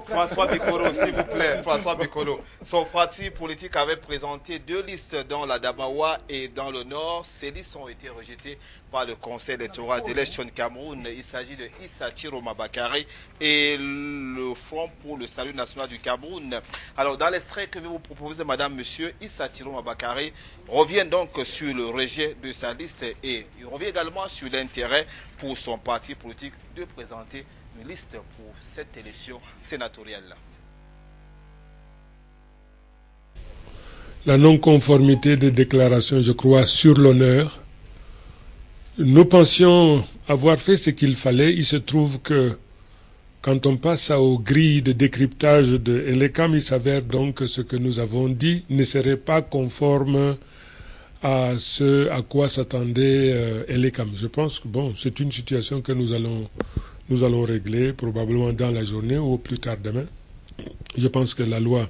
François Bikolo, s'il vous plaît, François Bikolo. Son parti politique avait présenté 2 listes dans la Damawa et dans le Nord. Ces listes ont été rejetées par le Conseil électoral d'élection Cameroun. Il s'agit de Issa Chiroma Bakary et le Front pour le salut national du Cameroun. Alors, dans l'extrait que je vais vous proposer, madame, monsieur, Issa Thilo Mabakary revient donc sur le rejet de sa liste et il revient également sur l'intérêt pour son parti politique de présenter une liste pour cette élection sénatoriale. La non-conformité des déclarations, je crois, sur l'honneur. Nous pensions avoir fait ce qu'il fallait. Il se trouve que quand on passe aux grilles de décryptage de Elekam, il s'avère donc que ce que nous avons dit ne serait pas conforme à ce à quoi s'attendait Elekam. Je pense que bon, c'est une situation que nous allons régler probablement dans la journée ou plus tard demain. Je pense que la loi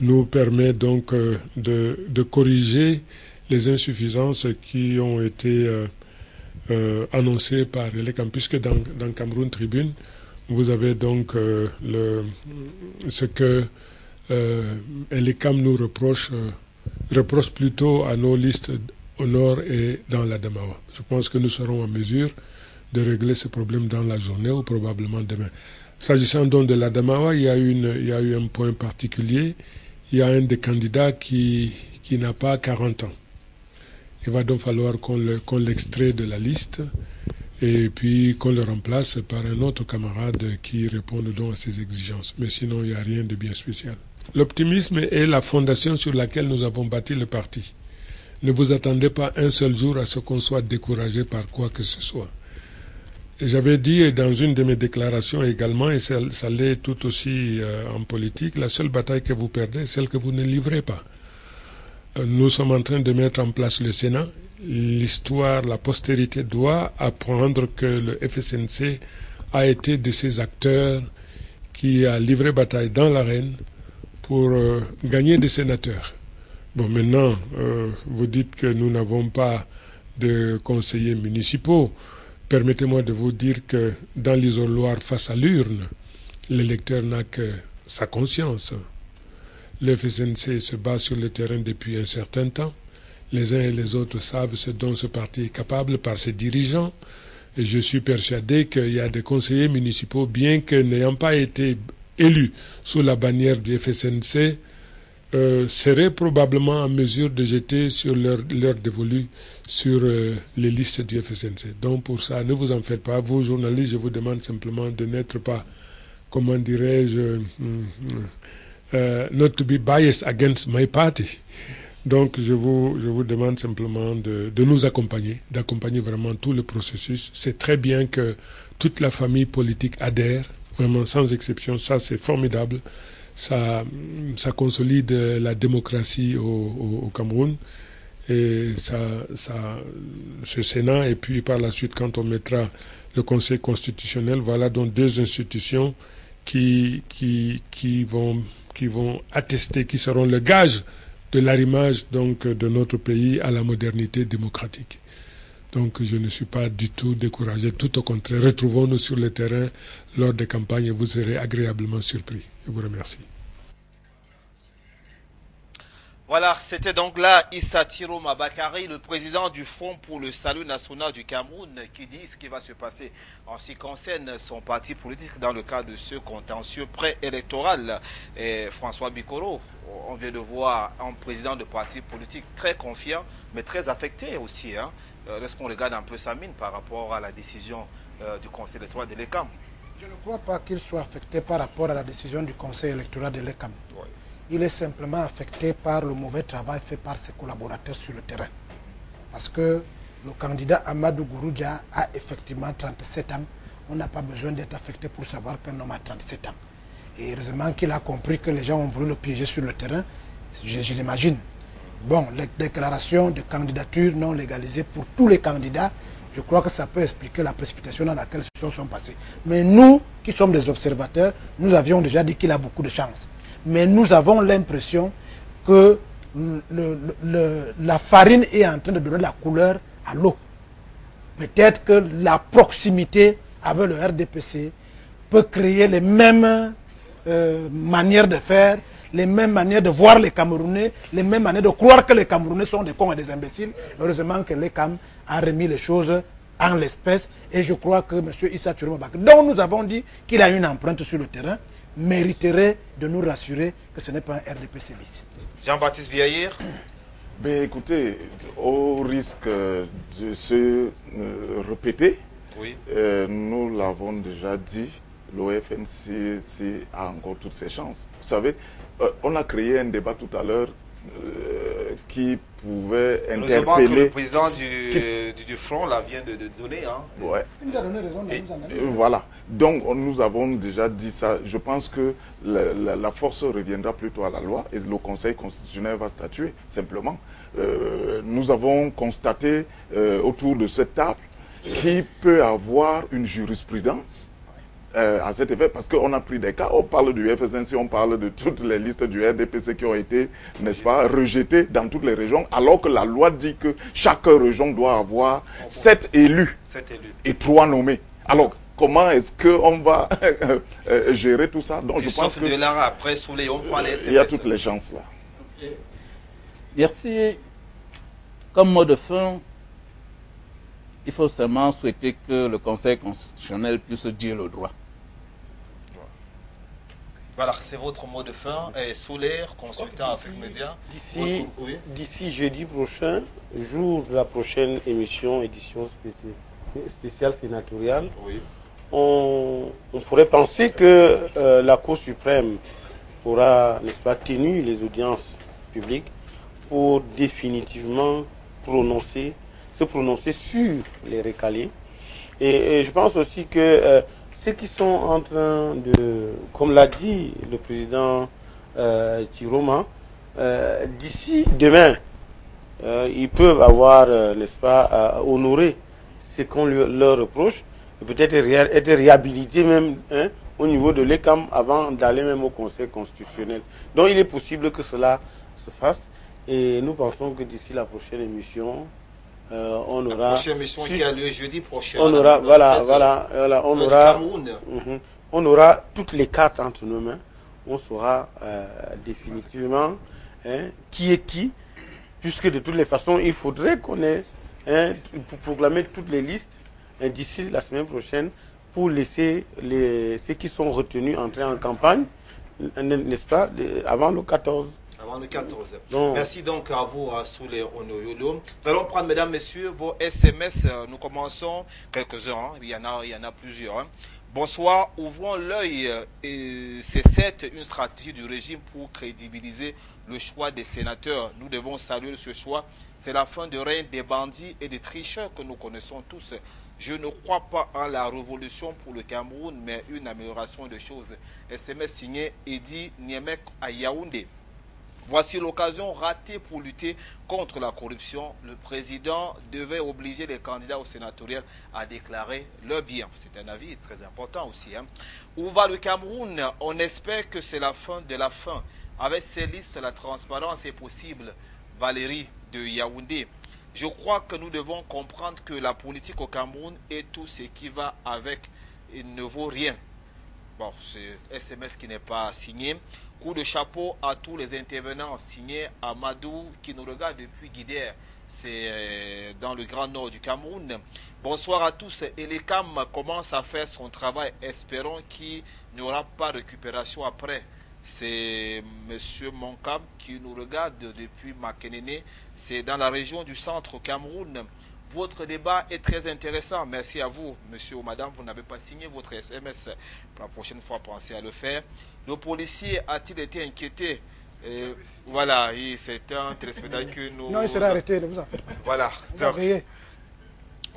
nous permet donc de corriger les insuffisances qui ont été annoncées par Elekam, puisque dans Cameroun Tribune, vous avez donc ce que Elekam nous reproche plutôt à nos listes au nord et dans l'Adamawa. Je pense que nous serons en mesure de régler ce problème dans la journée ou probablement demain. S'agissant donc de l'Adamawa, il y a eu un point particulier. Il y a un des candidats qui n'a pas 40 ans. Il va donc falloir qu'on l'extrait de la liste et puis qu'on le remplace par un autre camarade qui réponde donc à ses exigences. Mais sinon, il n'y a rien de bien spécial. L'optimisme est la fondation sur laquelle nous avons bâti le parti. Ne vous attendez pas un seul jour à ce qu'on soit découragé par quoi que ce soit. J'avais dit dans une de mes déclarations également, et ça l'est tout aussi en politique, la seule bataille que vous perdez, c'est celle que vous ne livrez pas. Nous sommes en train de mettre en place le Sénat. L'histoire, la postérité doit apprendre que le FSNC a été de ces acteurs qui a livré bataille dans l'arène pour gagner des sénateurs. Bon, maintenant, vous dites que nous n'avons pas de conseillers municipaux. Permettez-moi de vous dire que dans l'isoloir face à l'urne, l'électeur n'a que sa conscience. Le FSNC se bat sur le terrain depuis un certain temps. Les uns et les autres savent ce dont ce parti est capable par ses dirigeants. Et je suis persuadé qu'il y a des conseillers municipaux, bien que n'ayant pas été élus sous la bannière du FSNC, seraient probablement en mesure de jeter sur leur dévolu sur les listes du FSNC. Donc pour ça, ne vous en faites pas. Vous, journalistes, je vous demande simplement de n'être pas, comment dirais-je, not to be biased against my party. Donc je vous demande simplement de nous accompagner, d'accompagner vraiment tout le processus. C'est très bien que toute la famille politique adhère, vraiment sans exception. Ça, c'est formidable. Ça consolide la démocratie au Cameroun. Et ce Sénat, et puis par la suite, quand on mettra le Conseil constitutionnel, voilà donc deux institutions qui vont attester, qui seront le gage de l'arrimage donc de notre pays à la modernité démocratique. Donc je ne suis pas du tout découragé, tout au contraire. Retrouvons-nous sur le terrain lors des campagnes et vous serez agréablement surpris. Je vous remercie. Voilà, c'était donc là Issa Thilo Mabakary, le président du Front pour le Salut National du Cameroun, qui dit ce qui va se passer en ce qui concerne son parti politique dans le cadre de ce contentieux préélectoral. Et François Bikoro, on vient de voir un président de parti politique très confiant, mais très affecté aussi. Hein, lorsqu'on regarde un peu sa mine par rapport à la décision du Conseil électoral de l'ECAM. Je ne crois pas qu'il soit affecté par rapport à la décision du Conseil électoral de l'ECAM. Oui. Il est simplement affecté par le mauvais travail fait par ses collaborateurs sur le terrain. Parce que le candidat Amadou Gouroudia a effectivement 37 ans. On n'a pas besoin d'être affecté pour savoir qu'un homme a 37 ans. Et heureusement qu'il a compris que les gens ont voulu le piéger sur le terrain, je l'imagine. Bon, les déclarations de candidature non légalisées pour tous les candidats, je crois que ça peut expliquer la précipitation dans laquelle ces choses sont passées. Mais nous, qui sommes des observateurs, nous avions déjà dit qu'il a beaucoup de chance. Mais nous avons l'impression que la farine est en train de donner la couleur à l'eau. Peut-être que la proximité avec le RDPC peut créer les mêmes manières de faire, les mêmes manières de voir les Camerounais, les mêmes manières de croire que les Camerounais sont des cons et des imbéciles. Heureusement que l'ECAM a remis les choses en l'espèce. Et je crois que M. Issa Thilo Mabakary, dont nous avons dit qu'il a une empreinte sur le terrain, mériterait de nous rassurer que ce n'est pas un RDPC bis. Jean-Baptiste Biaïr. Ben écoutez, au risque de se répéter, oui. Nous l'avons déjà dit, l'OFNCC a encore toutes ses chances. Vous savez, on a créé un débat tout à l'heure qui pouvait interpeller... Que le président du Front là, vient de donner. Hein. Ouais. Il nous a donné raison de nous amener. Voilà. Donc nous avons déjà dit ça. Je pense que la force reviendra plutôt à la loi et le Conseil constitutionnel va statuer simplement. Nous avons constaté autour de cette table qu'il peut avoir une jurisprudence à cet effet, parce qu'on a pris des cas, on parle du FSNC, on parle de toutes les listes du RDPC qui ont été, n'est-ce pas, rejetées dans toutes les régions, alors que la loi dit que chaque région doit avoir 7 élus et 3 nommés. Alors, comment est-ce qu'on va gérer tout ça? Donc, je pense que de là, après, sous les, on prend les SMS. Il y a toutes les chances là. Okay. Merci. Comme mot de fin, il faut seulement souhaiter que le Conseil constitutionnel puisse dire le droit. Voilà, c'est votre mot de fin. Et Soulaire, consultant Afrique Média. D'ici jeudi prochain, jour de la prochaine édition spéciale sénatoriale, oui. on pourrait penser que la Cour suprême aura, n'est-ce pas, tenu les audiences publiques pour définitivement se prononcer sur les recalés. Et je pense aussi que ceux qui sont en train de, comme l'a dit le président Chiroma, d'ici demain, ils peuvent avoir, n'est-ce pas, honoré ce qu'on leur reproche, et peut-être être réhabilités même au niveau de l'ECAM avant d'aller même au Conseil constitutionnel. Donc il est possible que cela se fasse, et nous pensons que d'ici la prochaine émission, on aura... La prochaine émission qui a lieu jeudi prochain. On aura, on aura toutes les cartes entre nos mains. On saura définitivement qui est qui, puisque de toutes les façons, il faudrait qu'on ait, pour proclamer toutes les listes d'ici la semaine prochaine, pour laisser ceux qui sont retenus entrer en campagne, n'est-ce pas, avant le 14. Avant le 14. Donc, merci donc à vous, Soulé Onoyolo. Nous allons prendre, mesdames, messieurs, vos SMS. Nous commençons quelques-uns. Hein. Il y en a plusieurs. Hein. Bonsoir. Ouvrons l'œil. C'est certes une stratégie du régime pour crédibiliser le choix des sénateurs. Nous devons saluer ce choix. C'est la fin du règne des bandits et des tricheurs que nous connaissons tous. Je ne crois pas en la révolution pour le Cameroun, mais une amélioration des choses. SMS signé Eddy Niemek à Yaoundé. Voici l'occasion ratée pour lutter contre la corruption. Le président devait obliger les candidats au sénatorial à déclarer leur bien. C'est un avis très important aussi. Hein. Où va le Cameroun? On espère que c'est la fin de la fin. Avec ces listes, la transparence est possible. Valérie de Yaoundé. Je crois que nous devons comprendre que la politique au Cameroun et tout ce qui va avec, il ne vaut rien. Bon, c'est SMS qui n'est pas signé. Coup de chapeau à tous les intervenants, signé Amadou qui nous regarde depuis Guidère, c'est dans le Grand Nord du Cameroun. Bonsoir à tous. Et l'ECAM commence à faire son travail, espérons qu'il n'y aura pas de récupération après. C'est M. Monkam qui nous regarde depuis Makenene, c'est dans la région du centre au Cameroun. Votre débat est très intéressant. Merci à vous, monsieur ou madame. Vous n'avez pas signé votre SMS. Pour la prochaine fois, pensez à le faire. Le policier a-t-il été inquiété? Voilà, c'est un téléspectateur que nous... Non, il sera arrêté, ne vous en faites pas. Voilà.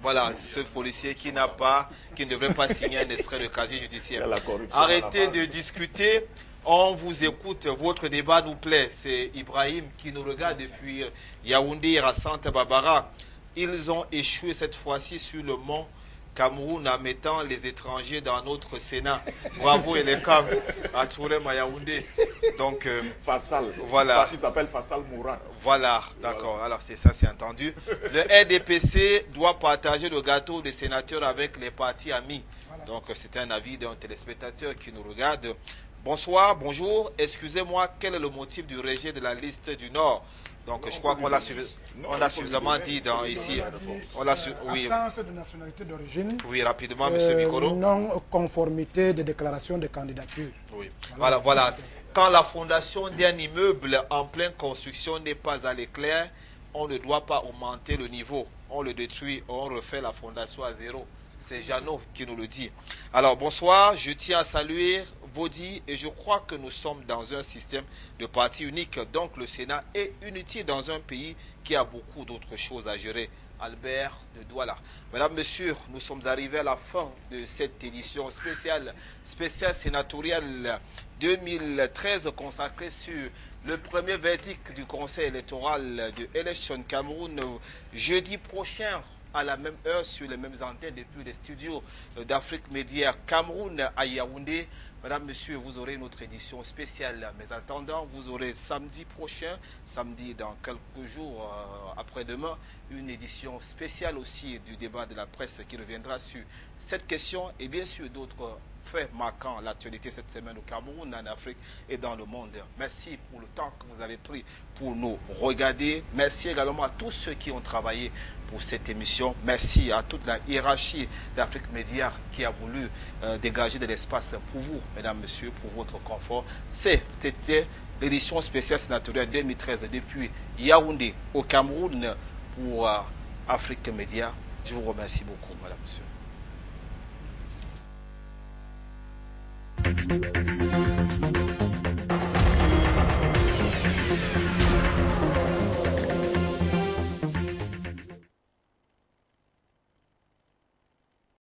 Voilà, ce policier qui ne devrait pas signer un extrait de casier judiciaire. Arrêtez de discuter. On vous écoute. Votre débat nous plaît. C'est Ibrahim qui nous regarde depuis Yaoundé à Santa Barbara. Ils ont échoué cette fois-ci sur le mont Cameroun en mettant les étrangers dans notre Sénat. Bravo et les Cam à Touré Yaoundé. Donc, Fassal. Voilà. Il s'appelle Fassal Mourat. Voilà, d'accord. Alors, c'est ça, c'est entendu. Le RDPC doit partager le gâteau des sénateurs avec les partis amis. Voilà. Donc, c'est un avis d'un téléspectateur qui nous regarde. Bonsoir, bonjour. Excusez-moi, quel est le motif du rejet de la liste du Nord? Donc je crois qu'on a suffisamment dit ici. Oui. Absence de nationalité d'origine. Oui, rapidement, M. Bikoro. Non-conformité des déclarations de candidature. Oui. Voilà. Quand la fondation d'un immeuble en pleine construction n'est pas à l'éclair, on ne doit pas augmenter le niveau. On le détruit, on refait la fondation à zéro. C'est Jeannot qui nous le dit. Alors, bonsoir. Je tiens à saluer Vaudi et je crois que nous sommes dans un système de parti unique. Donc, le Sénat est inutile dans un pays qui a beaucoup d'autres choses à gérer. Albert de Douala. Mesdames, Messieurs, nous sommes arrivés à la fin de cette édition spéciale sénatoriale 2013 consacrée sur le premier verdict du Conseil électoral de Election Cameroun jeudi prochain à la même heure sur les mêmes antennes depuis les studios d'Afrique Média Cameroun à Yaoundé. Mesdames, Messieurs, vous aurez notre édition spéciale. Mais en attendant, vous aurez samedi prochain, samedi dans quelques jours après-demain, une édition spéciale aussi du débat de la presse qui reviendra sur cette question et bien sûr d'autres faits marquant l'actualité cette semaine au Cameroun, en Afrique et dans le monde. Merci pour le temps que vous avez pris pour nous regarder. Merci également à tous ceux qui ont travaillé pour cette émission. Merci à toute la hiérarchie d'Afrique Média qui a voulu dégager de l'espace pour vous, mesdames, messieurs, pour votre confort. C'était l'édition spéciale sénatoriale 2013 depuis Yaoundé au Cameroun pour Afrique Média. Je vous remercie beaucoup, mesdames, messieurs.